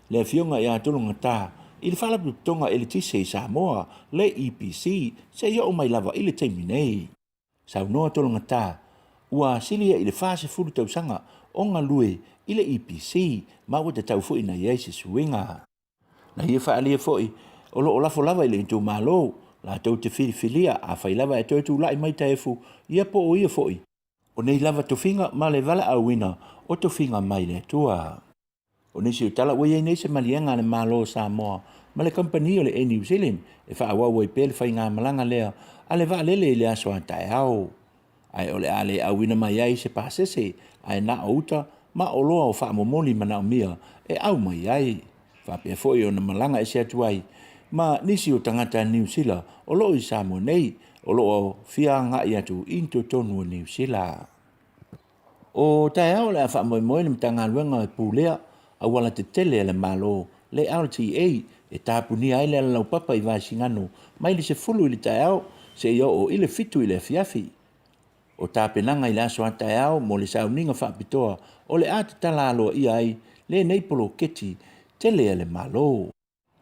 Le fionga ia tolonga tā, I le whalapu tonga ele tise I Samoa, le EPC, se ia o mai lava I le taimi nei. Sau noa tolonga tā, ua silia I le fase furu tausanga, o ngā lue I le EPC, ma ua te tau fo ina iai se suinga. Na ia whaalia foi, o lo olafo lava I le intu malo, la tau te whiriwhiria a whai lava e toi tu lai mai taefu, ia po o ia foi. O nei lava tofinga ma le Vale auina o tofinga mai le tua. O nei siu tala wei nei se malianga le malo Samoa, ma le company o le New Zealand, e wha awa pe le whai ngā malanga lea, a le vaa lele le aso an tae au. Ai o le ale auina mai ai se pasese, ai na o uta, ma o loa o wha momoli mana o mia, e au mai ai. Wha pia foi o na malanga e se atuai, ma nisi o tangata New Zealand, o loo I Samoa nei, o loo fia ngā I atu into tonu o New Zealand. O tae au le a wha moe le mtanga luenga e pūlea, a wala te tele le malo, le LTA, e tāpuni ai le lau papa I vai singano, mai le se fulu I le tae au, se ia o ile fitu I le fiafi. O tāpenanga I le aso a tae au, mo le sauninga whaapitoa, o le ate tala aloa I ai, le neipolo keti, tele le malo.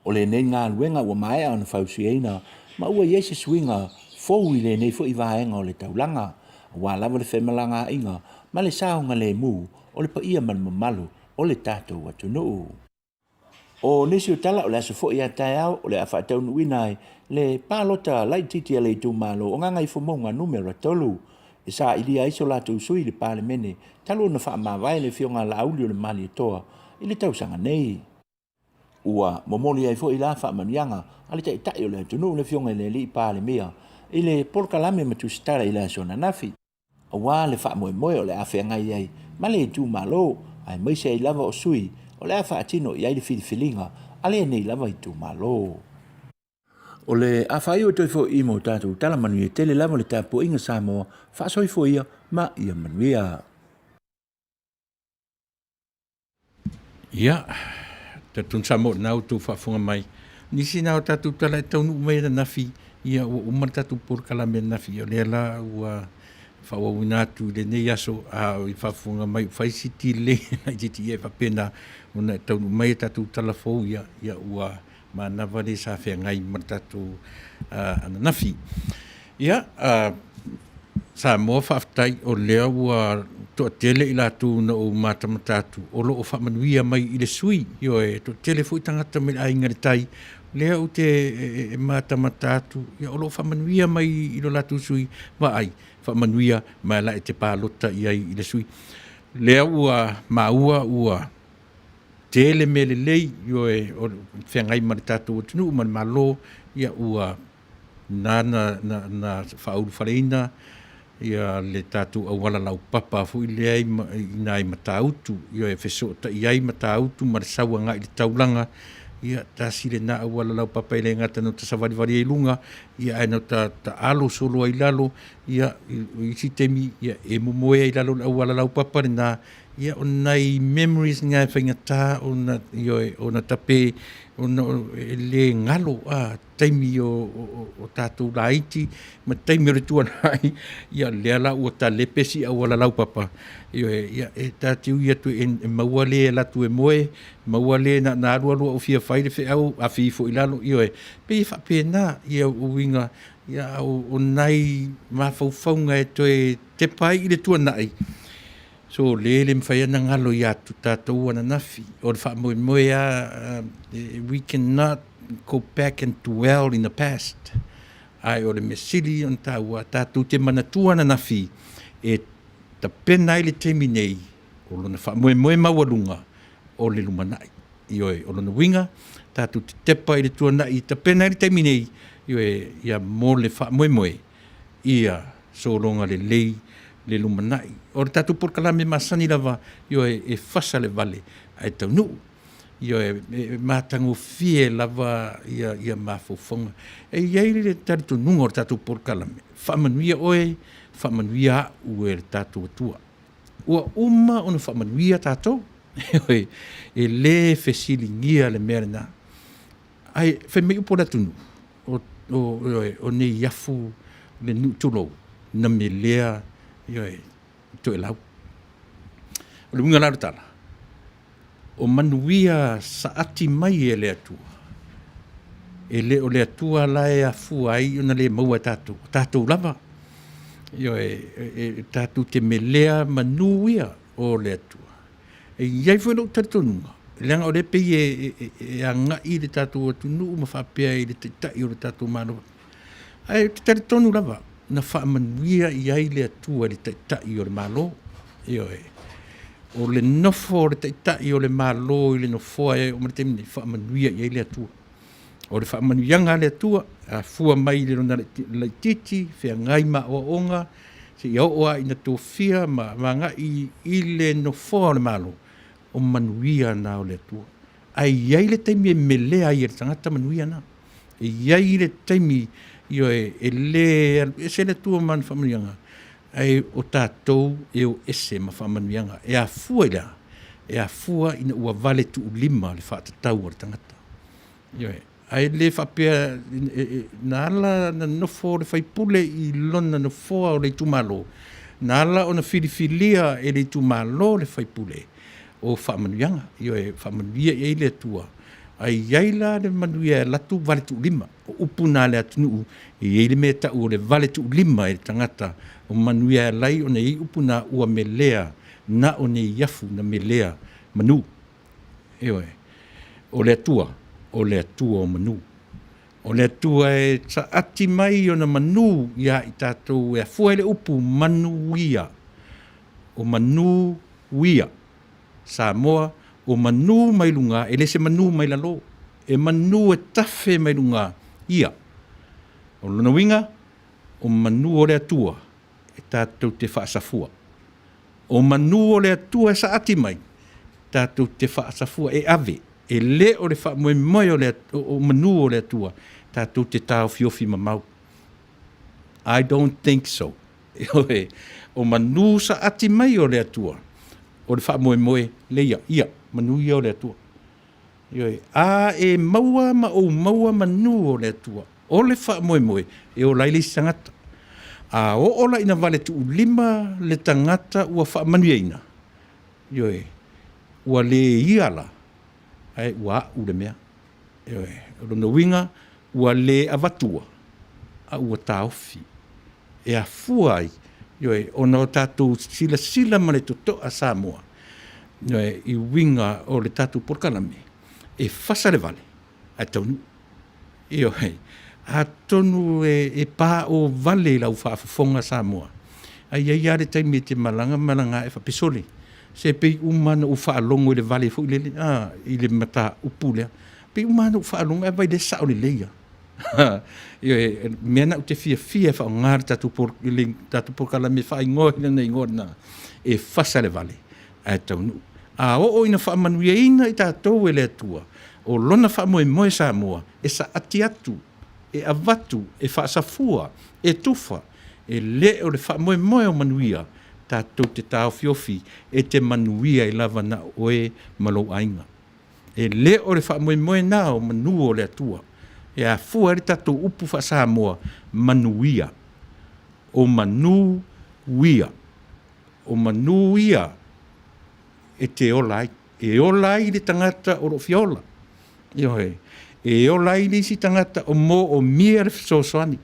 O le nei ngā luenga ua mai au na whausiena, ma ua iese swinga, fōu I le nei fo I vaenga o le taulanga, wa lava le whemalanga inga, ma le saunga le mu, o le paia man mamalu, o le tātou Taunu'u. O nisi o tala o le aso fo I a tae au, o le awha Taunu'u nai, le pālota lai titi a le tu malo, o nganga I fomonga numera tolu, e sa ili a iso la tu sui le pāle mene, talo na wha mawai le fionga la auli o le mali toa, I le tausanga nei. Ua momoli ai fo I la wha manianga, ali tai tai o le Taunu'u le fionga le li pāle mea, I le polkalame matu stara I le aso na nafi. A wā le wha moe moe o le awhia ngai ai, ma le tu malo, ai mai se I lava o sui, o le awha atino I ai le whiriwhilinga, ale nei lava I tu malo. O le awhai o toi fo I mo tātou tala Manuia tele lava le tāpo inga Samoa, whaasoi fo ia, ma ia Manuia. Ia, tatun Samoa nau tu whaafunga mai. Nisi nau tātou tala e Taunu'u mai na nafi, ia o umar tātou por kalame nafi, o le ala ua whawawina atu le nei aso a o I whaafunga mai, whaisiti le, na jiti e whapena, o na Taunu'u mai tātou tala fau ia ua, ma nawale sa whea ngai martatu ananafi. Ia, sa moa whaaftai o lea ua toa tele I lātu na o mātamatatu, o lo o whamanuia mai I le sui, io e toa tele fo I tangata me ainga le tai, lea o te mātamatatu, ia o lo o whamanuia mai I lo lātu sui, wa ai, whamanuia mai la e te pālota I ai I le sui. Lea ua maua ua, tele me le lei, io e o whengai maritatu o Taunu'u man malo, ia ua na whauru whareina, ia le tātou awala lau papa fu I le ai nai matautu, ia e whesota I ai matautu, ma le saua ngai le taulanga, ia tasi le na awala lau papa I le ngata no ta savarivari e lunga, ia e no ta alo solo ai lalo, ia I si temi, ia e mumoe ai lalo awala lau papa le na, ia o nai memories ngai whaingata o na tape o na le ngalo taimi o tātou laiti ma taimi o le tuanai ia le ala ua ta lepesi a wala lau papa ia e tātiu ia tu e maua le latu e moe maua le na arua o fia whaire whi au a fifo I lalo ia e pe whapena ia o winga ia o nai mawhauwhaunga e toe te pai I le tuanai. So le mwhaia na ngalo I atu tātou ana nafi. O le wha moe we cannot go back and dwell in the past. Ai o le mesili on tātou te manatua na nafi. E ta pena I le temi nei. O lona wha moe mawalunga o le lumanai. Ioe o lona winga. Tātou te tepa I le tuanai. Ta pena I le temi nei. Ioe ia mo le wha moe. Ia so longa le lei. Le lumanai. O le tātou por kalame masani lava, io e Fasa le Vale, ai Taunu'u. Io e mātango fie lava ia mawhauwhonga. E iei le tātou nunga o le tātou por kalame. Whamanuia oe, whamanuia ue le tātou atua. Ua uma o na whamanuia tātou. E le whesilingia le merena. Ai, whemei upo la Taunu'u. O nei iafu le nu'tulou. na me lea ioe to e lau. O le unga lau tala. O manuia sa ati mai e le atua. E le o le atua la e a fua ai ona le maua tātou. Tātou lava. Ioe tātou te me lea manuia o le atua. E iai fwena o tatonunga. Leanga o le pei e anga i le tātou atunu ma whapea i le teitai o le tātou mano. Ai te tari tonu lava. Na whaamanuia i ai le atua le teitai o le malo. Ioe. O le nofo o le teitai o le malo i le nofoa e o maritemi whaamanuia i ai le atua. O le whaamanuianga le atua, a fua mai le rona le titi, whea ngai ma o onga, se i oa ina tō fia ma ngai i le nofoa o le malo. O manuia na o le atua. Ai iai le taimi e melea i e tangata manuia na. E iai le taimi e le, e se le tua man whamanuianga. Ai o tātou e o ese ma whamanuianga. E a fua i la. E a fua ina ua vale tu lima le whaatatau o le tangata. Ai le whapea na ala na nofo le whaipule i lona nofoa o le tumalo. Na ala o na whiriwhilia e le tumalo le whaipule. O whaamanuianga, whaamanuia e le atua. Ai iaila le manuia latu vale tu lima. O upuna le Taunu'u, e le mea tau o le vale tu lima e tangata. O manuia lai o nei upuna ua melea, na o nei iafu na melea manu. O le atua o manu. O le atua e sa ati mai o na manu ia i tātou e fua le upu manuia. O manuia. Samoa, o manu mai lunga, e le se manu mai lalo. E manu e tafe mai lunga, ia. O lona winga, o manu o le atua, e tātou te whaasafua. O manu o le atua e sa ati mai, tātou te whaasafua e ave. E le o le whaamoemoe o manu o le atua, tātou te tāo fiofi mamau. I don't think so. O manu sa ati mai o le atua. O le whaamoemoe le ia, manu ia o le atua. A e maua ma o maua manu o le atua. O le whaamoemoe e o laile si tangata. A o ola ina vale tu lima le tangata ua whaamanuia ina. Ua le iala. Ai ua u le mea. O lona winga ua le avatua. A ua taofi. E a fuai. O na o tātou sila ma le toto a Samoa. I winga o le tātou porkalame. E Fasa le Vale. A Taunu'u. A tonu e pā o Vale lau whaafafonga Samoa. Ai ia le taimi te malanga e whapisole. Se pei umana u whaalongo i le Vale fu i le mata upulea. Pei umana u whaalongo e vai le sao le leia. Mea na u te fia wha o ngāri tātou porkalame wha ingohina na ingona e Fasa le Vale a Taunu'u. A o ina wha manuia ina i tātou e le atua. O lona wha moe Samoa e sa ati atu, e avatu, e wha safua, e tufa, e le o le wha moe o manuia tātou te tāo fiofi e te manuia i lava na oe malo ainga. E le o le wha moe na o manu o le atua. E a fua ri tātou upu wha Samoa manuia. O manuia. O manuia e te olai. E olai le tangata o ro fiola. E olai le si tangata o mo o mia le fisosoani.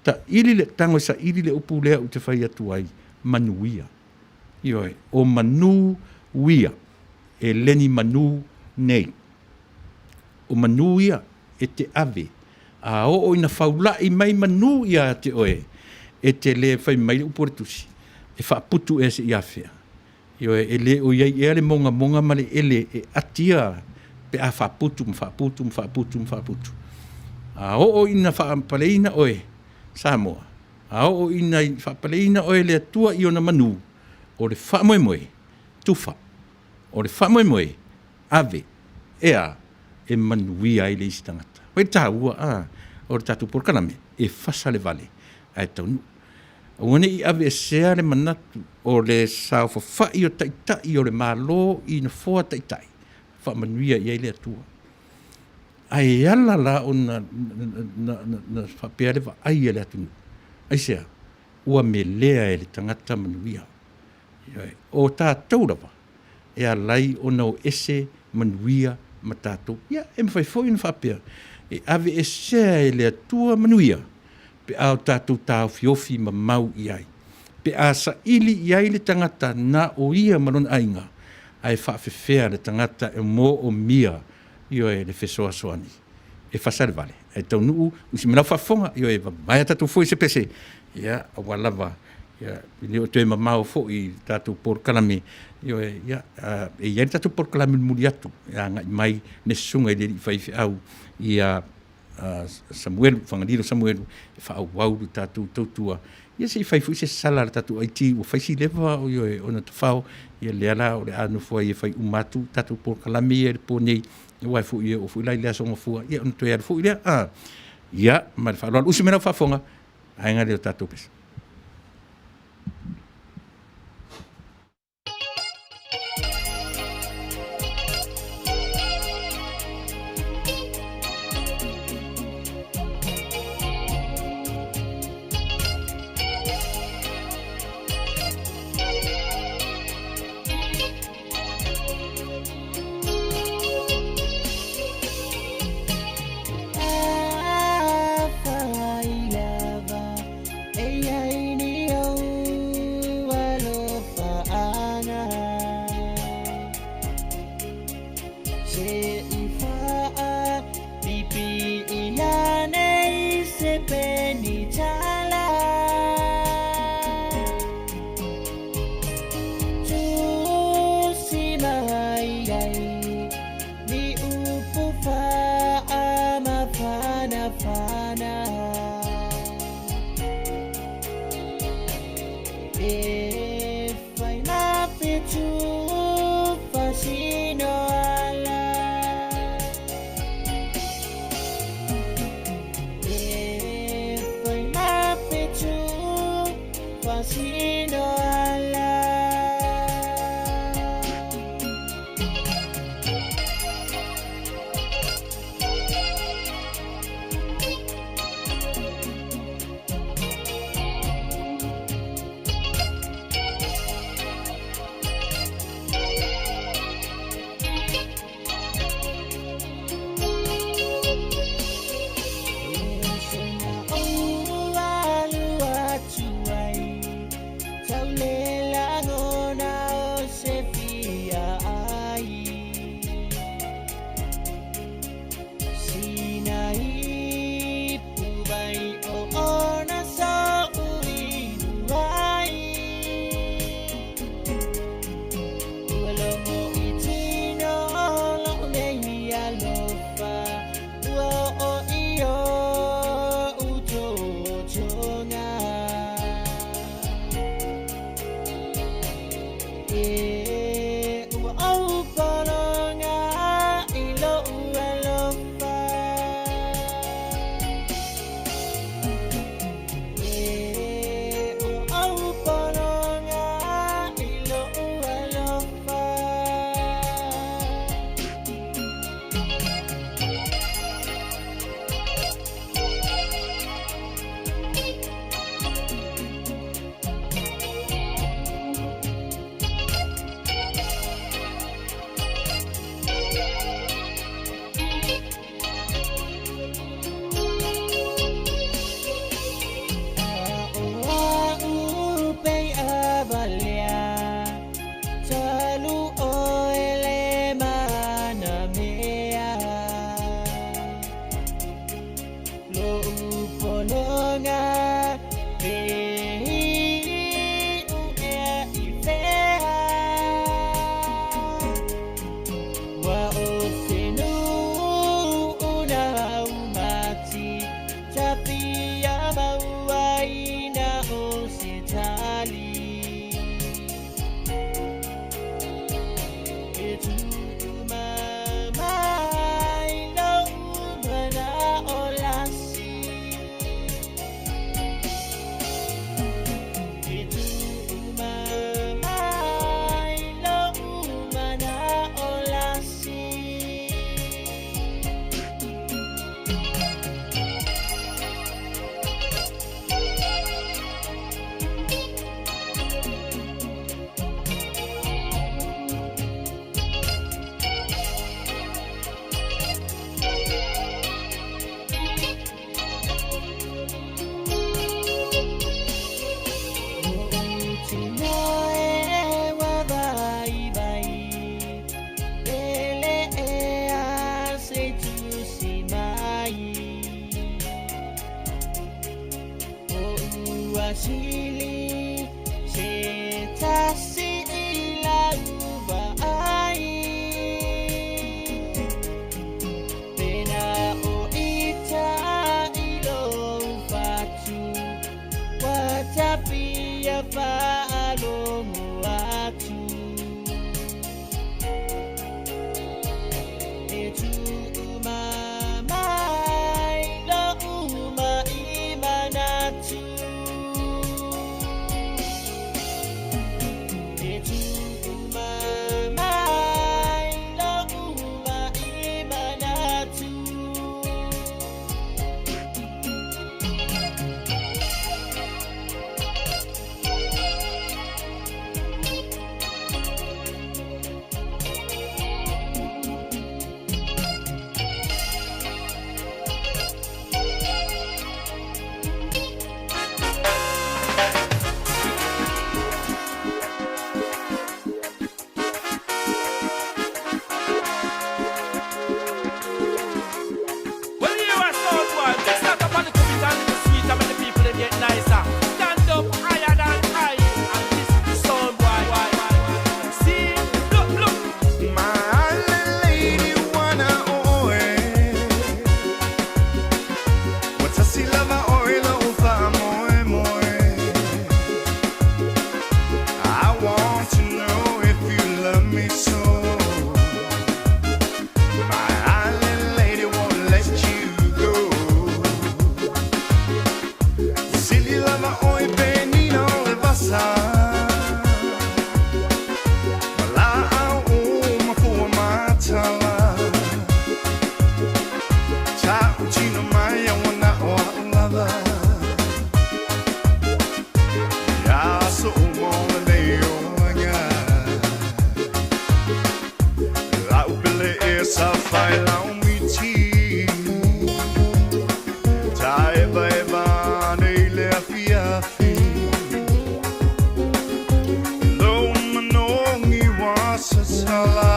Ta ili le tango sa ili le upu lea u te whai atu ai. Manuia. O manuia. E leni manu nei. O manuia e te ave. A o ina whaula i mai manu ia te oe. E te le whai mai upore tusi. E whaaputu e se iawhea. E le o iai e ale monga male ele e atia pe a whaaputu. A o ina whaapaleina oe Samoa. A o ina whaapaleina oe le atua i ona manu. O le whaamoemoe tufa. O le whaamoemoe ave ea e manuia i le isi tangata. Wai tā ua o le tātou porkalame e Fasa le Vale a Taunu'u. Wane i ave e sea le manatu o le sao whawhai o taitai o le malo i na foa taitai. Whaamanuia i ai le atua. Ai ala la o na whapea le ai le Taunu'u. Ai sea, ua me lea e le tangata manuia. O tātou rawa, e a lai o nau ese manuia ma tātou. Ia, e mwhai fwoi na whapea. E ave e sea e le atua manuia, pe au tātou tāu fiofi ma mau i ai. Pe a sa ili i ai le tangata na o ia manon ainga, ai whaafewhea le tangata e mō o mia i o e le whesoa soani. E Fasa le Vale. E Taunu'u, usi menau whafonga, i o e mai tātou fwoi se pese. Ia, a walawa. Ia, ni o te mamau fo i tātou por kalame. Ia, e iai tātou por kalame muri atu. Ia, ngai mai ne sunga i le whaifi au. Ia, Samuelu, whangariro Samuelu, e whaau tātou tautua. Ia se i whaifu i se sala le tātou aiti, o whaisi lewa o i o e ona tawhao. Ia leala o le anu fua i e whai umatu, tātou por kalame e le pōnei. Ia wai fu i o fu ilai lea songa fua. Ia, ona toi ar fu i lea. Ia, ma le whaaloan. Usi mena whafonga. Ainga leo tātou pesa. Wasili Setasi AUAPA'AU Pena o ita ilo fatu Watapia fa'alo muatu Etu umamai lo umaimanatu Etu umamai lo umaimanatu Well, you are so one. Let's talk about the cool and the sweet and make the people them get nicer. Stand up higher than high and listen to sound boy. See, look. My lady wanna oil. What's a silver oil over more? I want to know if you love me so. My island lady won't let you go. Silly lover oil benino le Fasa. Wala uma for matala. Taunu'u maya wana o lava. Ya so mo le oanga. La upele esa faila umiti. Eba neile afiafi. Lo manongi wasasala.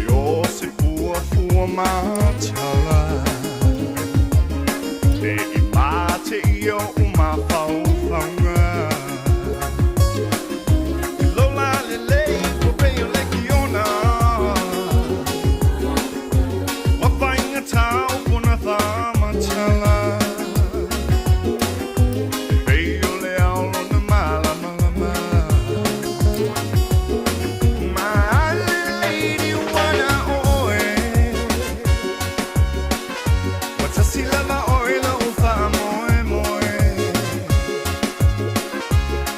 Yo se fua matala. E imate yo uma fauanga. Lola lele kopeyo lekiona. Wafainga tau puna thamatala. Peyo le aulo na mala. My lady wanna oil. What's a silver oil over more?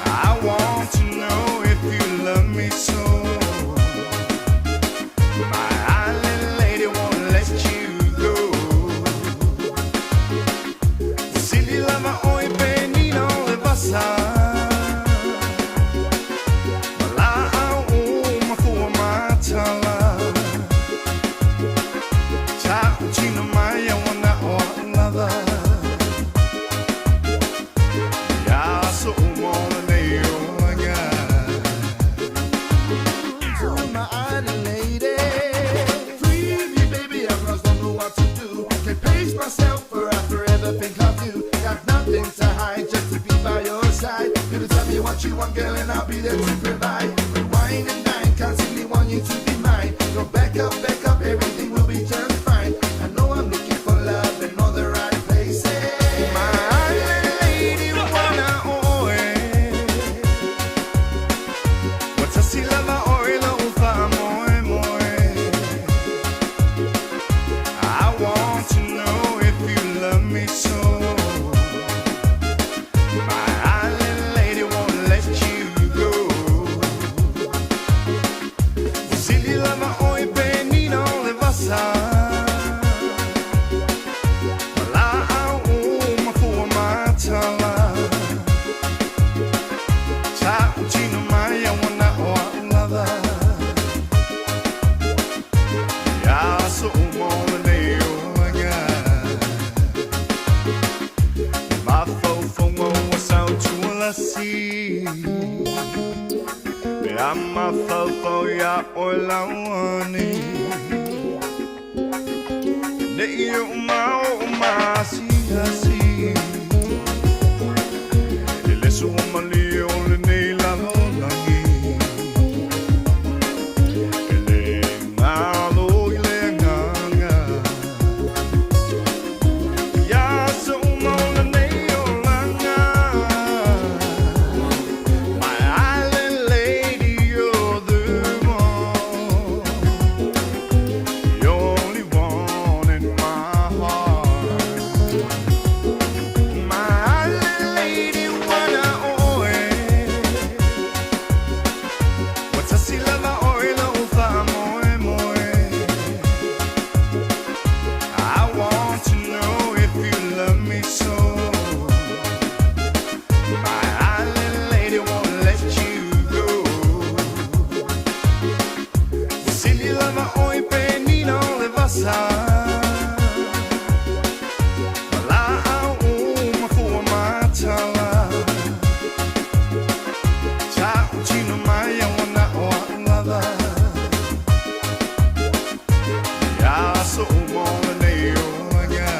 I want to know if you love me so. My island lady won't let you go. Silly lover oil benino le Fasa. Wala uma for matala. Taunu'u maya wana o lava. Ya so mo le oanga. My island lady, free me, baby. I just don't know what to do. Can't pace myself, for I forever think of you. Got nothing to hide, just to be by your side. You tell me what you want, girl, and I'll be there to provide. Wine and dine, constantly want you to be mine. Go back up, everything will be just fine. I know I'm looking for love in all the right places. My island lady wanna oil. What's a silver oil over more? I want to know if you love me so. My island lady won't let you go. Silly lover oil benino le Fasa. Wala uma for matala. Taunu'u maya wana o lava. Ya so mo le oanga. My fofo was out to la sea. I'm a fofo ya olawani. Ne yo ma o ma si. Fasa. AUAPA'AU mafua matala. Tau tino mai wana oangada. Ya so mole neo anya.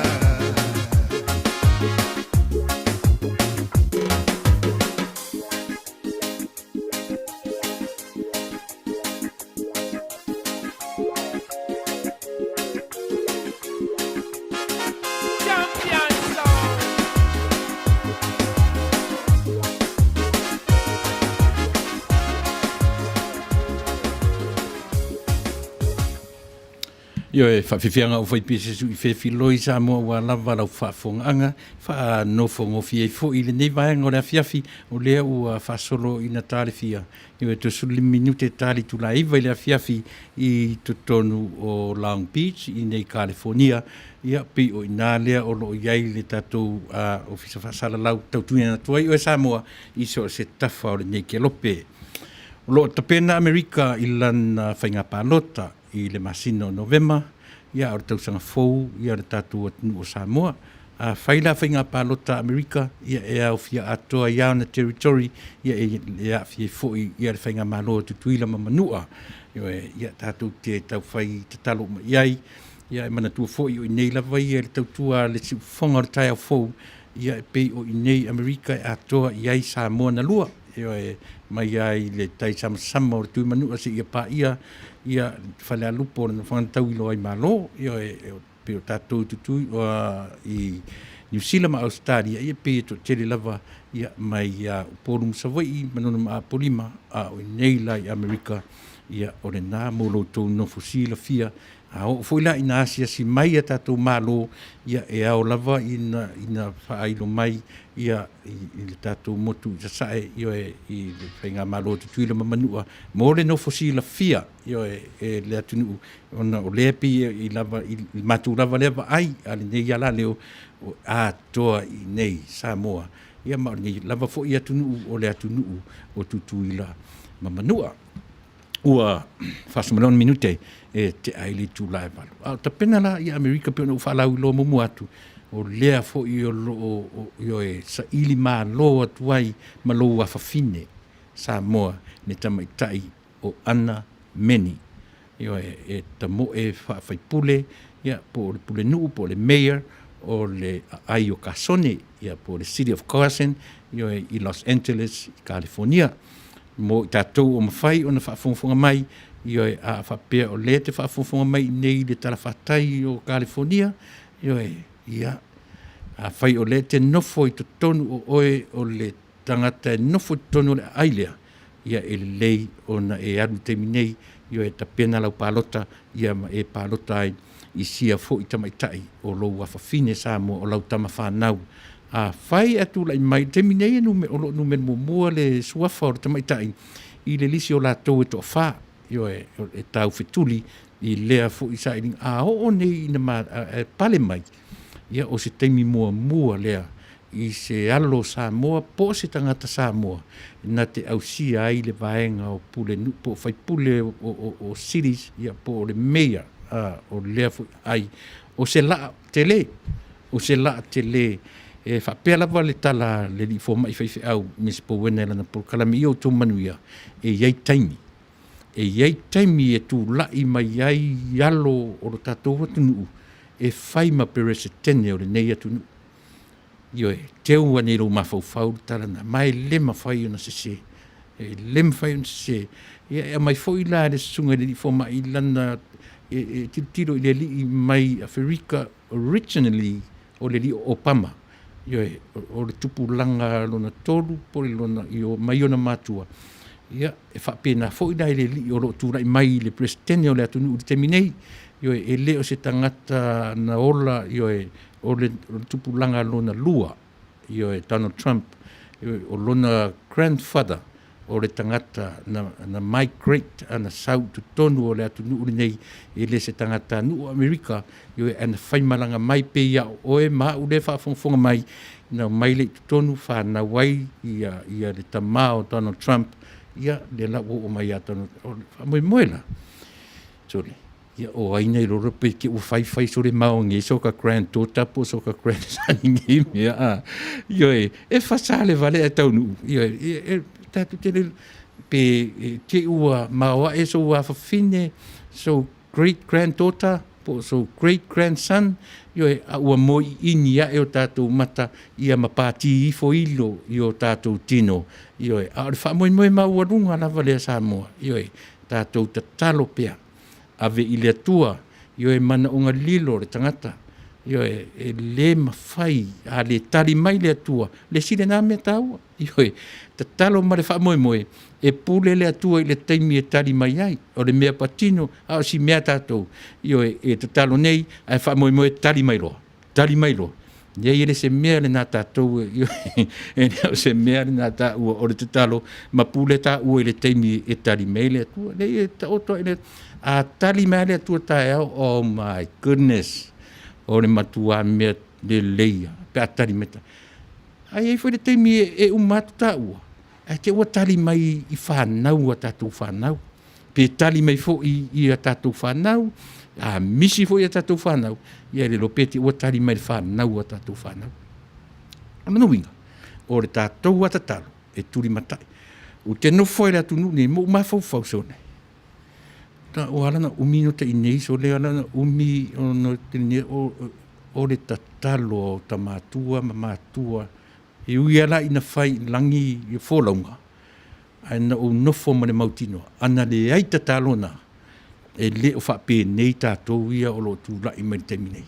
Champion sound. Yo e whawhiwhianga o whaipese su I whewhiloi sa mua wa lava lau whaafongaanga, wha no whongofi e fo I le nei vaenga o le awhiawhi o lea ua whasolo I na tāre fia. Yo e tosuli minute tāri Tuila'epa I le awhiawhi I totonu o Long Beach I nei California. Ia pi o ina lea o lo iai le tatou o fisa whasala lau tautuina na tuai o e Samoa I so se tafa o le nei ke lope. O lo tapena Amerika I lana whainga pālota I le masino Novema, ia o tausanga fou, ia le tātou atunu o Samoa. Whaila whainga pālota Amerika, ia e au fia atoa iau na territory, ia e a fia foi, ia le whainga māloa tutuila ma Manua. Ia tātou te tau whai te talo ma iai, ia e manatua foi o inei lawa ia le tautua le si whonga o tai au fou, ia e pei o inei Amerika e atoa iai Samoa na lua. Ia e mai ai le tai sama o le tui Manua se ia pā ia whale alupo na whangantau I loa I malo, ia pe o tātou tutui o I New Zealand ma Australia, ia pe to tele lava ia mai uporu msawai I manona ma polima o nei la I Amerika, ia o le nā molo tō no fusila fia, o foila I nā Asia si mai a tātou malo, ia e au lava ina whaailo mai, ia I le tātou motu I sasae, ia I le whainga malo tutuila ma Manua, mo le no fusila fia, ia e le Taunu'u, ona o lea pi I lava, I matu lava leva ai, ale nei ala leo, o toa I nei Samoa, ia ma nei lava fo I Taunu'u o le Taunu'u o tutuila ma Manua. Ua whasamalon minute e te aile Tuila'epa. Ta pena la I Amerika pe ona uwhalau I lo mumu atu. O lea fo I o e sa ili maa lo atu ai ma lo whawhine Samoa ne tamaitai o ana meni. Io e tamo e whaipule ia po le pule nuu po le mayor o le ai o Kasone ia po le City of Carson io I Los Angeles, California. Mo tātou o mawhai o na whaafonga mai, io a whapea o le te whaafonga mai nei le talawhatai o California, io ia a whai o le te nofo I to tonu o oe o le tangata nofo I tonu o le ailea, ia e le lei o na e aru te minei, io ta pena lau pālota, ia ma e pālota ai I sia fo I tamaitai o lou whawhine Samoa o lau tama whanau. Whai atu lai mai, te minei nume o nume mua le suafa o tamaitai I le lisi o la tau e toa wha, io e tau whetuli I lea fo I sa iling o nei ina ma pale mai, ia o se teimi mua lea I se alo Samoa, po se tangata Samoa, na te au sia ai le vaenga o pule, po whai pule o cities, ia po le mea o lea fo ai, o se la te le, e whapea lava le tala le li fōma I whaiwhiau Miss Powena lana por kalami I o tō Manuia e iai taimi e tū lai mai ai alo o lo tātou Taunu'u e whai ma perese tene o le nei Taunu'u io e te ua nei rau mawhau tala na mai le mawhai o na sese le mawhai o na sese e mai fōi la le sunga le li fōma I lana e tiro I le li mai Afrika originally o le li Opama io o le tupu langa lona tolu pole lona io mai ona matua ia e whapena fōi dai le li o lo tūrai mai le presidente o le Taunu'u te minei io e le o se tangata na ola io o le tupu langa lona lua io Donald Trump o lona grandfather o le tangata na migrate ana sau tu tonu o le Taunu'u nei e le se tangata nu Amerika io ana whaimalanga mai pe ia o e ma u le whaafonga mai na mai le tonu whana wai ia le tamao Donald Trump ia le la o mai ata no moela sorry Ia o ai nei roro pe ke o fai so le maonge so ka granddaughter po so ka grandson ngi mea. Ia e Fasa le Vale Taunu'u. Ia tatu te pe te ua maoa e so ua fafine so great granddaughter po so great grandson. Ia a ua moi ini a e o tātou mata ia mapati ifo ilo i o tātou tino. Ia a le wha moi maua runga la Vale Samoa. Ia tātou tatalo pea. Ave i le atua, io e mana o ngā lilo le tangata. Io e le mawhai, a le tali mai le atua. Le sile nā mea tāua. Io e tatalo ma le wha moe moe. E pule le atua i le taimi e tali mai ai. O le mea patino, a o si mea tātou. Io e tatalo nei, a wha moe moe tali mai loa. Tali mai loa. Ia i le se mea le nā tātou. Io e se mea le nā tāua. O le tatalo, ma pule tāua i le taimi e tali mai le atua. Le i ta oto i le... A tali mea le atua tae au, oh my goodness. O le matua mea le leia, pe a tali meta. Ai ei foi le teimi e umatu ta ua. Ai te ua tali mai i whanau a tātou whanau. Pe tali mai fo i a tātou whanau, a misi fo i a tātou whanau. Ia le lopeti ua tali mai whanau a tātou whanau. A manuinga, o le tātou atatalo, e turi matai. O te no foi le atunu ni mo mafau fausone. O alana umi no te inei, so le alana umi no te inei o le tatalo o ta mātua, ma mātua. E ui ala ina whai langi i wholaunga. Aina o nofo ma le mautino. Ana le ai tatalo na. E le o whape nei tātou ia o lo tu lai mai te minei.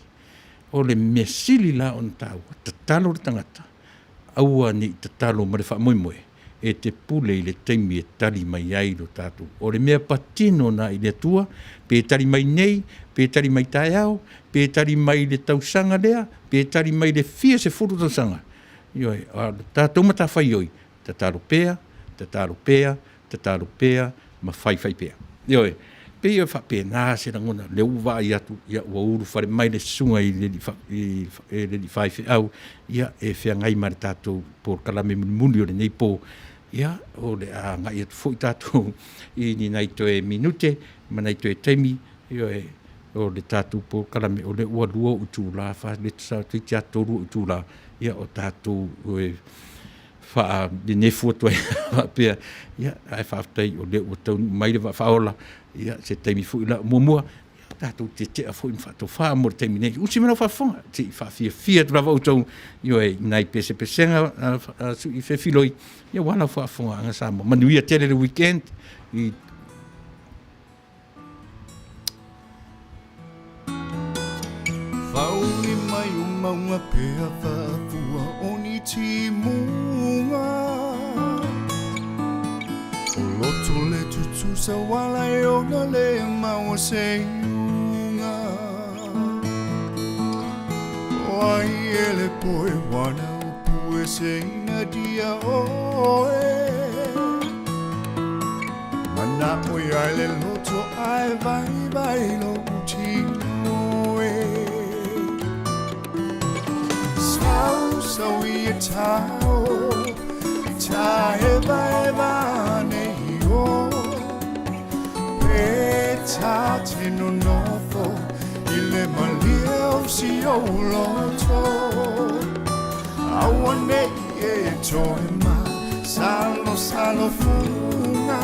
O le mesili la on tāua. Tatalo le tangata. Aua ni tatalo ma le wha moe moe. E te pule i le teimi e tali mai ai lo tātou. O le mea patino na i le tua, pe tali mai nei, pe tali mai tae au, pe tali mai le tausanga lea, pe tali mai le fia se furu tausanga. Ioi, tātou mata whai oi, tatalo pea, ma whai pea. Ioi, pe ioi whape nā se rangona, le uwa i atu, ia ua uru whare mai le sunga i le li whai au, ia e whea ngai mare tātou por kalame muni o le nei pō. Ia, o le a ngai atu fwoi tātou i ni nai toe minute, ma nai toe teimi, o le tātou po kalame o le ua lua utu la, wha le tsa tui tia toru utu la, ia o tātou wha le nefua toi, pia, ia, ai whaaftei o le ua tau mai le whaola, ia, se teimi fwoi la mua, tātou te a fwoi mwhato wha mo le teimi nei, usi mena whafonga, te whafia tu lava utau, io e nai pesenga, su i whewhiloi, ia wala whafonga anga Samoa. Manuia tele le weekend, i Fauni mai o maunga pea whafua o ni timunga O loto le tutu sa wala e o na le maua se iunga O ai e le poe wana o pue se ina dia oe Mana o ai le loto ai vai lo utino e Sau i tau, i eva nei o Pe ta te no nofo, i le malia o si o loto Aua nei e toe ma, salo funga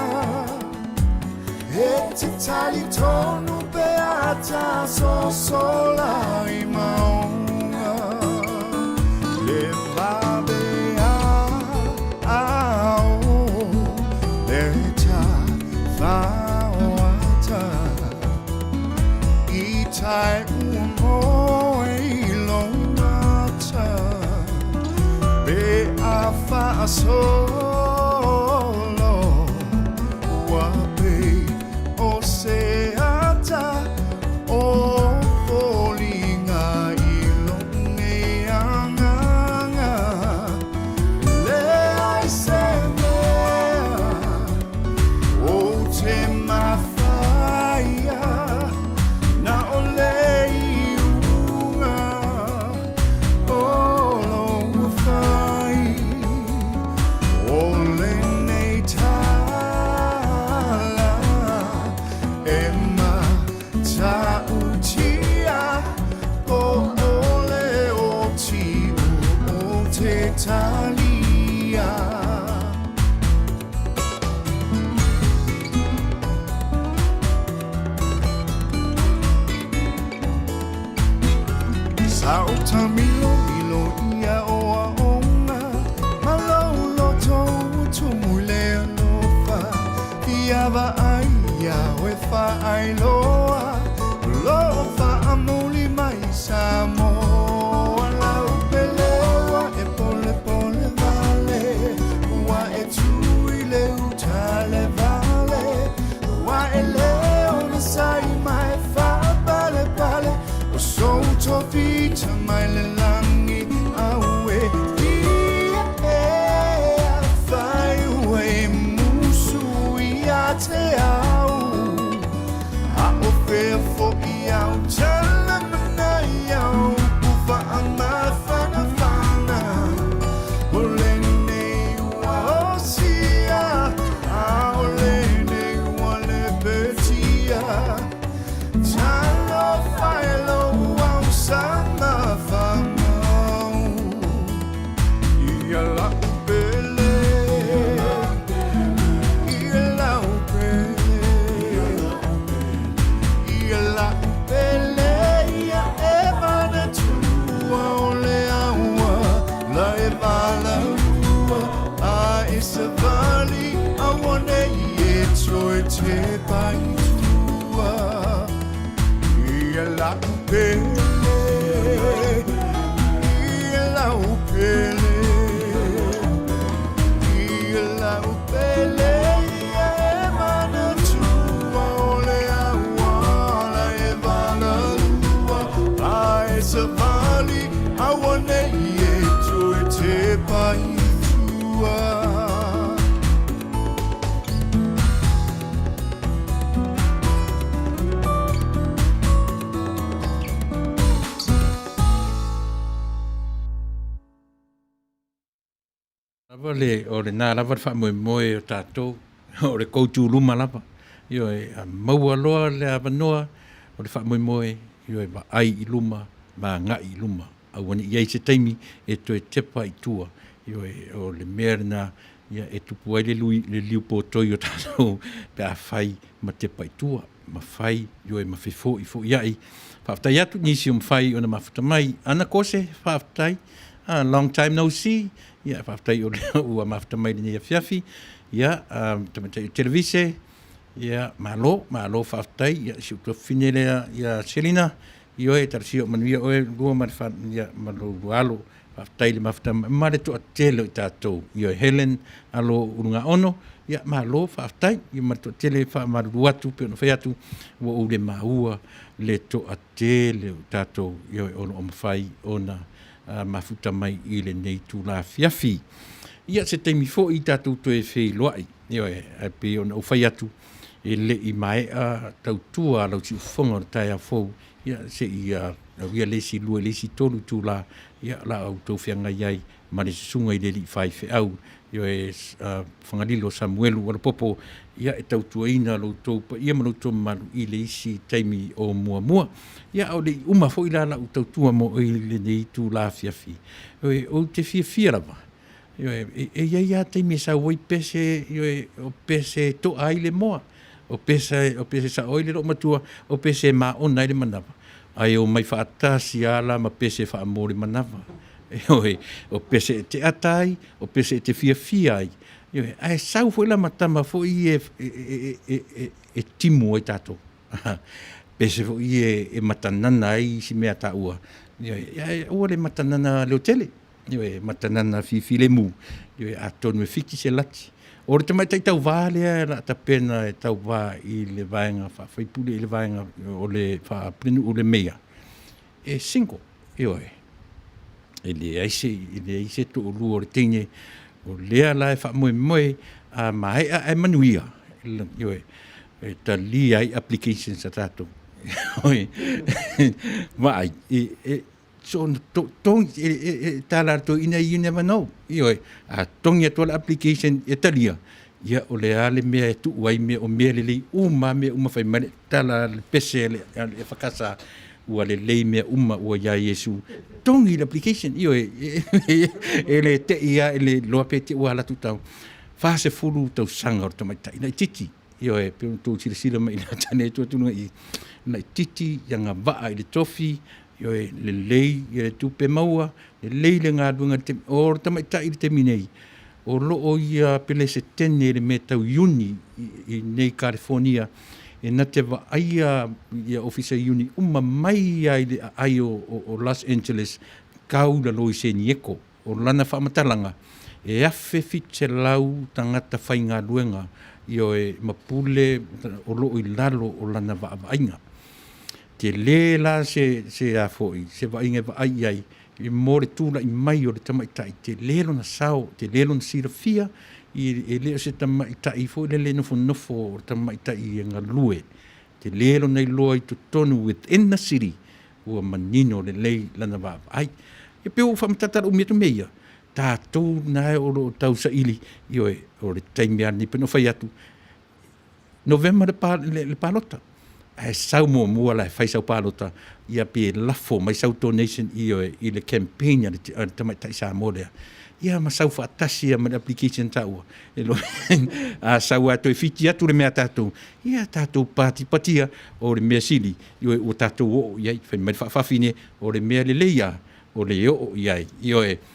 E te tali tonu pe ata so sola i maunga Tai umo I longata Be a fa solo Wape o se ata O polinga I longe anganga Le ai se mea O te mawhaia Italia. Sao tamilo ilo ia oa onga Malau loto utumule alofa Iava aia wefa ailoa Lofa amuli mai samoa Lau pelewa e pole pole vale Ua e tuile utale vale Ua e leo na sai mai fa pale pale O souto vita mai le langi aue Ia ea fai ue musu ia te au A o fea fo i au tala mana i au Ufa ama fana fana O le nei ua osia A o le nei ua le betia Talo failo au sama famau Ia la upele Ia la upele Ia la upele Ia evana tua ole aua La evala ua A isa vali Awane i e toe te pai tua Ia la upele Ia la upele Ia la upele Ia emana tua ole aua La evala lua A esa vali Awane i e toe te pai tua Lava le, o le nā lava wha moe moe o tātou, o le koutu luma lava. Io e maua loa le awanoa, o le wha moe moe, io e ma ai I luma, ma ngai I luma. Au wani iei se taimi e to e tepa I tua. Io e o le mea na, ia e tupu ai le liu po toi o tātou, pe a whai ma tepa I tua. Ma whai, io e ma whifo I fo iai. Whaftai atu nisi o mwhai o na mawhata mai. Ana kose, whaftai. Long time no see. Ia, whaftai o leo ua mawhata mai ni a whiawhi. Ia, tamatai o televise. Ia, malo whaftai. Ia, si uto whinelea, ia, Selina. Io e tarasi o Manuia o e lua marifan, ia, malo rualo. Whaftai le mawhata mai. Mare to a tele o tātou. Io e Helen, alo urunga ono. Ia, malo whaftai. Ia, mare to a tele, maru atu, pe ono whaiatu. Ua ule maua, le to a tele o tātou. Io e ono o mawhai, ona. Mafuta mai I le nei tūla whiawhi. Ia se teimi fo I tātou to e whei loai. Io e pe ona o whai atu e le I mai a tau tua lau si ufonga o tai a fou. Ia se I ria lesi lua lesi tolu tūla. Ia la au tau whianga iai ma le sunga I le li whai whiau. Io e whangalilo Samuelu wala popo. Ia e tau tuaina lau tau pa ia malau tau malu I le isi taimi o mua mua. Ia au le uma fo I la lau tau tua mo I le nei tū la whiawhi. O te whiawhia rawa. E ia taimi sa wai pese, o pese to ai le moa. O pese sa oile ro matua, o pese ma ona I le manawa. Ai o mai whaatasi ala ma pese wha amore manawa. O pese te atai, o pese te whiawhia ai. Ai sau foi la matama foi e timu ai tato. Pese foi e matanana ai si mea taua. Ia ua le matanana leo tele. Ia matanana fi le mu. Ia atonu e fiki se lati. O re tamai tau Vale la ta pena e tau va I le vaenga fa pule I le vaenga o le fa plenu o le mea. E cinco. Ia ele aise to lu o le tine o lea la e wha moe moe a mai a Manuia. Io e ta li ai application sa tato. Mai so tong tala to ina you never know. Io a tong to application e talia. Ia o le ale mea tu wai me o mea le uma fai mane tala le pese le whakasa ua le lei mea uma ua ia Iesu tongi le application io le te ia le loa pe te ua ala tutau fase fulu tau sanga o tamaitai na titi io pe tu sila mai na tane tu i na titi yanga va i le tofi io le lei le tupe maua le lei le ngā duanga te o tamaitai le te minei o loo ia pele se tene le me tau iuni i nei California e na te wa aia ia ofisa iuni mai ai o Los Angeles kau la loi se nieko o lana whaamatalanga e afe fitse lau tangata whainga luenga io mapule o loo i lalo o lana waainga te le la se a foi se wainga wa ai i more tūla i mai o le tamaitai te lelo na sao te lelo na sirafia i leo se tamaitai fo le nofo o tamaitai i ngalue te lelo nei loa i tutonu within the city ua manino le lei lana wa ai e pe o whamatata o mea meia tātou nae o tau sa ili i o le taimea ni peno whai atu November le palota ai sau mua la fai sau palota ia pe lafo mai sau donation i le campaign al tamaitai sa molea ia ma sau fatasi ma application tau lo a sau atu e fiti atu le mea tatu ia tatu patia o le mea sili o tatu o ia fai mai fafine o le mea le leia o le o ia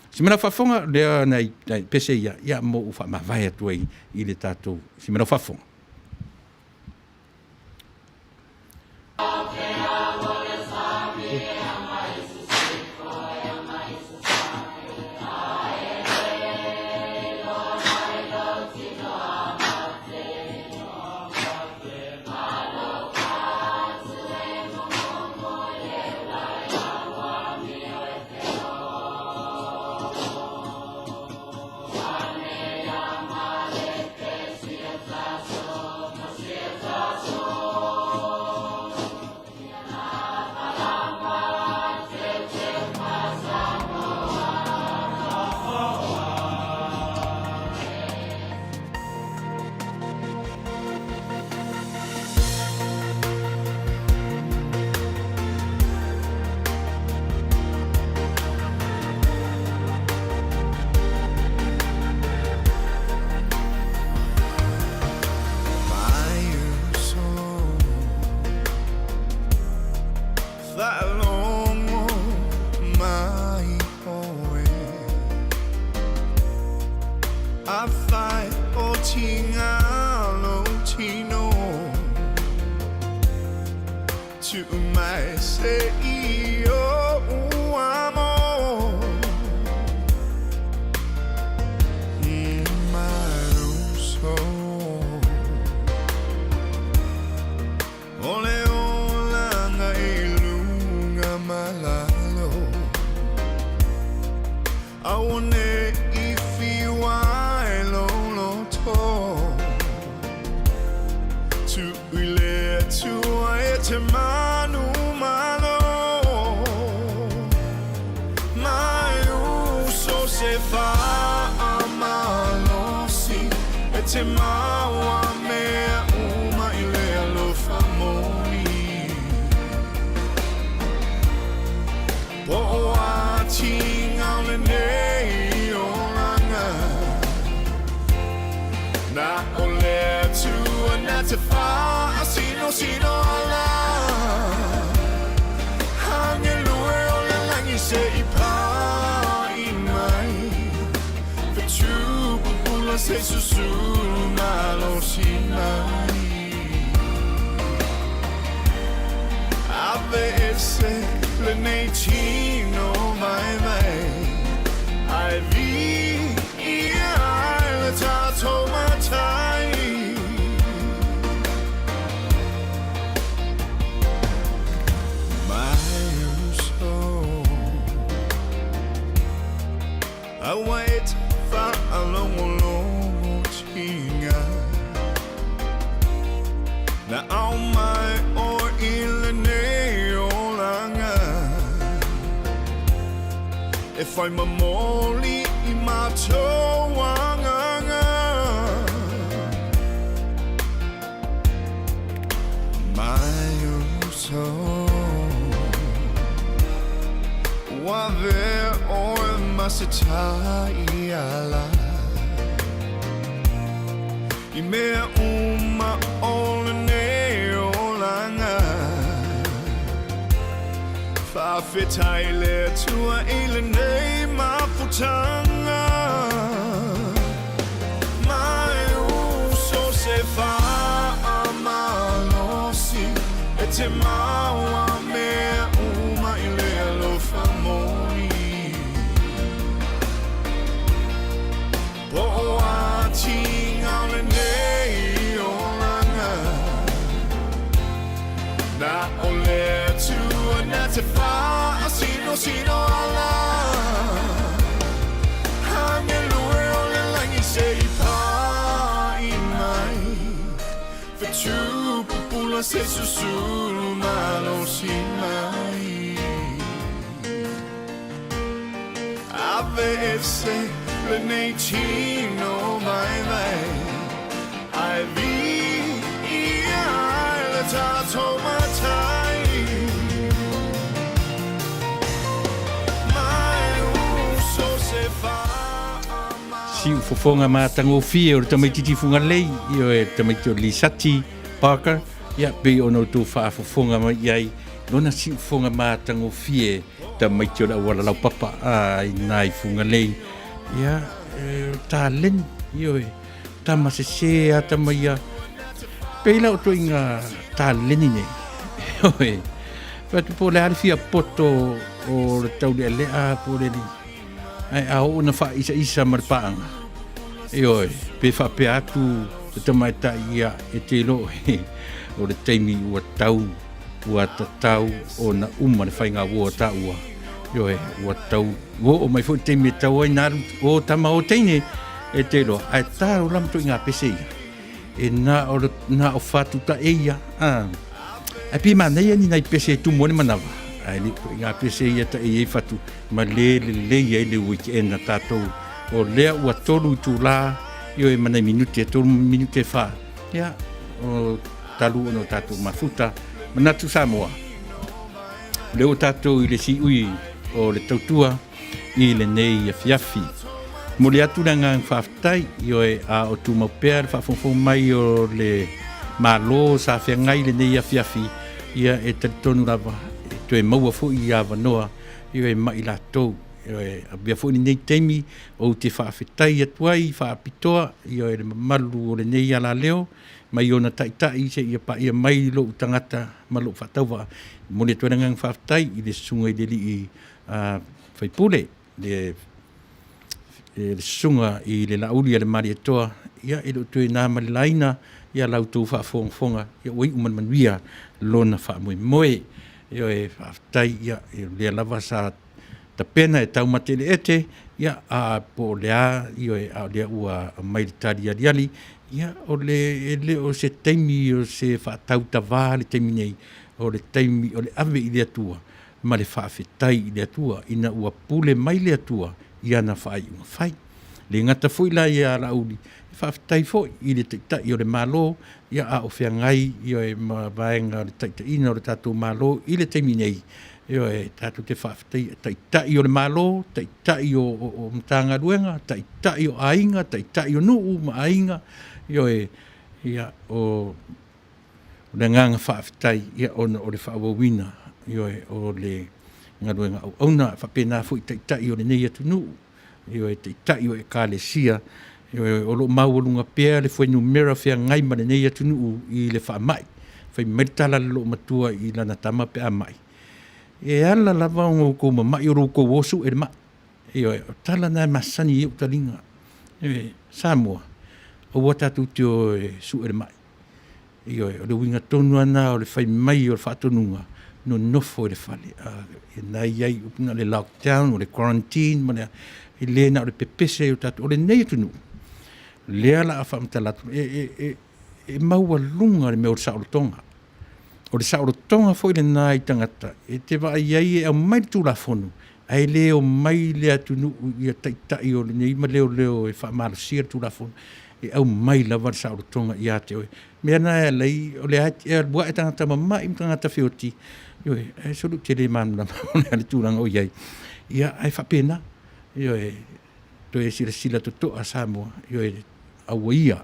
simena fafonga le nai pese ia mo fa ma vai atu i le tatu simena fafonga Wa ve o masita iala I mea ole ne olanga Fa fetaile tua ile ne mafutanga Mai uso se fa amalosi Ete maua mea ile alofa moi Po ati ngale nei olanga Na ole tu na te fa sino ala Hangelue ole langi sei pa I mai Fetu pupula se susuru malo si mai Avesse le neicino mai vai I vi le tato matai Mai uso se fa Si ufofonga matango fie o tamaiti funga lei io e tamaiti o Lisati Parker ia pe ono tu fa ufofonga mai ai lona si ufonga matango fie tamaiti o wala lau papa ai nai funga lei ia talen io e tamasese ata mai pe la o toinga talen nei oi fatu po le alfia poto o le tauli'ele a po le ai au na fa isa marpaanga oi pe fa pe atu te maita ia e te lo o le teimi ua tau ua tatau o na uma le whainga ua taua oi ua tau o mai fo teimi tau ai naru o tama o teine e te lo ai tau lam tu inga pese ia e na o fatu ta eia ai pi mana ia ni nai pese tu mone manawa ai li inga pese ia ta e fatu ma le ia le weekend na tatou o lea ua tolu tu la io e mana minute tolu minute fa ia o talu no tatou mafuta manatu Samoa le o tatou I le si ui o le tautua I le nei afiafi mo le atu nanga whaftai io e a o tu maupea le whafofo mai o le malo sa whiangai le nei afiafi ia e tonu lava e to e maua fo I a wanoa io e mai la tou a bia fo ni nei teimi o te whaafetai atuai whaapitoa io e le malu o le nei ala leo mai ona taitai se ia pa ia mai lo tangata malo whatauwa mo le tuanangang whaafetai I le sunga I le li whaipule le sunga I le lauli a le mari atoa ia e lo tue nā marilaina ia lautou whaafonga ia oi Manuia lona whaamoe moe io e whaafetai ia le lava sa ta pena e tau matele ete ia a po lea io e a lea ua mai tari aliali ia o le o se teimi o se whaatau tawa le teimi nei o le teimi o le ave I le atua ma le whaafetai I le atua ina ua pule mai le atua ia na whaai unga whai le ngata fuila ia la uli whaafetai fo I le taitai o le malo ia a o whiangai io e ma vaenga o le taitai ina o le tatou malo I le teimi nei io e tatu te whaafetai taitai o le malo, taitai o mtanga ruenga, taitai o ainga, taitai o nuu ma ainga, io e ia o le nganga whaafetai ia o le whaawawina, io e o le ngaruenga au auna whapena fui taitai o le nei atu nuu, io e taitai o e kālesia, io e o lo maualunga pēr le fwenu mera whea ngai ma le nei atu nuu I le whaamai, whai meritala lo matua I lana tama pe amai. E ala lava o ko mai o ko wosu e ma e tala na masani o talinga e Samoa o wata tu tio su e mai e o le winga tonu ana o le fai mai o le fatonunga no nofo le fale e nai ai upuna le lockdown o le quarantine mana e le na o le pepese o tatu o le nei tunu le ala afa mtalatu e maua lunga le me o saolotonga o le saolotonga foi le nai tangata e te vai ai e au mai tulafonu ai leo mai le atunu ia taitai o le nei ma leo e whaamarasia tulafonu e au mai lava le saolotonga ia te oe mea na lei o le hati e bua e tangata mamai tangata whioti e solu te le manu lama o le tūranga o iai ia ai whapena, io e to e sila to a Samoa, io e aua ia,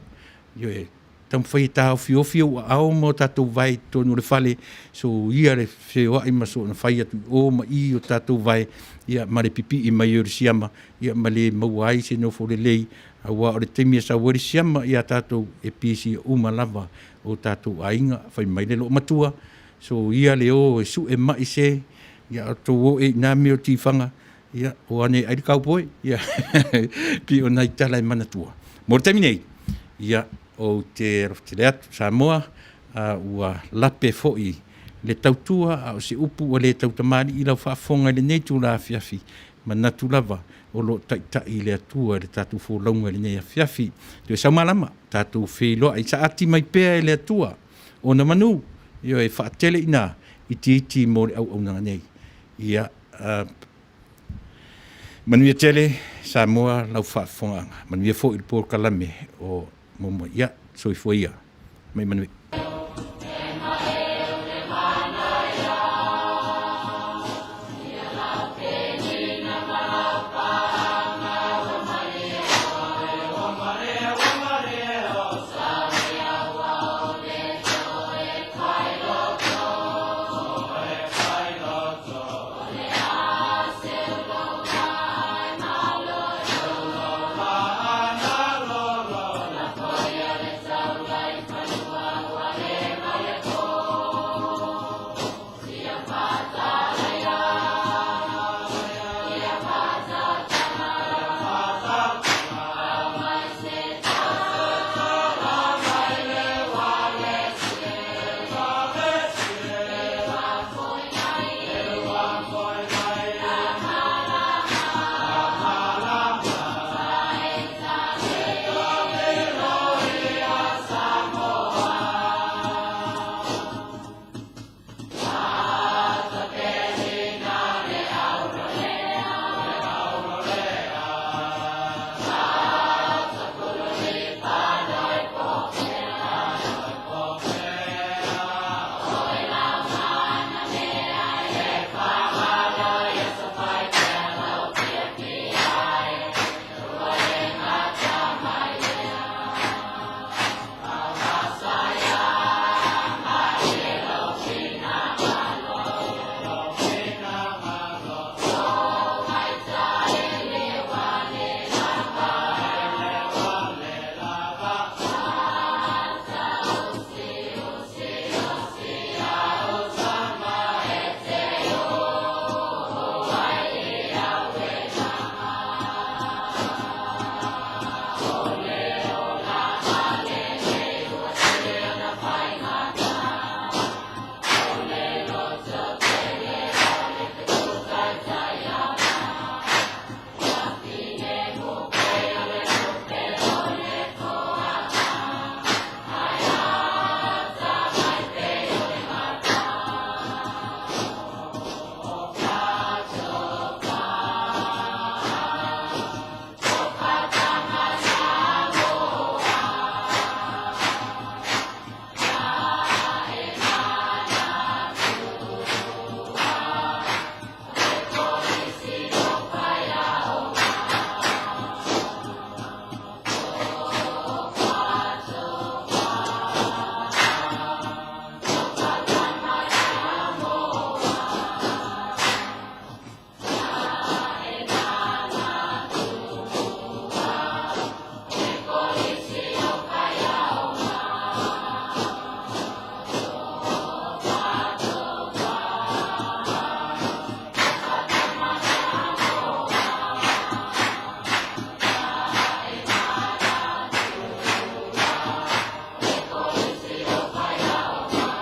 io e tam whai tāo fio au mo tātou vai tonu le whale, so ia le whio ai maso na whai atu o ma i o tātou vai, ia ma le pipi i mai o le siama, ia ma le mauai se no fo le lei, awa o le teimia sa wari siama, ia tātou e pisi uma lava o tātou ainga, whai mai le lo matua, so ia le o e su e mai se, ia o tō o e nā meo tifanga, ia o ane ai kaupoi, ia pi o nai tala e manatua. Mo le taminei, ia o te roftere atu Samoa, ua lape fo'i le tautua, a o se upu o le tautamari i lau whaafonga le nei tū la fiafi, manatu lava, o lo tai le atua le tātou fōlaunga le nei a fiafi. Tue sau malama, tātou wheloa, i sa ati mai pēa le atua, o na manu, io e whaatele ina, iti mo le au nanga nei. Ia, Manuia tele, Samoa, lau whaafonga, Manuia fo'i le pōr kalame, o momo ia, soi fo ia, mai Manuia.